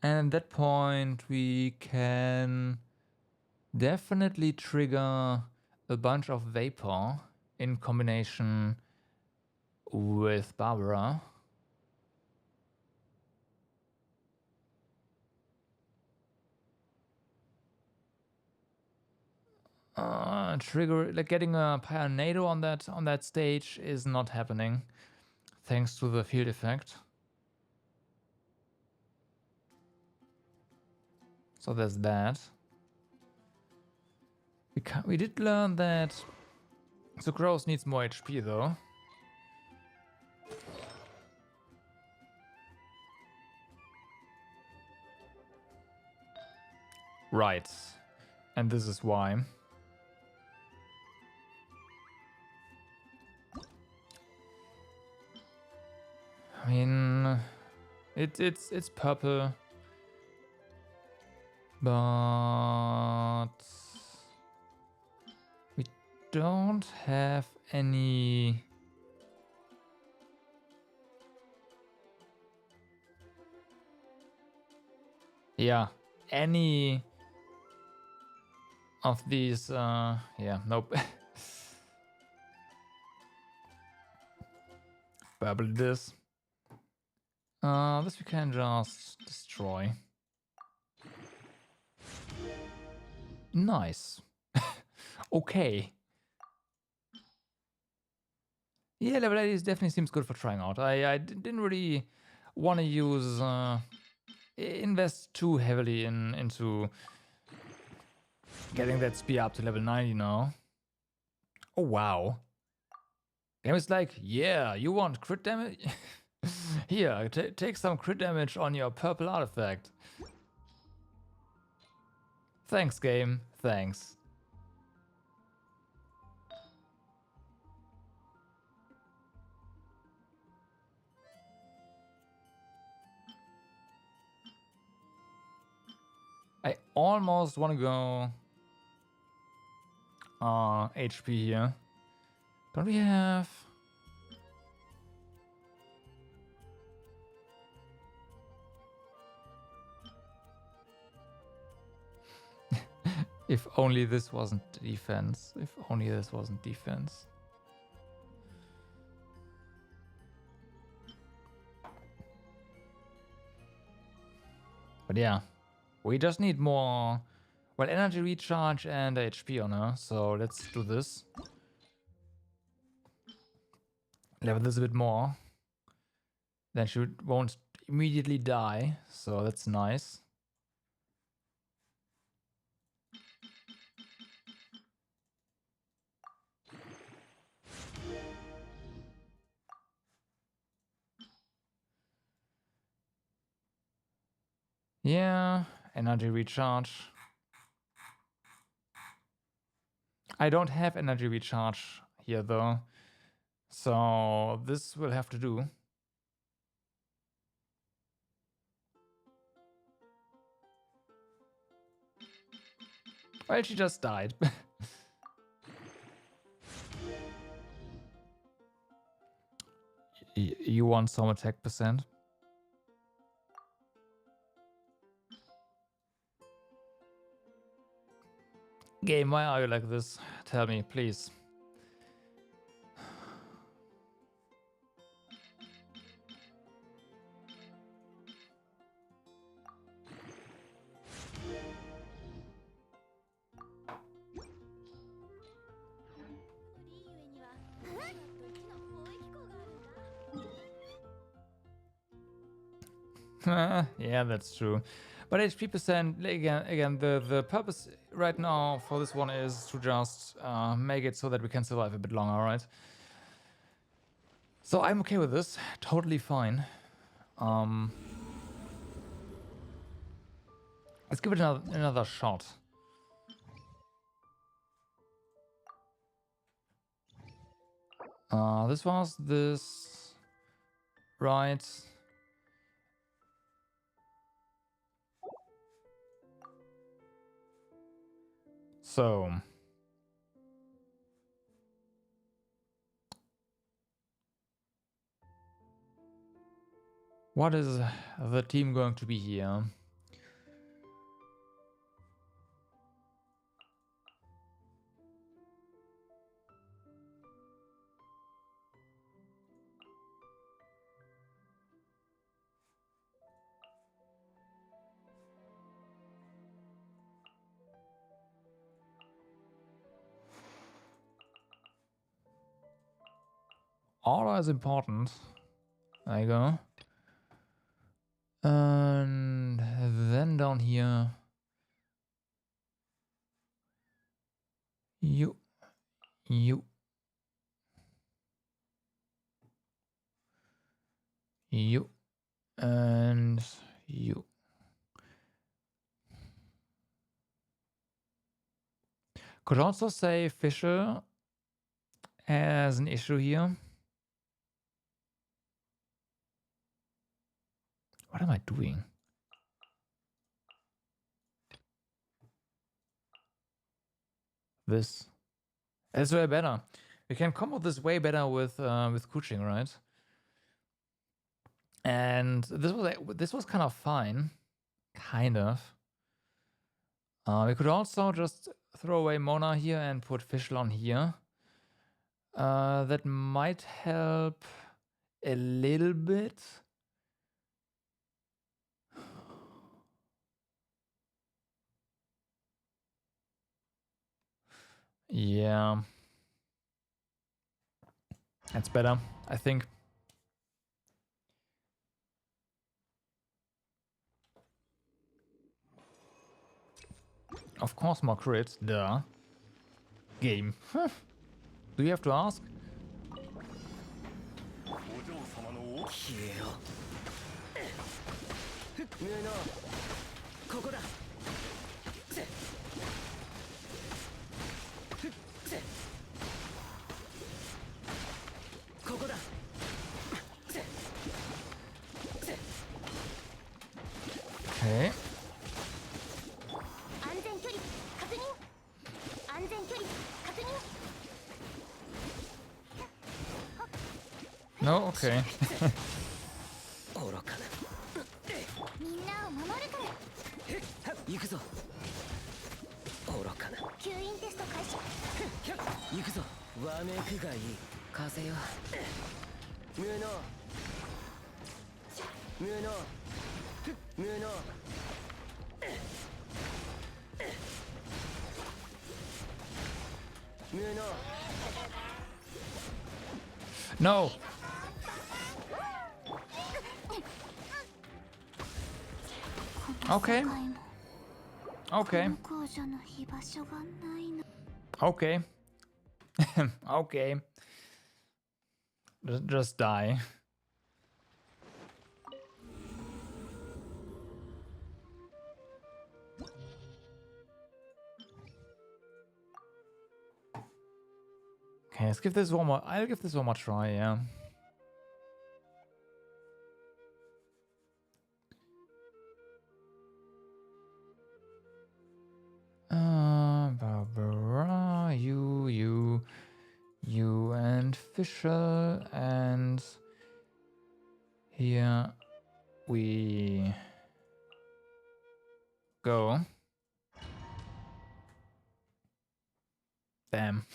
And at that point, we can definitely trigger a bunch of vapor in combination with Barbara. Trigger, like getting a Pionado on that stage is not happening, thanks to the field effect. So there's that. We did learn that Sucrose needs more HP though. Right. And this is why. I mean, it's purple, but we don't have any. Yeah, any of these. Yeah, nope. Purple this. This we can just destroy. Nice. Okay. Yeah, level 80 definitely seems good for trying out. I didn't really want to use invest too heavily into getting that spear up to level 90 now. Oh wow. Game is like, yeah, you want crit damage? Here, take some crit damage on your purple artifact. Thanks, game. Thanks. I almost want to go HP here. Don't we have... If only this wasn't defense. If only this wasn't defense. But yeah, we just need more, well, energy recharge and HP on her. So let's do this. Level this a bit more. Then she won't immediately die, so that's nice. Yeah, energy recharge. I don't have energy recharge here though, so this will have to do. Well, she just died. You want some attack percent? Game, why are you like this? Tell me, please. Yeah, that's true. But HP percent, again, the purpose right now for this one is to just make it so that we can survive a bit longer, right? So I'm okay with this, totally fine. Let's give it another shot. This was this, right? So what is the team going to be here? Aura is important. There you go. And then down here, you, and you. Could also say Fisher has an issue here. What am I doing? This is way better. We can combo this way better with Kuching, right? And this was kind of fine, kind of. We could also just throw away Mona here and put Fischl on here. That might help a little bit. Yeah. That's better, I think. Of course, more crit. Duh. Game. Do you have to ask? ここだ。ここだ。 Okay. 安全距離確認。安全距離確認。 No, okay. 愚かな。みんなを守るから。行くぞ。愚かな。吸引テスト開始。行くぞ。わめくがいい。風よ。無能。無能。無能。無能。 No. Okay. 世界も Okay. 公女の居場所がないの。 Okay. Okay. Just die. Okay, let's give this one more. I'll give this one more try, yeah. Barbara, you and Fisher, and here we go. Damn.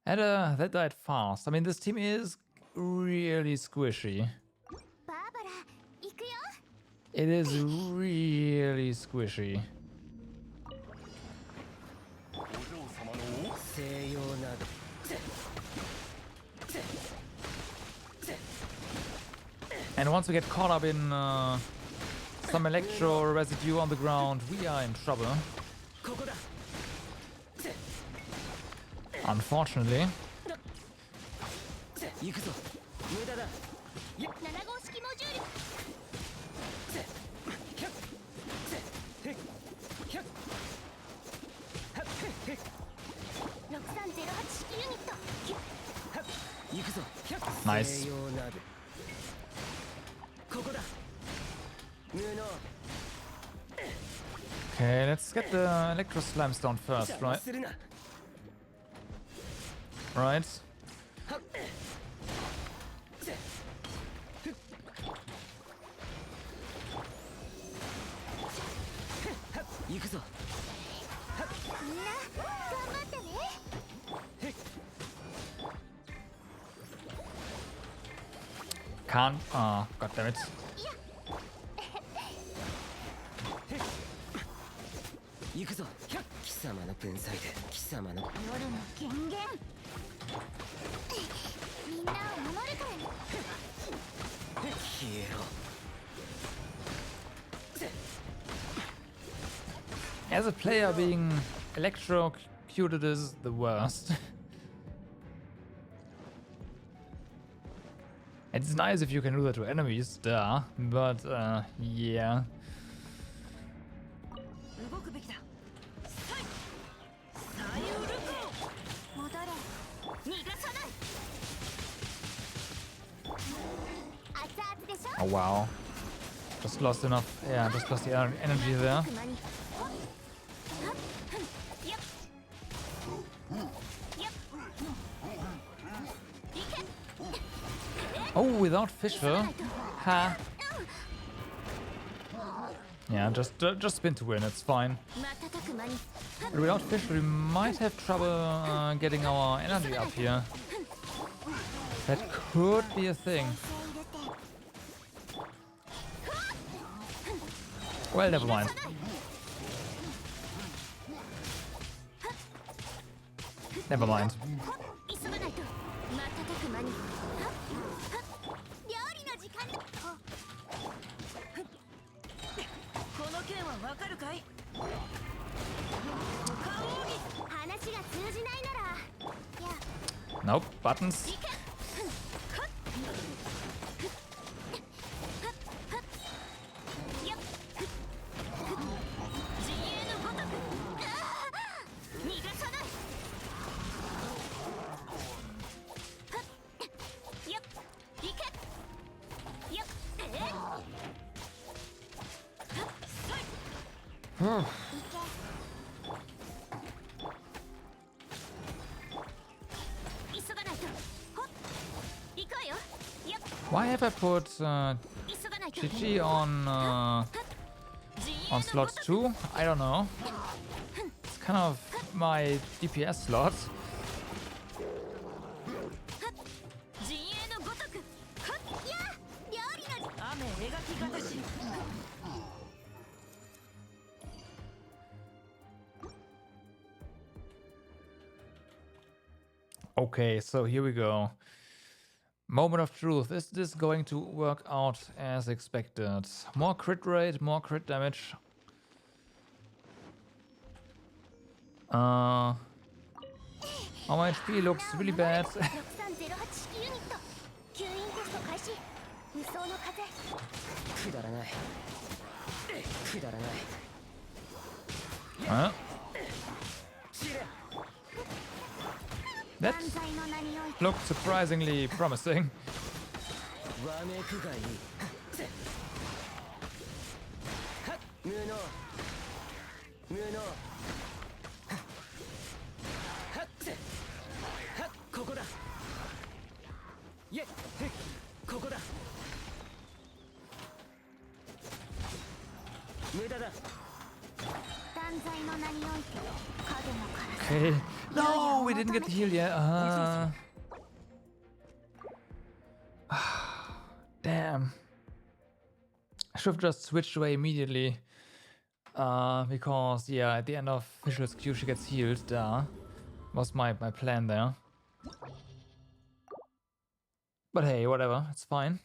That died fast. I mean, this team is really squishy. バーバラ、行くよ。 It is really squishy. 西洋など And once we get caught up in some electro residue on the ground, we are in trouble. ここだ Unfortunately. 行くぞ無駄だ7号式モジュール。6308式ユニット。行くぞ Nice. 西洋などここだ無能 Okay, let's get the electro slimes down first, 邪魔 right? するな Right. 行くぞみんな頑張ってね。 Can't. Oh, god damn it. 行くぞ貴様の分際で貴様の夜の権限。みんなを守るからね。消えろ As a player, being electrocuted is the worst. It's nice if you can do that to enemies, duh. But, yeah. 動くべきだ。戻れ。逃がさない。熱々でしょ。 Oh, wow. Just lost enough. Yeah, just lost the energy there. 熊に。やっ。やっ。いけ。 Oh, without Fisher? Ha. Yeah, just spin to win, it's fine. 瞬く間に。 But without Fisher, we might have trouble getting our energy up here. That could be a thing. Well, never mind. Never mind. 急がないと。瞬く間に。料理の時間だ。この件はわかるかい？話が通じないなら。 Nope, buttons. 急がないと。ほっ。行くわよ。やっ。 Why have I put 急がないと。 GG on slot 2? I don't know. It's kind of my DPS slot. 陣営のごとく。はっや。料理の時。雨描き方し。 Okay, so here we go. Moment of truth. Is this going to work out as expected? More crit rate, more crit damage. Oh, my HP looks really bad. 6308ユニット吸引テスト開始無双の風くだらないくだらない Huh? That 万歳の名において looked surprisingly promising. わめくがいいはっ無能無能はっせはっここだいえへっここだ無駄だ断罪の名において影のカラス Okay. No, we didn't get the heal yet. Damn. I should have just switched away immediately. Because, yeah, at the end of Visual's Q, she gets healed. Was my plan there. But hey, whatever. It's fine.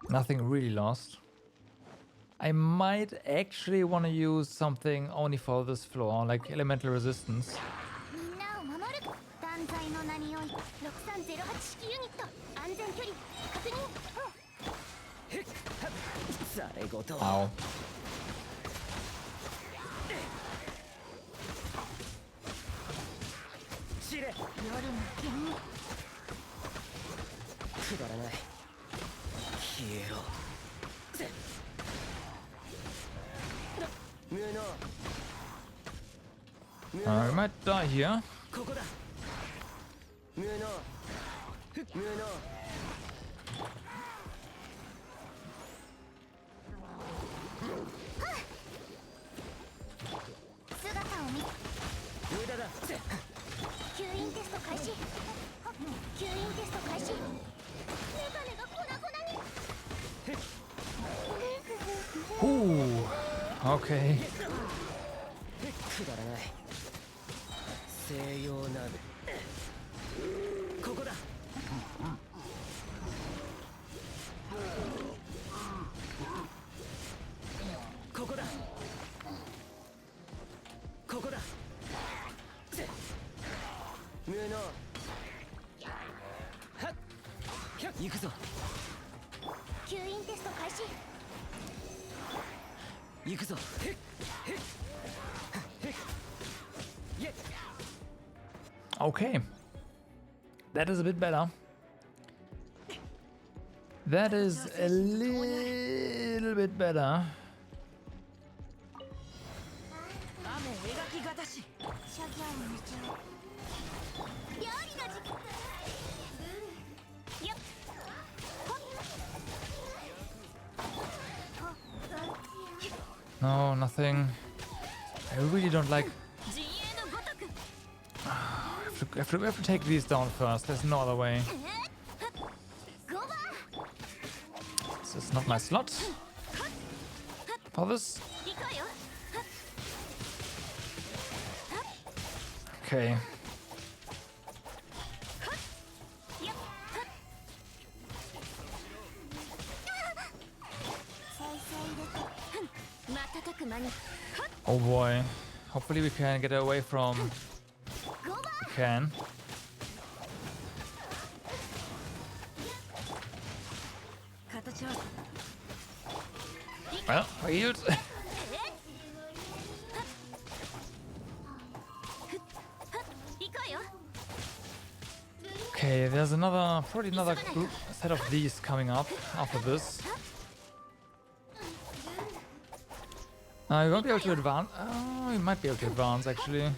Nothing really lost. I might actually want to use something only for this floor, like elemental resistance. みんなを守る断罪の名において6308式ユニット安全距離確認へっはっされごと Ow. 知れ夜の剣くだらない消えろぜ無能無 We 能 might die here. ここだ無能無能姿を見無駄だぜ吸引テスト開始吸引テスト開始メガネが粉々に Ooh. Okay. くだらない西洋なるここだここだここだぜ無能はっひゃっ行くぞ吸引テスト開始行くぞへっへっへっイェッ Okay. That is a bit better. That is a little bit better. 雨描きがたし諸行無常料理の時期よっほっ No, nothing. I really don't like. 陣営のごとく We have to take these down first. There's no other way. 5番 This is not my slot for this. 行こうよ Okay. よっ再生入れて瞬く間に Oh boy. Hopefully we can get away from. 5番 We can. 形は Well, we healed. 行こうよ Okay, there's probably another group, set of these coming up after this. You won't be able to advance. Oh, you might be able to advance actually. 行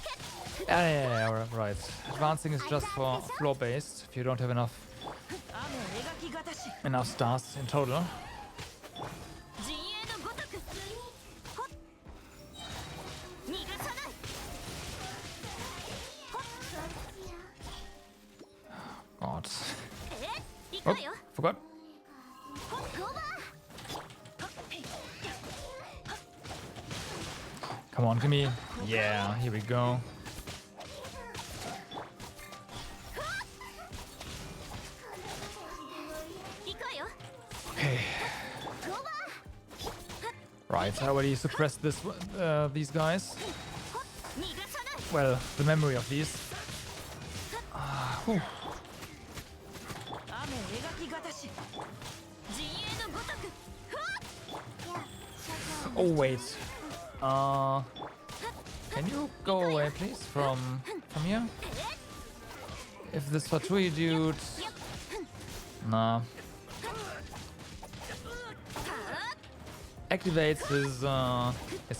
け Yeah, right. Advancing is just for floor based if you don't have enough 雨描きがたし stars in total. 陣営のごとくほっ逃がさないほっ God. 行こ Oh, うよ forgot. ほっ5番 Come on, give me. Yeah, here we go. Okay. Right, I already suppressed these guys. Well, the memory of these. Whew. Oh wait. Can you go away, please, from here? If this Fatui dude, nah, activates his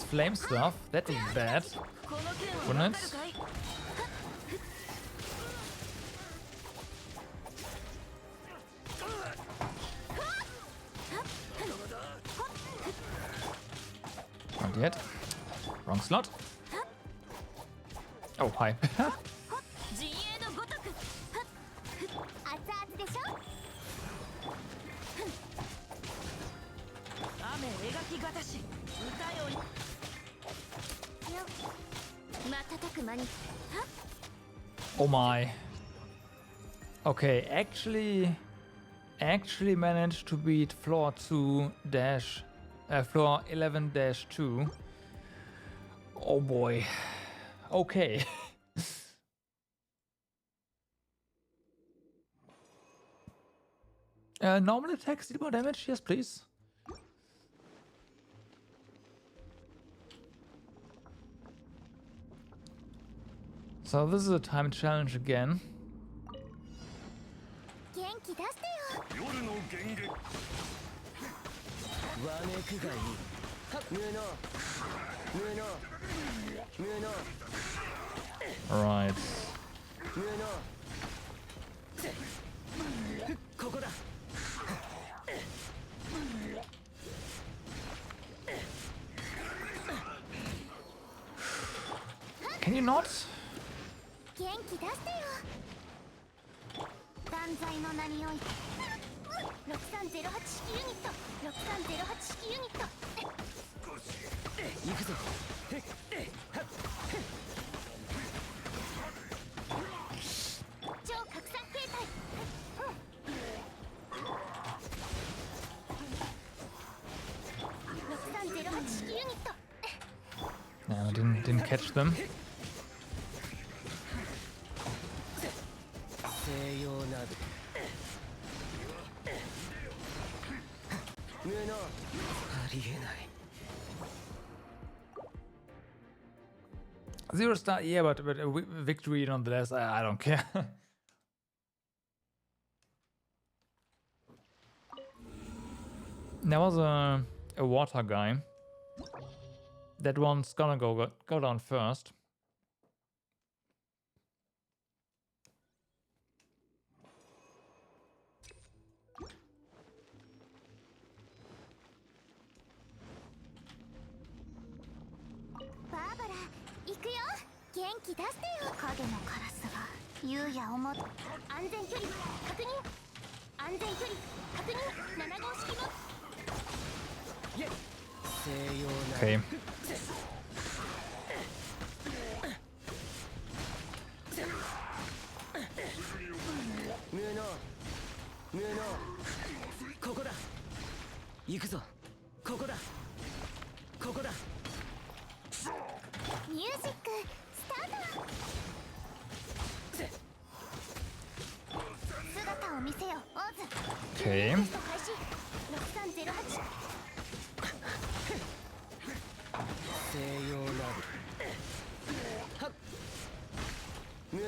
flame stuff, that would be bad, wouldn't it? Not yet. Wrong slot. Oh, hi. Oh my. Okay, actually managed to beat floor 11-2. Oh boy. Okay. Normal attacks deal more damage? Yes, please. So this is a time challenge again. Right. Can you not? 元気出してよ。断罪の名において。6308式ユニット。6308式ユニット。行くぞ。超拡散形態。6308式ユニット。No, didn't catch them. Zero star, yeah, but a victory nonetheless. I don't care. There was a water guy. That one's gonna go down first. Barbara, 行くよ。元気出してよ。影のカラスが優也をも安全距離確認。安全距離確認。7号式の。Okay. Music, start! 姿を見せよ、オーズ。 Okay. テスト開始。6308。6308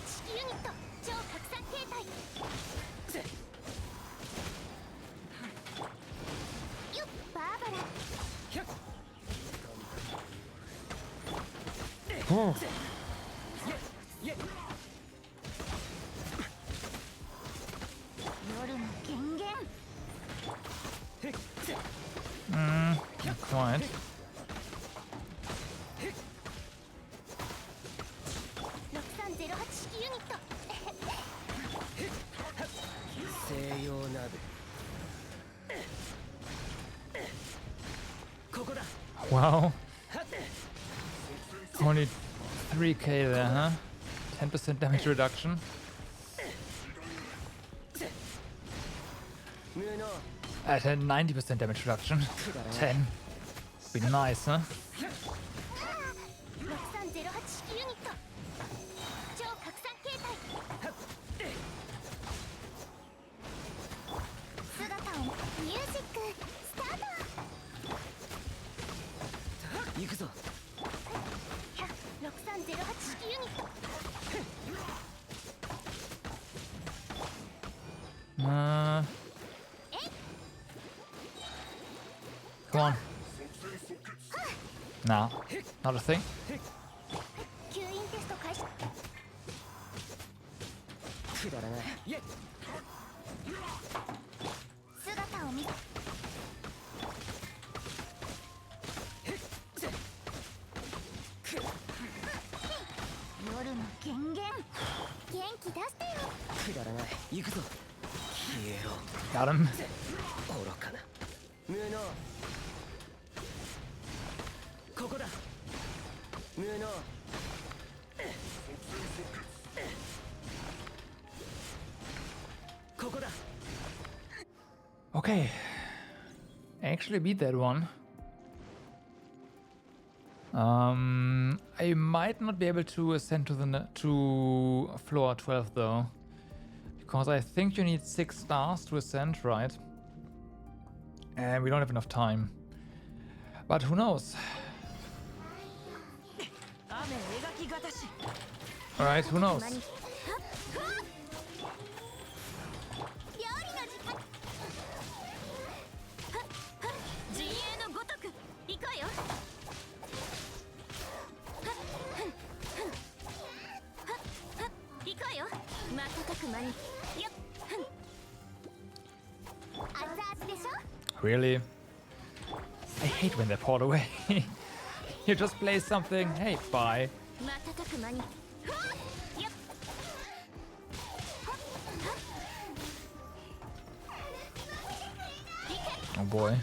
式ユニット。超拡散形態。よっ、バーバラ。Oh. 夜の権限。Not quite. Wow. Only 3k there, huh? 10% damage reduction. At a 90% damage reduction. 10. Be nice, huh? Come on. Nah, not a thing. Got him. Okay. Actually beat that one. I might not be able to ascend to floor 12 though. Because I think you need 6 stars to ascend, right? And we don't have enough time. But who knows? Alright, who knows? Really? I hate when they're poured away. You just play something, hey, bye. Oh boy.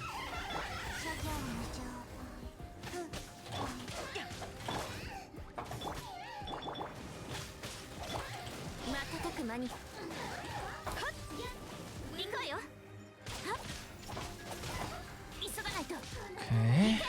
Okay.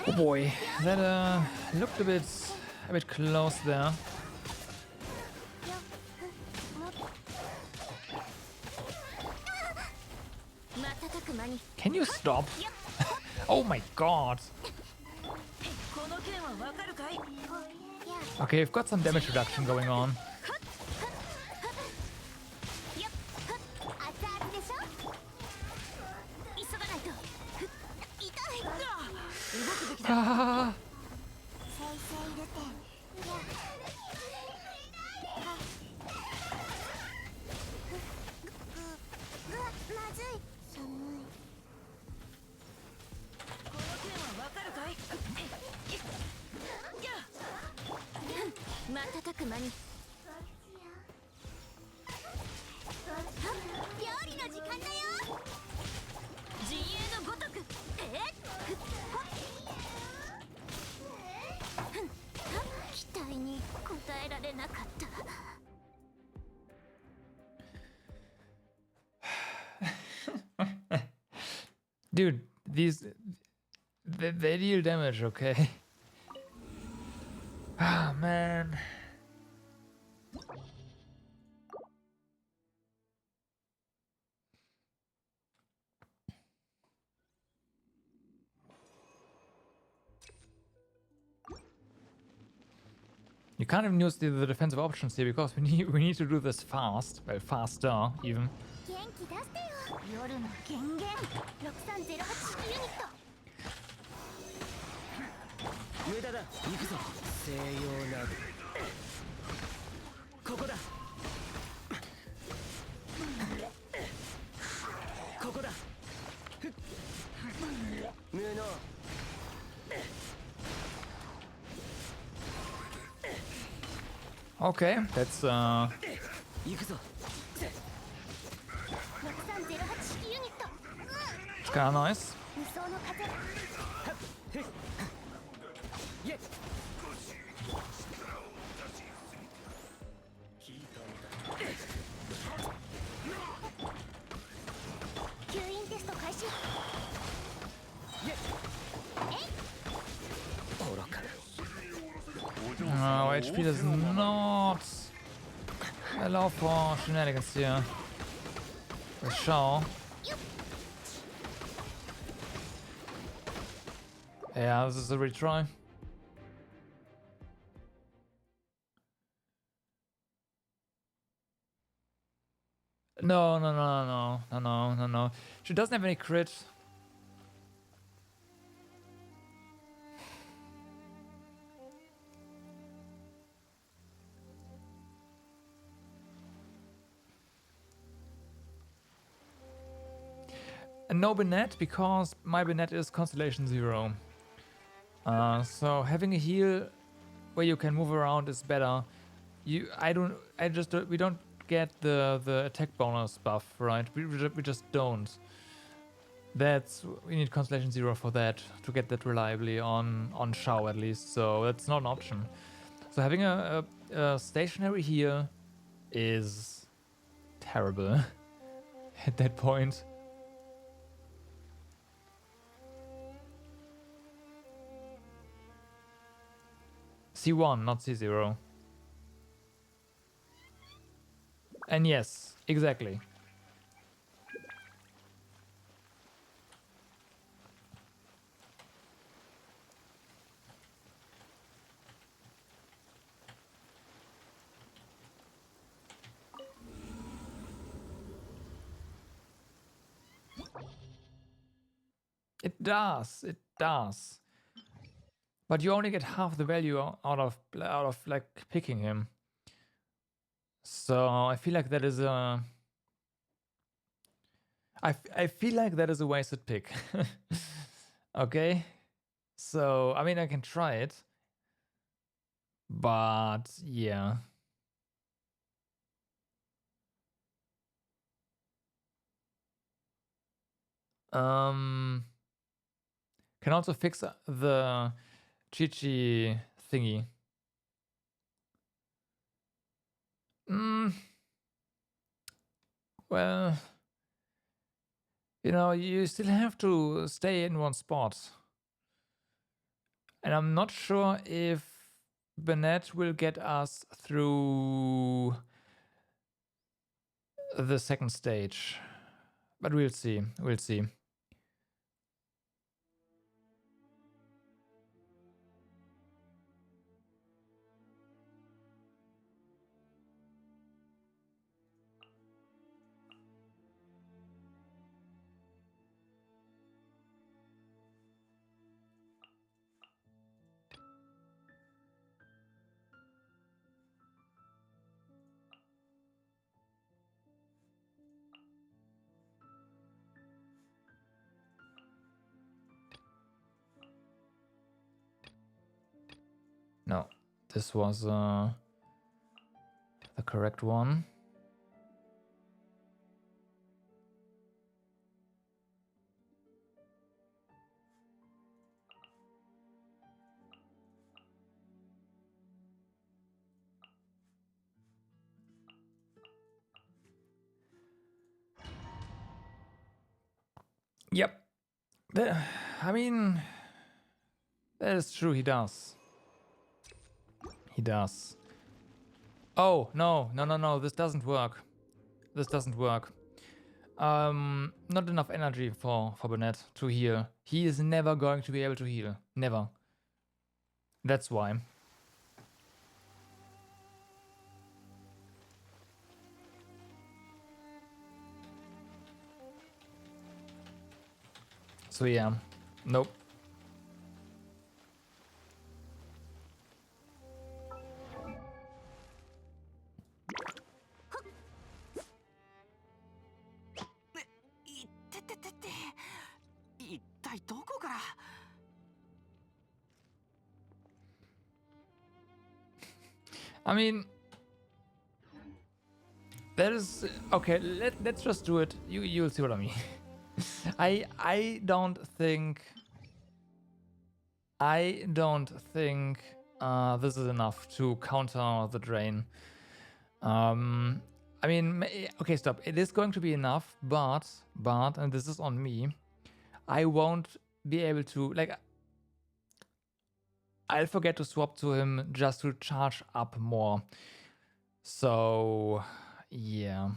Oh boy, that looked a bit close there. Can you stop? Oh my god. Okay, we've got some damage reduction going on. Ah. Dude, they deal damage, okay? Ah, man. You can't even use the defensive options here because we need to do this fast. Well, faster even. 元気出してよ夜の権限6308式ユニット無駄だ行くぞ西洋ラブここだここだ無能 Okay, that's 行くぞ6308式ユニット kind of nice. 無双の風イエ吸引テスト開始愚か Oh, HP does not allow for shenanigans here. Let's show. Yeah, this is a retry. No, no, no, no, no, no, no, no. She doesn't have any crit. And no Bennett because my Bennett is Constellation 0. So having a heal where you can move around is better. We don't get the attack bonus buff, right? We just don't. We need Constellation 0 for that, to get that reliably on Shao at least, so that's not an option. So having a stationary heal is terrible at that point. C1, not C0. And yes, exactly. It does. But you only get half the value out of like picking him. So I feel like that is a I feel like that is a wasted pick. Okay? So I mean I can try it. But yeah. Can also fix the Chi-Chi thingy. Well, you know, you still have to stay in one spot. And I'm not sure if Bennett will get us through the second stage. But we'll see. We'll see. No, this was the correct one. Yep. I mean, that is true, he does. He does. Oh, no, this doesn't work. This doesn't work. Not enough energy for Bennett to heal. He is never going to be able to heal. Never. That's why. So yeah, nope. I mean, that is okay. Let's just do it. You'll see what I mean. I don't think this is enough to counter the drain. I mean, okay, stop. It is going to be enough, but and this is on me. I won't be able to, like, I'll forget to swap to him just to charge up more. So, yeah.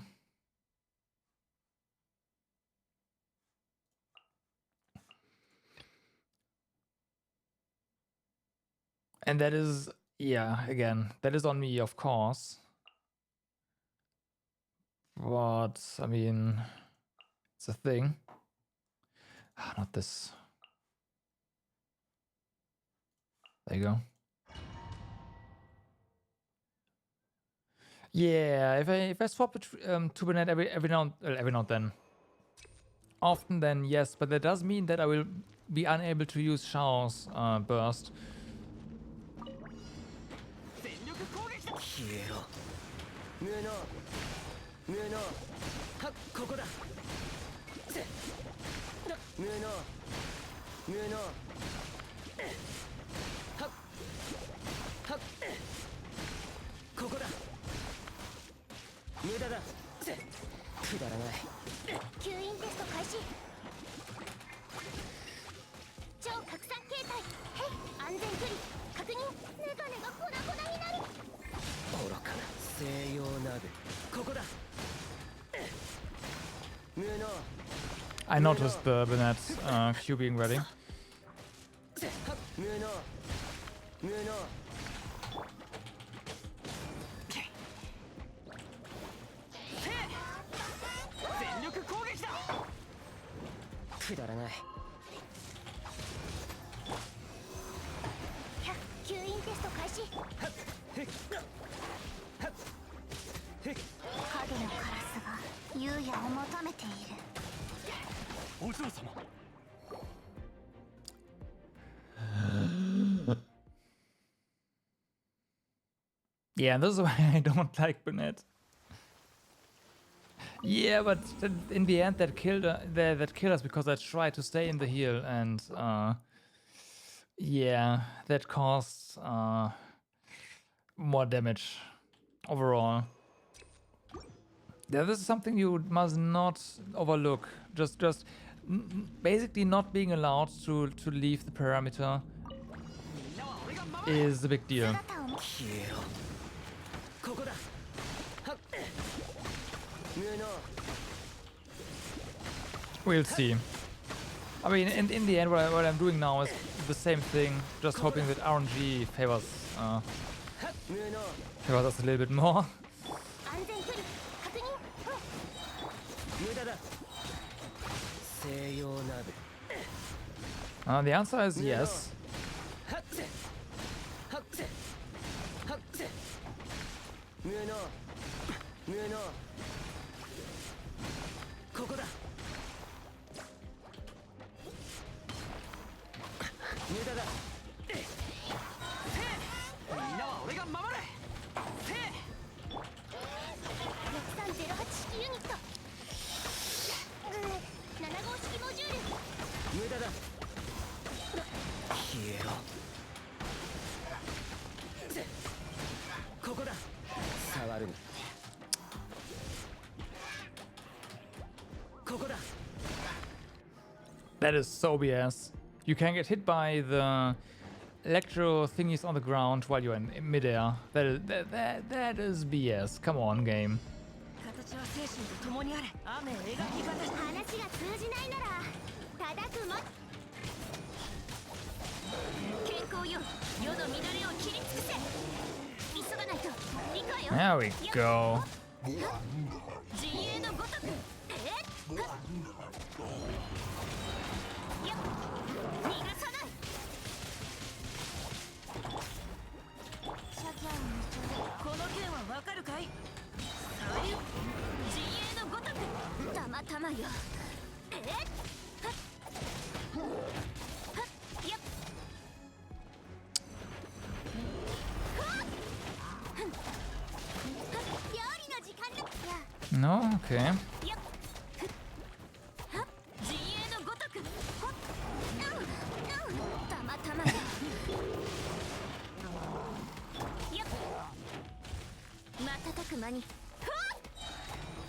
And that is, yeah, again, that is on me, of course. But, I mean, it's a thing. Not this. There you go. Yeah, if I swap it to Burnett every now and then, often then yes, but that does mean that I will be unable to use Shao's burst. I noticed the Burnett Q being ready. Yeah, this is why I don't like Burnett. Yeah, but in the end, that killed us because I tried to stay in the heal, and yeah, that caused more damage overall. Yeah, this is something you must not overlook. Just basically not being allowed to leave the parameter is a big deal. We'll see. I mean, in the end, what I'm doing now is the same thing, just hoping that RNG favors us a little bit more. The answer is yes. That is so BS. You can get hit by the electro thingies on the ground while you're in midair. That is BS. Come on, game. There we go. わかるかい。陣営のごとくたまたまよ。はっやっ料理の時間だ。 No, okay. やっ陣営のごとくほったまたまよ。やっ瞬く間に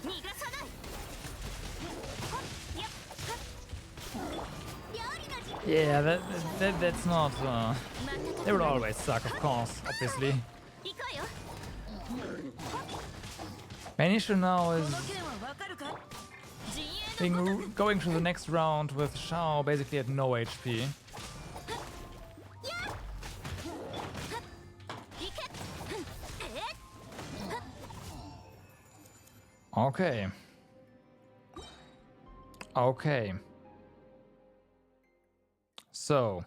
逃がさない。やっ料理の時間。 Yeah, that's not. They would always suck, of course, obviously. 行くわよ。 Main issue now is この件はわかるか。陣営の being going to the next round with Shao basically at no HP. 行け。 Okay. Okay. So.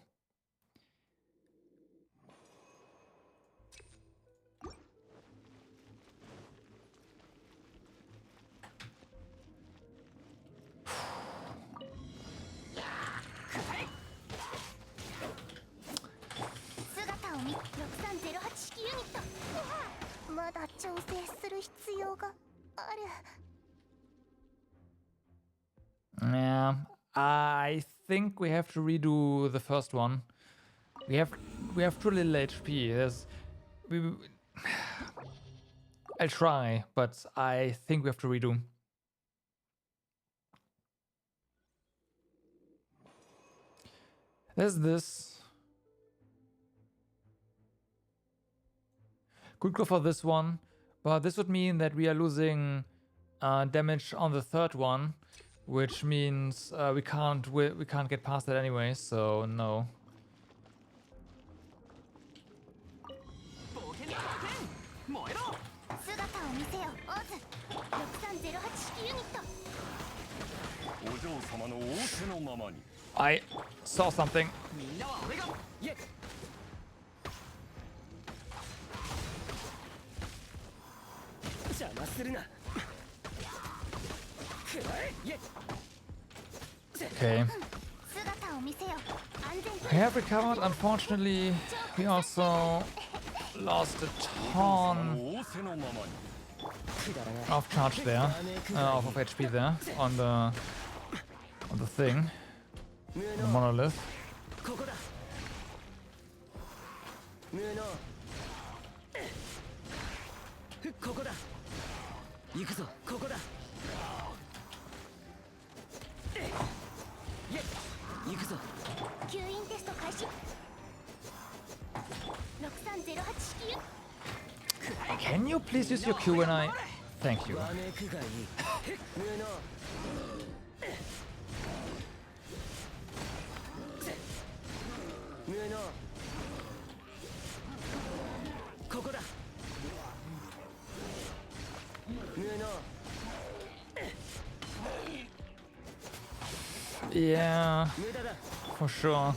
Yeah, I think we have to redo the first one. We have too little HP. I'll try, but I think we have to redo. There's this. Could go for this one, but this would mean that we are losing damage on the third one, which means we can't get past that anyway. So no. 姿を見せよ、オーズ。6308式ユニット。 お嬢様の仰せのままに。 I saw something. みんなは俺がイエ邪魔するな。くらえイエ Okay. 姿を見せよ、安全 We have recovered. Unfortunately, we also lost a ton 仰せのままに。 of charge there, of HP there on the thing, the monolith. ここだ。無能。ここだ。行くぞ。ここだ。行くぞ。吸引テスト開始。6308式ユニット。 Can you please use your Q when I? Thank you. わめくがいい。無能。無能。ここだ。無能。 Yeah, 無駄だ。 for sure.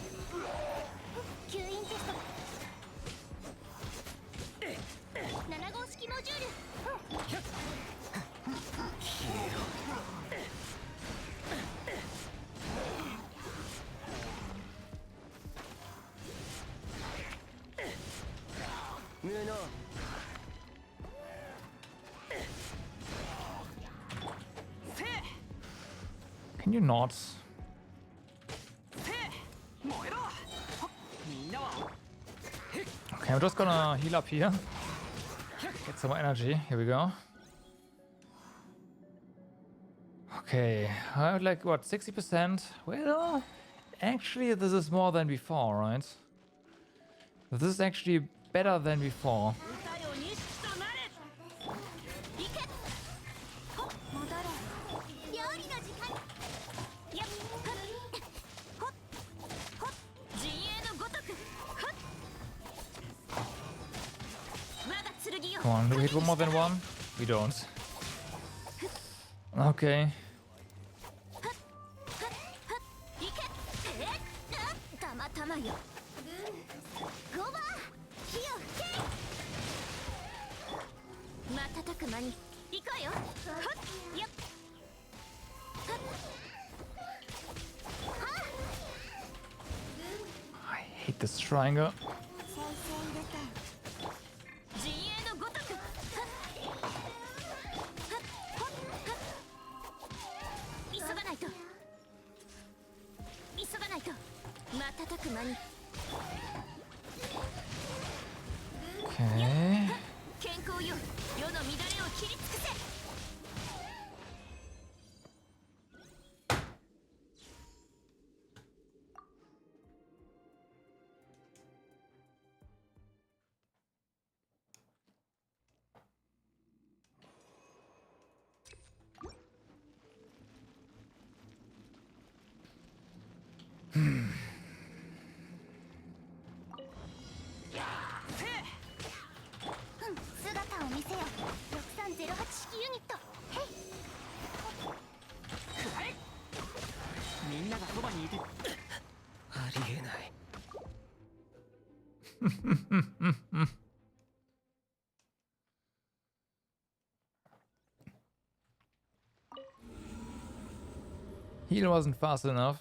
吸引テスト。7号式モジュール。 無能。 Can you not? 燃えろ。みんなは Okay, I'm just gonna heal up here. Get some more energy. Here we go. Okay, I have like what, 60%? Well, actually, this is more than before, right? This is actually better than before. 歌よ錦となれ。行け。ほっ戻れ。料理の時間。やっほっほっ陣営のごとく。ほっ我が剣よ。 Come on, do we hit one more than one? We don't. Okay. 行け。たまたまよ。5番火を吹け。瞬く間に行くわよ。はっやっはっ I hate this triangle. 陣営のごとく。はっはっほっはっ急がないと急がないと瞬く間に Okay. 健康よ世の乱れを切り尽くせ。姿を見せよ。6308式ユニット。へい。みんながそばにいてありえない。 Heal wasn't fast enough.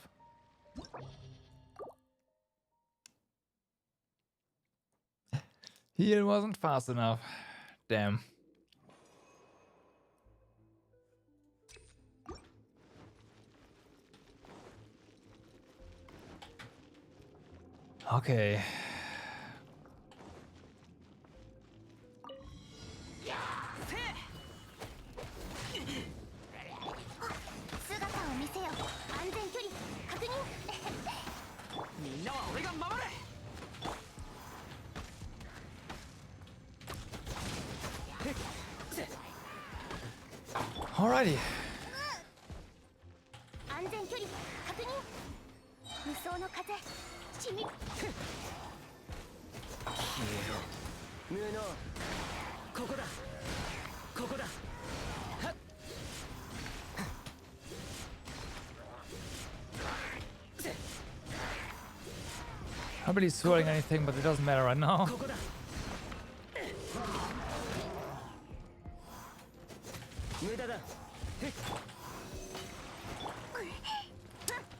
Heal wasn't fast enough. Damn. Okay. 姿を見せよ。安全距離確認。みんなは俺が守れ。 Alrighty. 安全距離確認。無双の風しみ。消えろ。無能。ここだ。ここだ。はっ。 Not really swirling anything, but it doesn't matter right now. ここだ。無駄だ。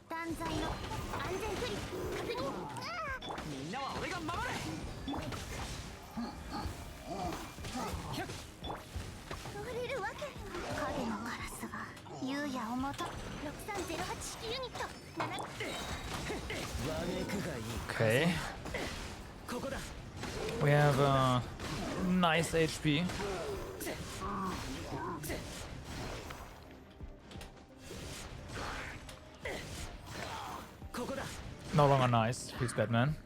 断罪の安全距離確認。みんなは俺が守れ。取れるわけ。影のカラスが優也をもと。6308式ユニット。7。わめくがいい。 Okay. ここだ。 We have nice HP. No longer nice. Please, Batman.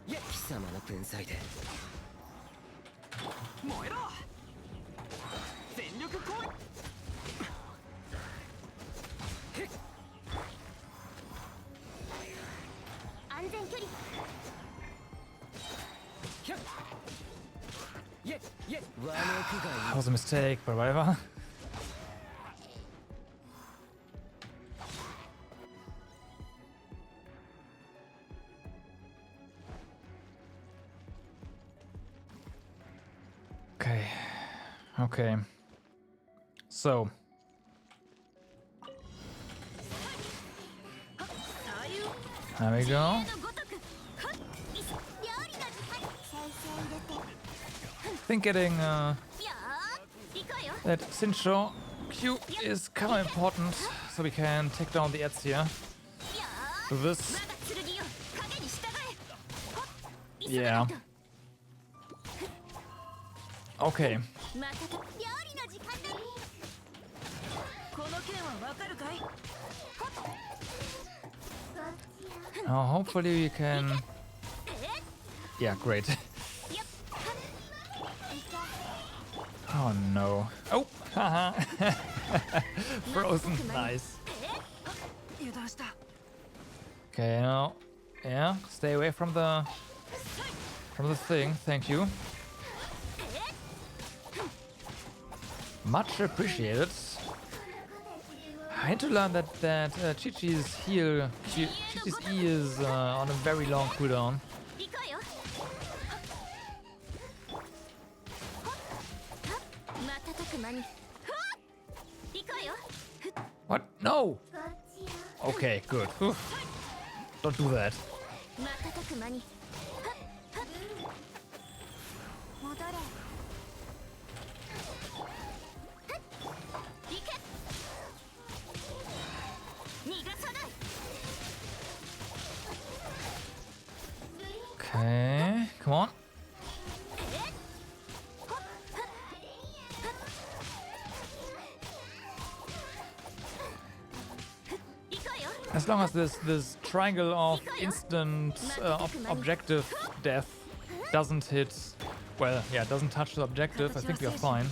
貴様の天才で燃えろ。全力攻撃。安全距離。 That was a mistake, but whatever. Okay. Okay. So. There we go. I think getting that Sincho Q is kind of important, so we can take down the ads here. So this. Yeah. Okay. Now hopefully we can. Yeah, great. Oh no. Oh, haha. Frozen, nice. Okay, now, yeah, stay away from the thing. Thank you. Much appreciated. I had to learn that Chi-Chi's heal, Chi-Chi's E is on a very long cooldown. く間にはっ行くわよ What? No! Okay, good. Whew. Don't do that. 瞬く間にはっはっ戻れはっ行け逃がさない Okay, come on. As long as this triangle of instant objective death doesn't hit, well, yeah, doesn't touch the objective, I think we are fine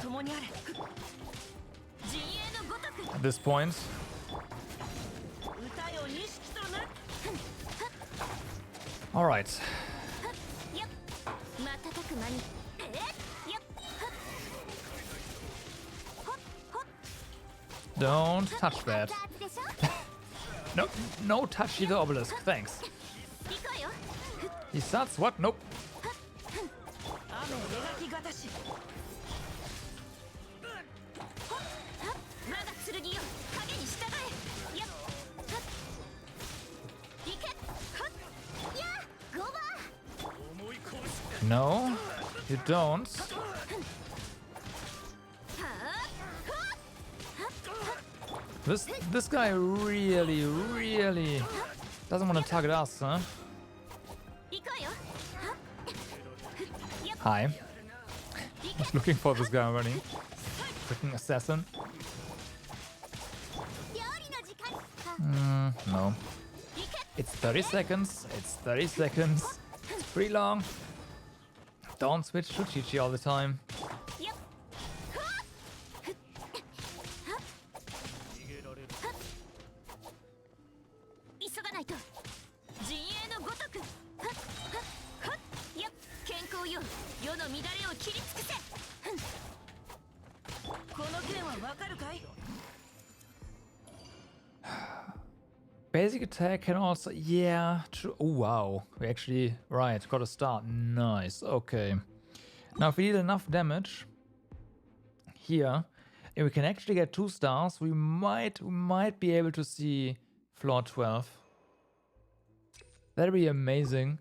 at this point. All right. Don't touch that. No, no touchy the obelisk, thanks. He starts what? Nope. No, you don't. This guy really doesn't want to target us, huh? Hi. Was looking for this guy already. Freaking assassin. No. It's 30 seconds. It's 30 seconds. It's pretty long. Don't switch to Chi-Chi all the time. Basic attack can also, yeah, true. Oh wow, we actually, right, got a start. Nice, okay. Now if we deal enough damage here, and we can actually get 2 stars, we might be able to see floor 12. That'd be amazing.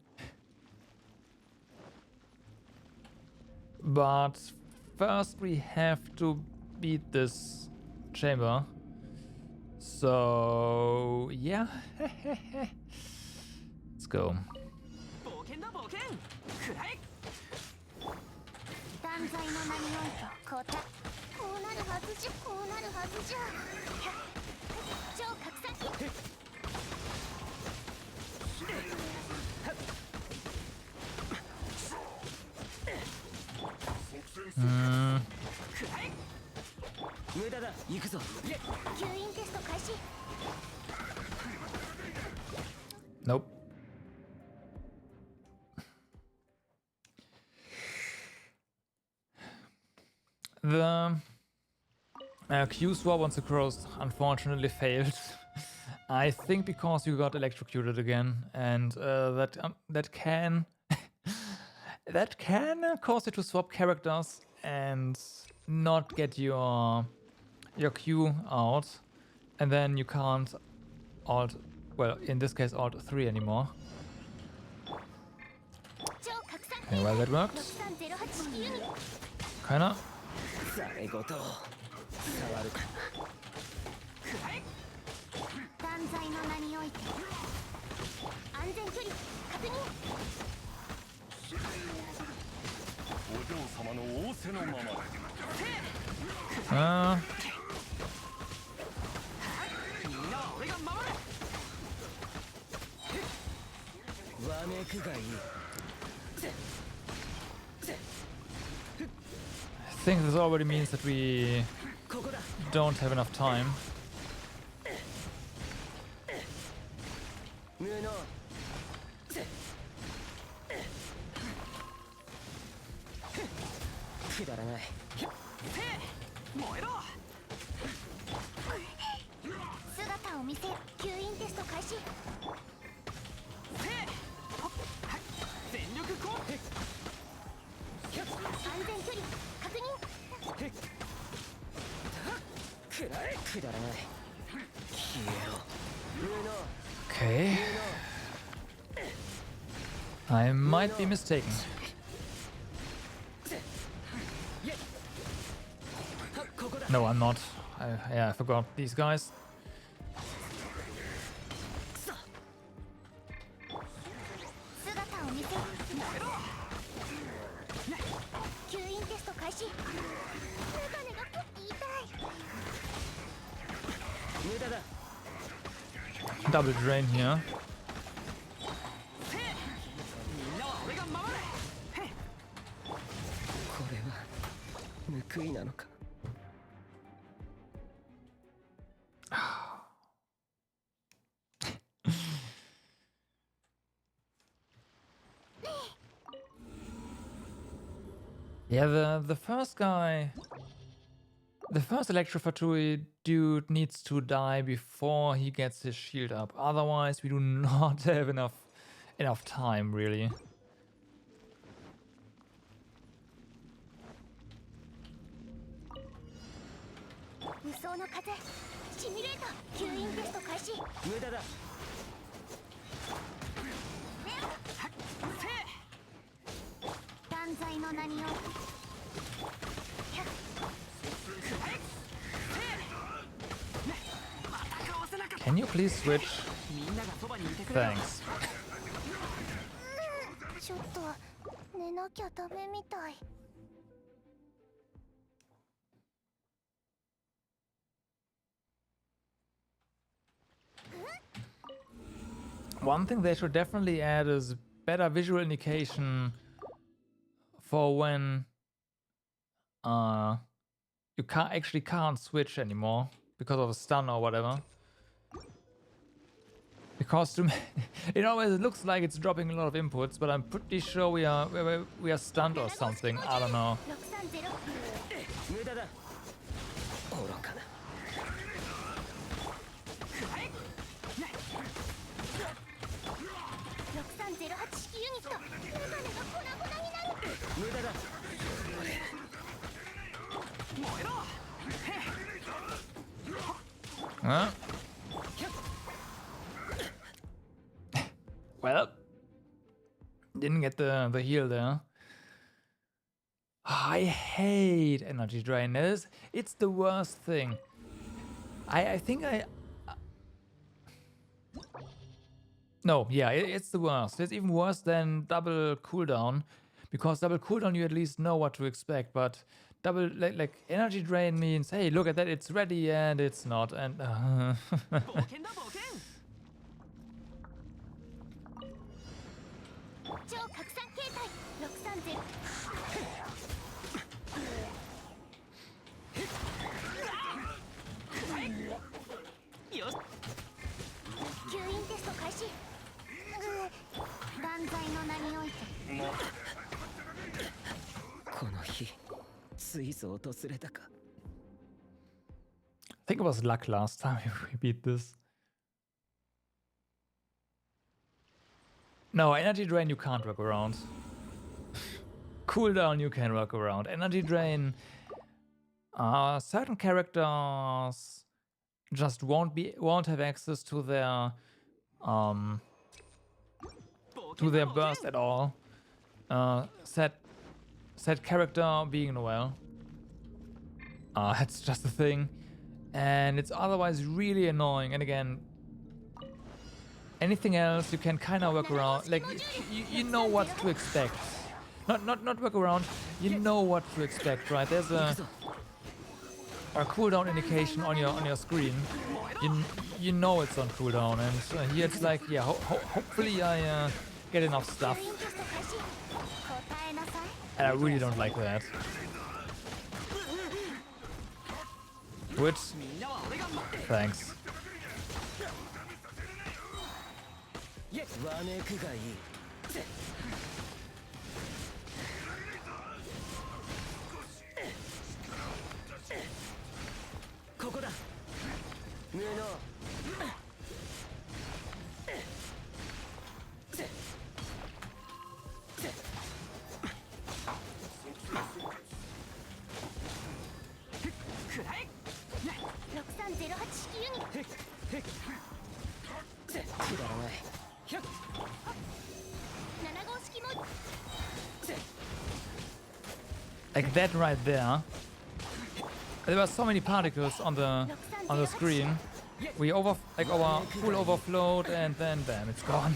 But first we have to beat this chamber. So yeah. Let's go. Nope. The Q swap on Sucrose unfortunately failed. I think because you got electrocuted again, and that can that can cause you to swap characters and not get your Q out, and then you can't alt, well, in this case alt 3 anymore. Okay, well that worked. Kinda. I think this already means that we don't have enough time. Okay. I might be mistaken. No, I'm not. Yeah, I forgot these guys. 姿を見せ吸引テスト開始。メガネがポッキー痛い。 Double drain here. これは報いなのか。 Yeah, the first guy, the first Electrofatui dude needs to die before he gets his shield up. Otherwise, we do not have enough time, really. 無双の風シミュレート吸引テスト開始。無駄だ。断罪の名によ Can you please switch? Thanks. ちょっと寝なきゃダメみたい。 One thing they should definitely add is better visual indication for when you can't switch anymore because of a stun or whatever. Because to me, it always looks like it's dropping a lot of inputs, but I'm pretty sure we are stunned or something. I don't know. 無駄だ。愚かな。 6308式ユニットメガネが粉々になる。無駄だ。 Huh? Well, didn't get the heal there. I hate energy drain. It's the worst thing. I think no, yeah, it's the worst. It's even worse than double cooldown, because double cooldown you at least know what to expect, but double like energy drain means, hey, look at that, it's ready, and it's not, and 超拡散形態630。吸引テスト開始。断罪の名において。この日、ついぞ訪れたか。 I think it was luck last time we beat this. No, energy drain you can't work around. Cooldown you can work around. Energy drain, certain characters just won't have access to their burst at all. Said character being Noel. That's just a thing. And it's otherwise really annoying. And again, anything else you can kind of work around. Like you know what to expect. Not work around. You know what to expect, right? There's a cooldown indication on your screen. You know it's on cooldown, and here it's like, yeah, hopefully I get enough stuff. And I really don't like that. Which, thanks. わめくがいい。ここだ。無能。630 Like that right there. There were so many particles on the screen. We our pool overflowed and then bam, it's gone.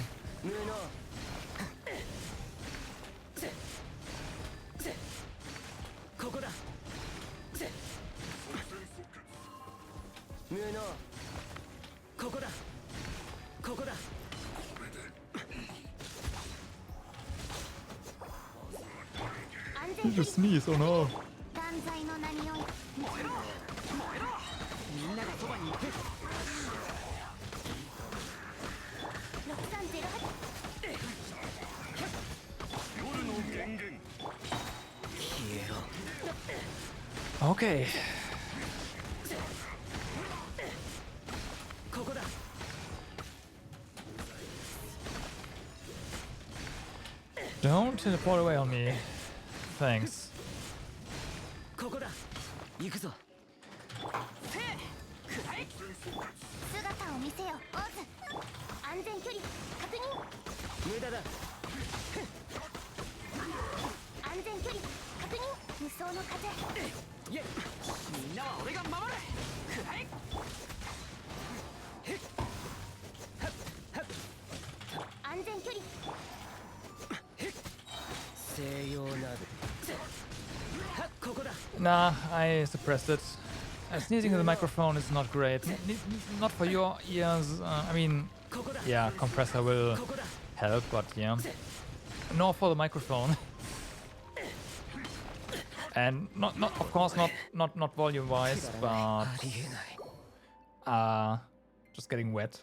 ここだ無能ここだここだ You just sneeze, oh no. 断罪の名におい燃えろみんながそばにいて6308夜の源源 消えろ Okay. ここだ Don't teleport away on me. Thanks. ここだ行くぞ姿を見せよオーズ安全距離確認無駄だ安全距離確認無双の風イエみんなは俺が守るくらえ安全距離西洋などここだ Nah, I suppressed it. Sneezing in the microphone is not great. Not for your ears. I mean, ここだ yeah, compressor will ここだ help, but yeah. Nor for the microphone. And not of course not volume wise, but ありえない just getting wet.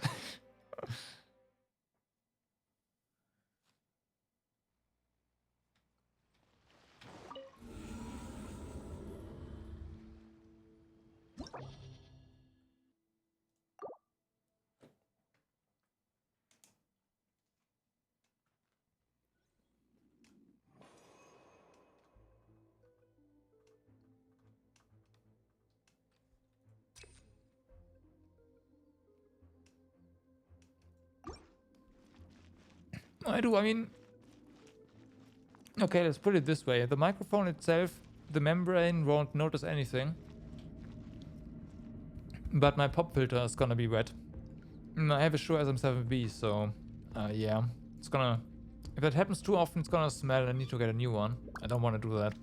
I do, I mean... Okay, let's put it this way. The microphone itself, the membrane won't notice anything. But my pop filter is gonna be wet. I have a Shure SM7B, so... yeah. It's gonna... If that happens too often, it's gonna smell and I need to get a new one. I don't want to do that.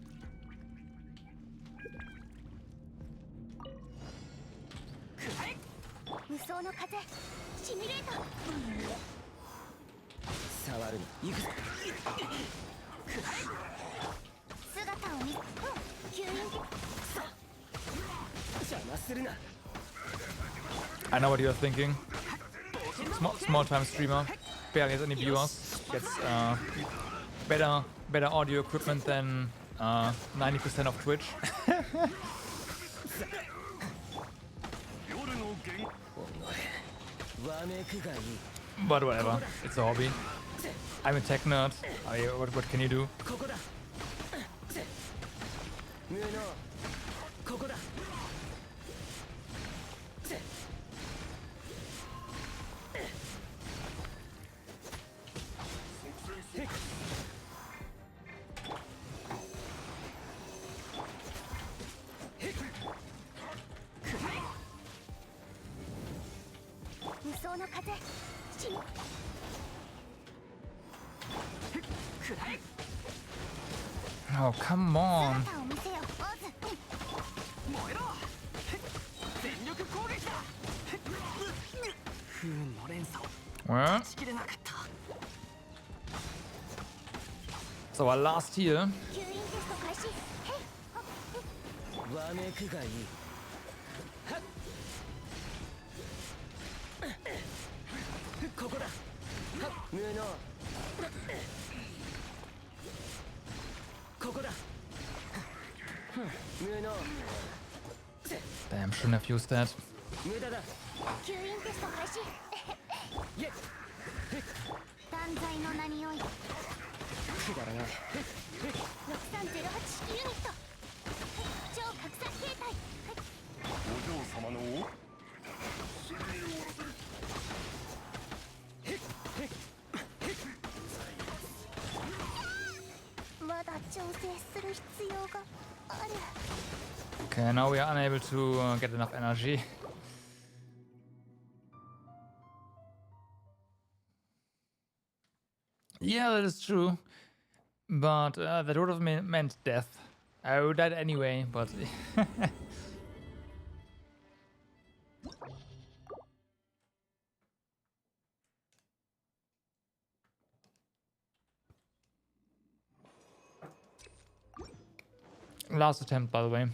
I know what you're thinking. Small time streamer, barely has any viewers, gets better audio equipment than 90% of Twitch. But whatever, it's a hobby. I'm a tech nerd. What can you do? Oh, come on. Well, so our last heal. Damn, shouldn't have used that. Okay, now we are unable to get enough energy. Yeah, that is true. But that would have meant death. I would die anyway, but... Last attempt, by the way.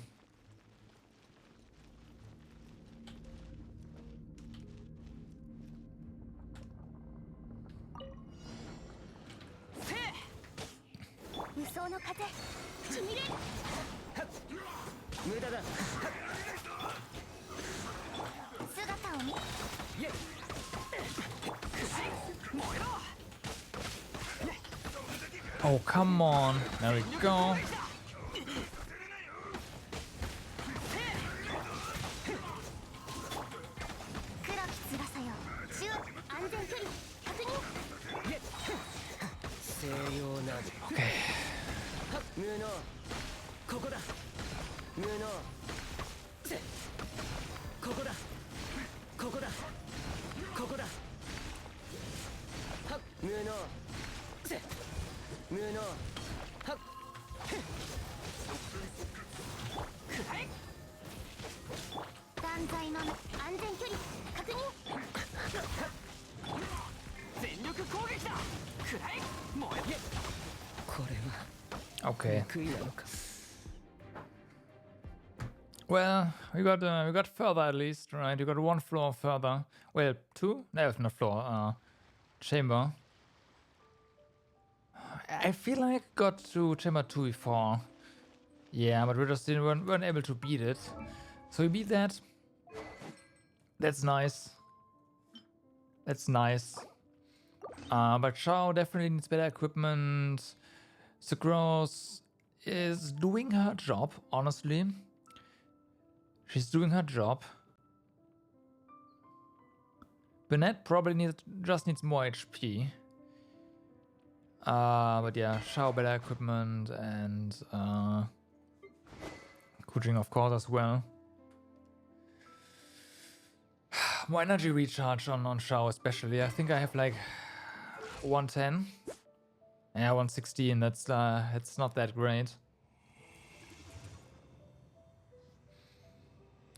Oh, come on. There we go. Okay. Okay. Well, we got further at least, right? We got one floor further. Well, two? No, not floor. Chamber. I feel like I got to chamber 2 before. Yeah, but we just weren't able to beat it. So we beat that. That's nice. That's nice. But Shao definitely needs better equipment. Sucrose is doing her job, honestly. She's doing her job. Burnett probably just needs more HP. But yeah, Shao better equipment and Kujing of course as well. More energy recharge on Shao especially. I think I have like 110. Yeah, 116. That's it's not that great.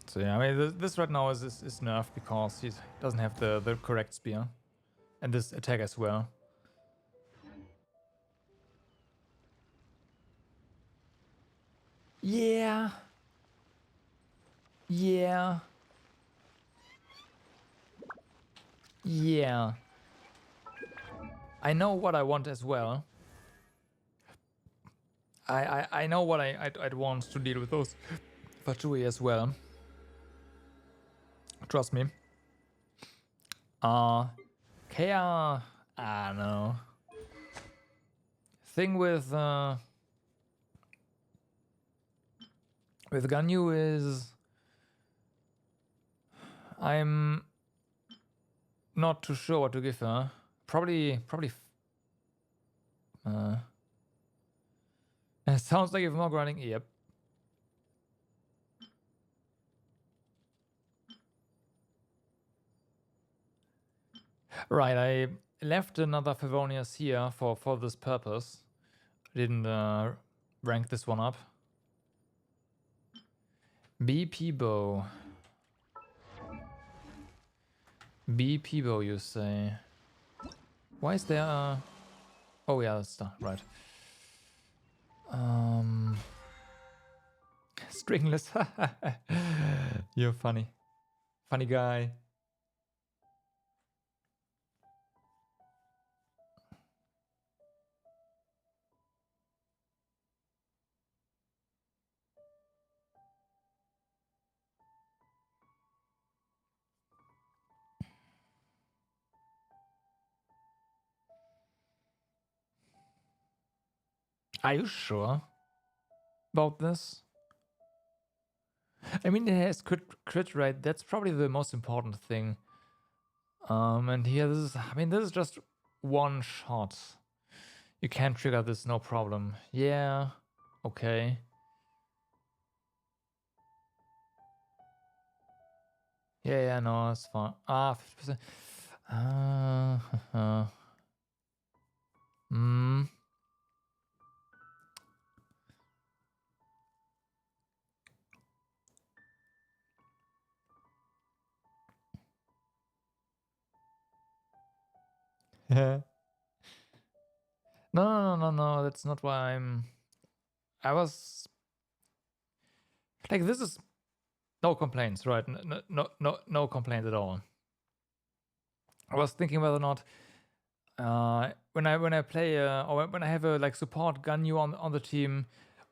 So yeah, I mean this right now is nerfed because he doesn't have the correct spear, and this attack as well. Yeah. Yeah. Yeah. I know what I want as well. I know what I'd want to deal with those Fatui as well. Trust me. Kea, I don't know. Thing with Ganyu is I'm not too sure what to give her. Probably it sounds like more grinding. Yep. Right, I left another Favonius here for this purpose. I didn't rank this one up. BP bow. BP bow, you say? Why is there a... Oh yeah, that's right. Stringless. You're funny. Funny guy. Are you sure about this? I mean, it has crit rate. That's probably the most important thing. And here, this is just one shot. You can trigger this, no problem. Yeah, okay. Yeah, no, it's fine. Ah, 50%. Ah, hmm. No, no. That's not why I was like, this is no complaints, right? No complaints at all. I was thinking whether or not when I play or when I have a like support Ganyu on the team,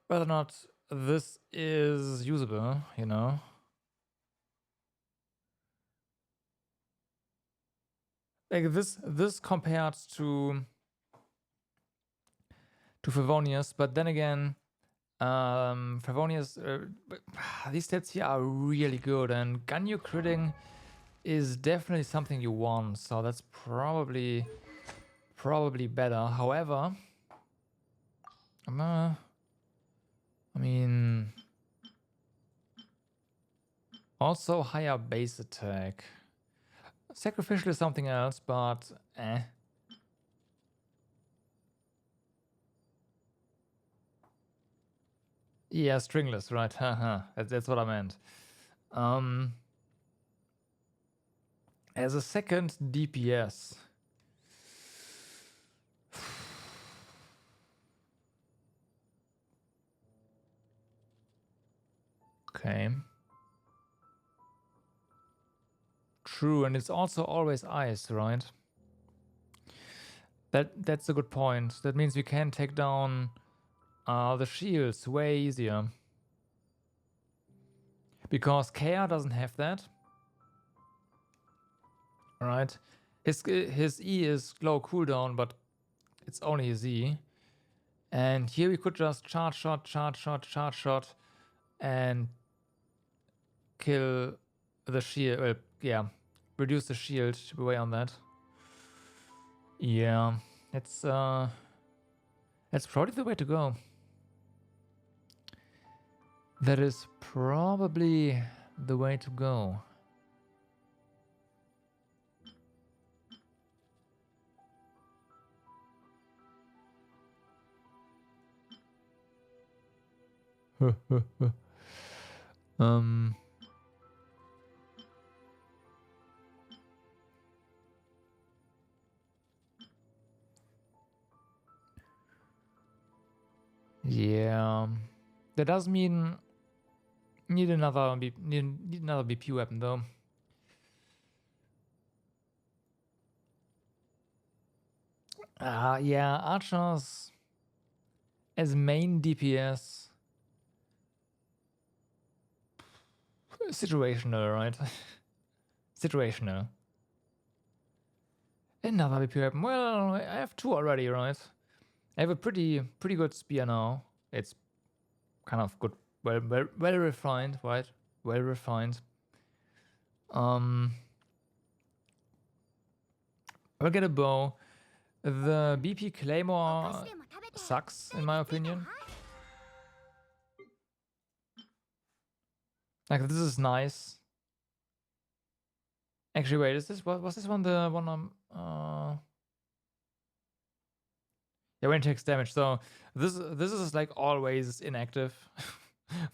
whether or not this is usable, you know. Like this compared to Favonius, but then again, Favonius, these stats here are really good, and Ganyu critting is definitely something you want, so that's probably better. However, I mean, also higher base attack. Sacrificial is something else, but eh. Yeah, stringless, right? Haha, that's what I meant. As a second DPS. Okay. True, and it's also always ice, right? That's a good point. That means we can take down the shields way easier. Because KR doesn't have that. Right? His E is low cooldown, but it's only his E. And here we could just charge shot, and kill the shield. Yeah, reduce the shield away on that. Yeah, that's probably the way to go. That is probably the way to go. Yeah, that does mean need another BP weapon though. Yeah, archers as main DPS. Situational, right? Situational. Another BP weapon. Well, I have two already, right? I have a pretty good spear now. It's kind of good, well refined, right? Well refined. I'll get a bow. The BP Claymore sucks, in my opinion. Like, this is nice. Actually, wait, is this was this one the one yeah, when it takes damage. So this is like always inactive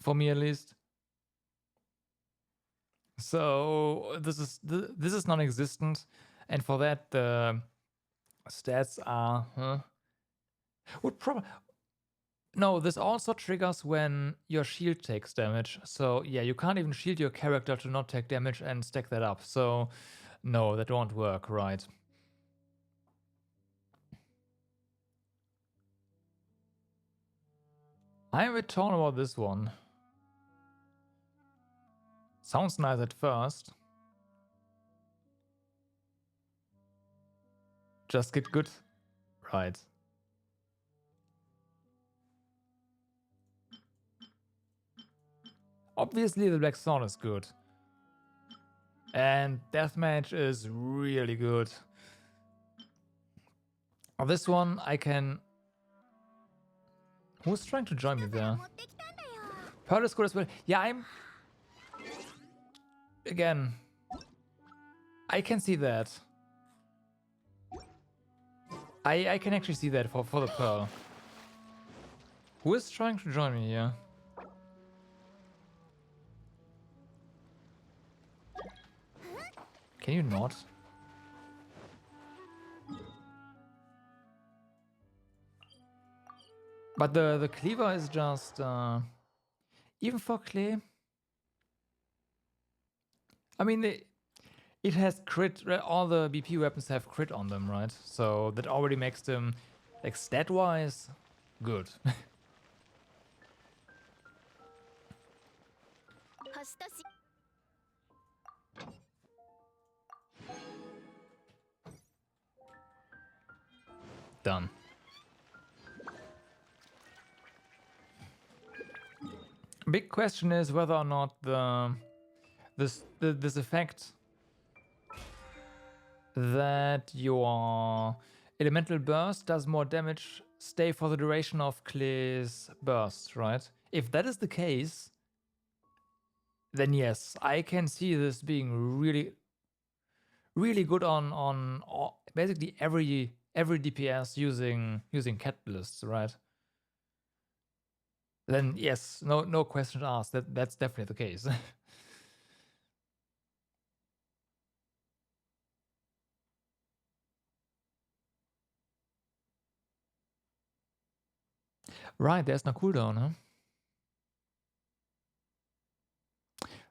for me at least. So this is non-existent, and for that the stats are would probably no. This also triggers when your shield takes damage. So yeah, you can't even shield your character to not take damage and stack that up. So no, that won't work, right? I'm a bit torn about this one. Sounds nice at first. Just get good. Right. Obviously, the Black Sword is good. And Deathmatch is really good. This one, I can... Who's trying to join me there? Pearl is good as well. Yeah, I'm... Again, I can see that. I can actually see that for the Pearl. Who is trying to join me here? Can you not? But the cleaver is just even for clay. I mean, it has crit. All the BP weapons have crit on them, right? So that already makes them, like, stat-wise, good. はしたし Done. Big question is whether or not this effect that your elemental burst does more damage stay for the duration of Clay's burst, right? If that is the case, then yes, I can see this being really, really good on basically every DPS using catalysts, right? Then yes, no question asked. That's definitely the case. Right, there's no cooldown, huh?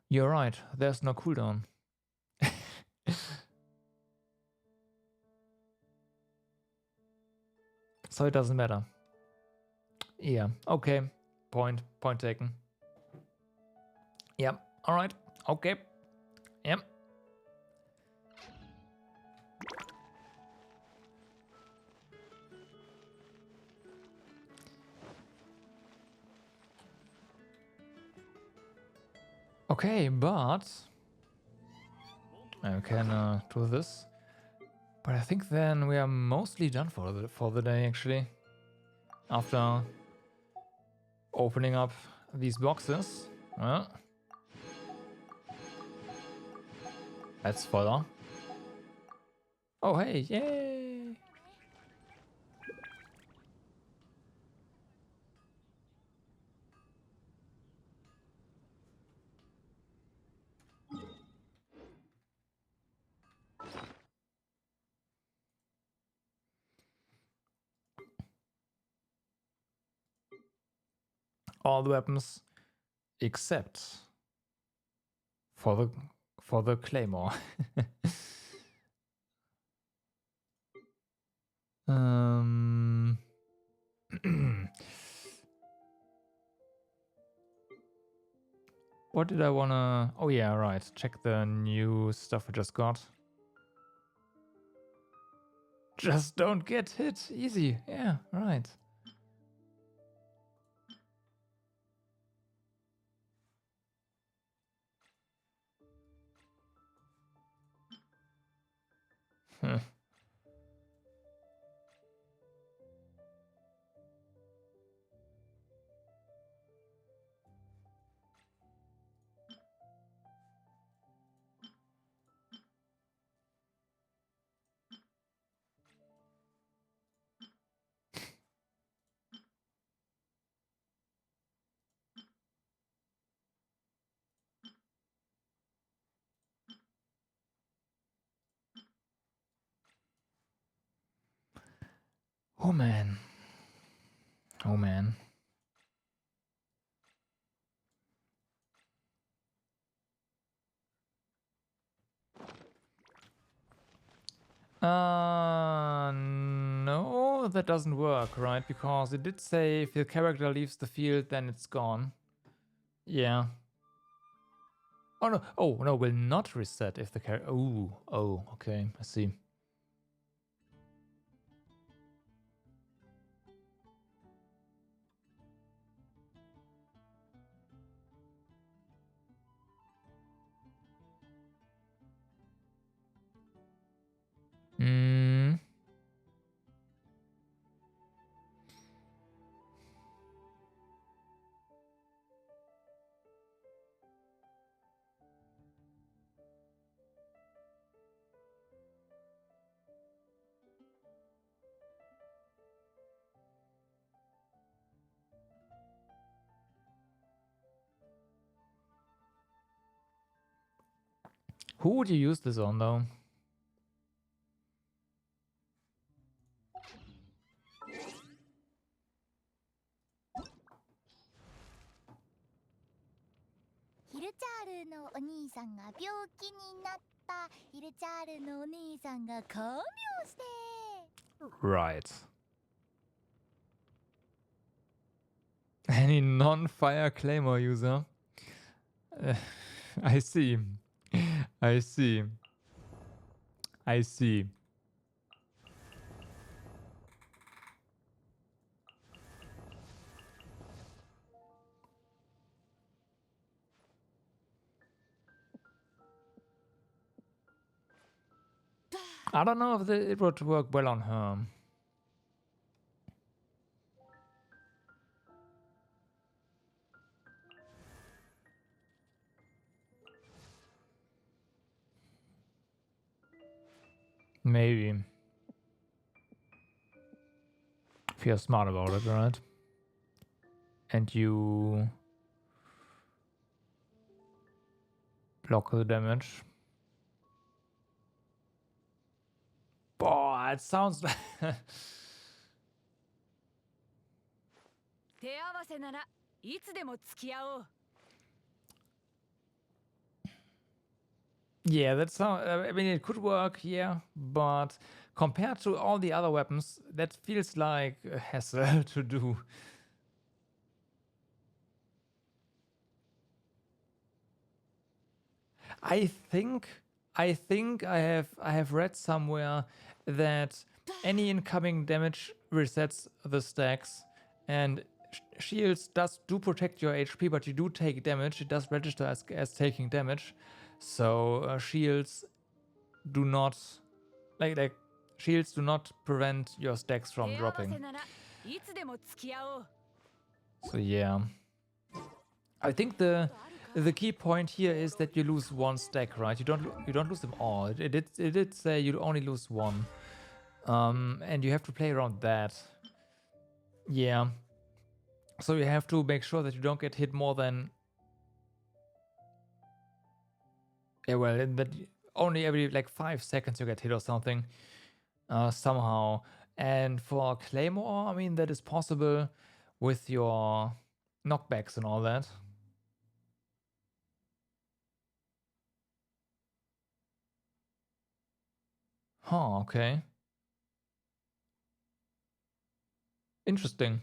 You're right, there's no cooldown. So it doesn't matter. Yeah, okay. Point taken. Yep, alright. Okay. Yep. Okay, but I can do this. But I think then we are mostly done for the day, actually. After opening up these boxes. Well, that's fodder. Oh, hey, yay! All the weapons except for the claymore. What did I wanna... Oh yeah, right. Check the new stuff I just got. Just don't get hit. Easy. Yeah, right. Huh. Oh man. Oh man. No, that doesn't work, right? Because it did say if the character leaves the field, then it's gone. Yeah. Oh no, will not reset if the character... Oh, okay, I see. Hmm. Who would you use this on though? Right. Any non-fire claymore user? I see. I see. I see. I don't know if it would work well on her. Maybe. If you're smart about it, right? And you block the damage. Boah, it sounds like... Yeah, that sounds... I mean, it could work, yeah, but compared to all the other weapons, that feels like a hassle to do. I think I have read somewhere that any incoming damage resets the stacks, and shields do protect your HP, but you do take damage. It does register as taking damage, so shields do not like shields do not prevent your stacks from dropping. So yeah, I think the key point here is that you lose one stack, right? You don't lose them all. It did say you only lose one, and you have to play around that. Yeah. So you have to make sure that you don't get hit more than... Yeah, well, that only every like 5 seconds you get hit or something, somehow. And for Claymore, I mean, that is possible with your knockbacks and all that. Huh, okay. Interesting.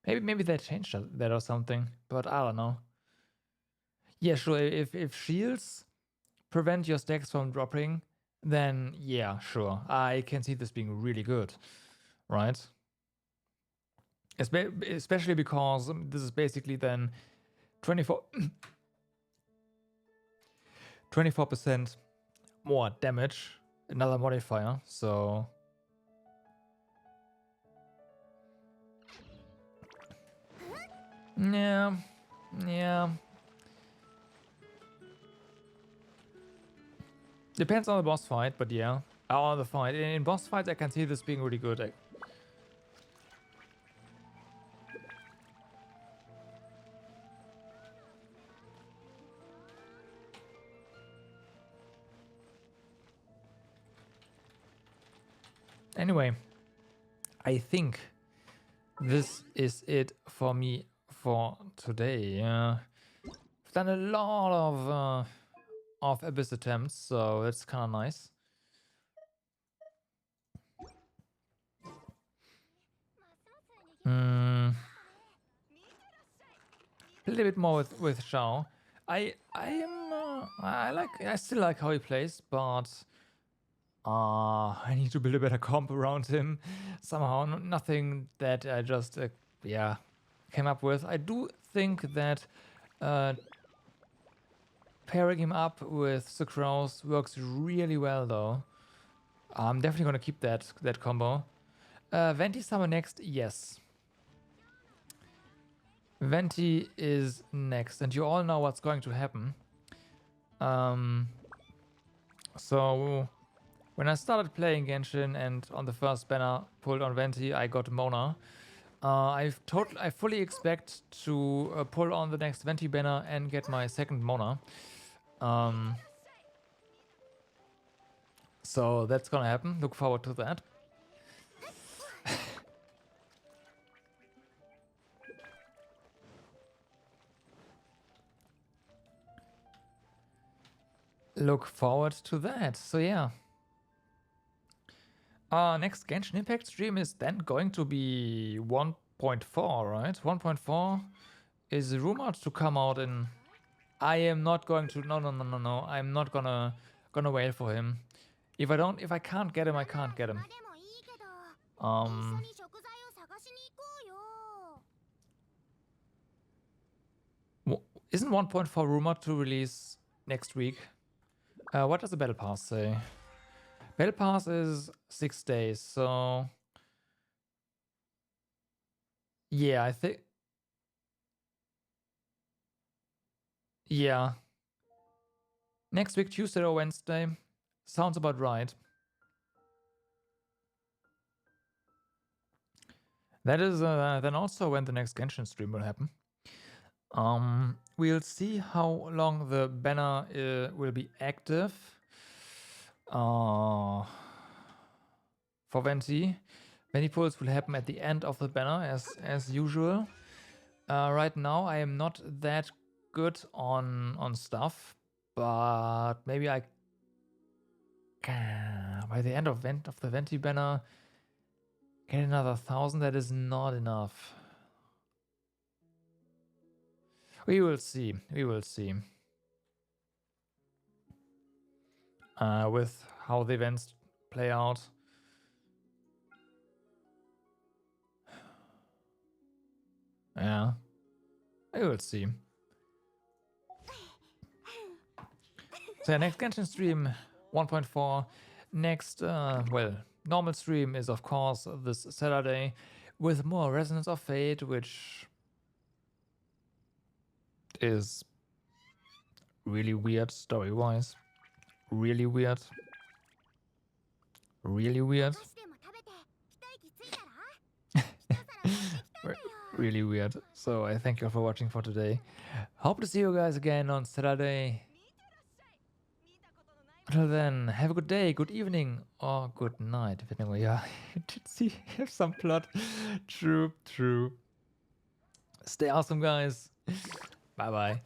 Maybe they changed that or something, but I don't know. Yeah, sure, if shields prevent your stacks from dropping, then yeah, sure. I can see this being really good, right? Especially because this is basically then 24% more damage, another modifier, so... Yeah. Depends on the boss fight, but yeah. On the fight. In boss fights, I can see this being really good. Anyway, I think this is it for me for today. I've done a lot of abyss attempts, so that's kind of nice. A little bit more with Shao. I still like how he plays, but I need to build a better comp around him somehow. Nothing that I just came up with. I do think that pairing him up with Sucrose works really well, though. I'm definitely gonna keep that combo. Venti Summer next, yes. Venti is next, and you all know what's going to happen. So when I started playing Genshin and on the first banner pulled on Venti, I got Mona. I fully expect to pull on the next Venti banner and get my second Mona. So that's gonna happen. Look forward to that. Look forward to that. So yeah. Next Genshin Impact stream is then going to be 1.4, right? 1.4 is rumored to come out in. I am not going to. No. I'm not gonna wait for him. If I can't get him, I can't get him. までもいいけど一緒 Um, に食材を探しに行こうよ isn't 1.4 rumored to release next week? What does the battle pass say? Battle pass is 6 days, so yeah, I think. Yeah. Next week, Tuesday or Wednesday. Sounds about right. That is then also when the next Genshin stream will happen. We'll see how long the banner will be active. For Venti. Venti pulls will happen at the end of the banner as usual. Right now I am not that good on stuff, but maybe I can by the end of the Venti banner get another 1,000. That is not enough. We will see. We will see. With how the events play out. Yeah. We will see. So yeah, next Genshin stream 1.4. Next, well, normal stream is of course this Saturday with more Resonance of Fate, which is really weird story-wise. Really weird. Really weird. 少しでも食べて一息ついたら一皿買ってきたんだよ Really weird. So I thank you all for watching for today. Hope to see you guys again on Saturday. Until then, have a good day, good evening, or good night. Depending on yeah, you did see have some plot. True. Stay awesome, guys. Bye bye.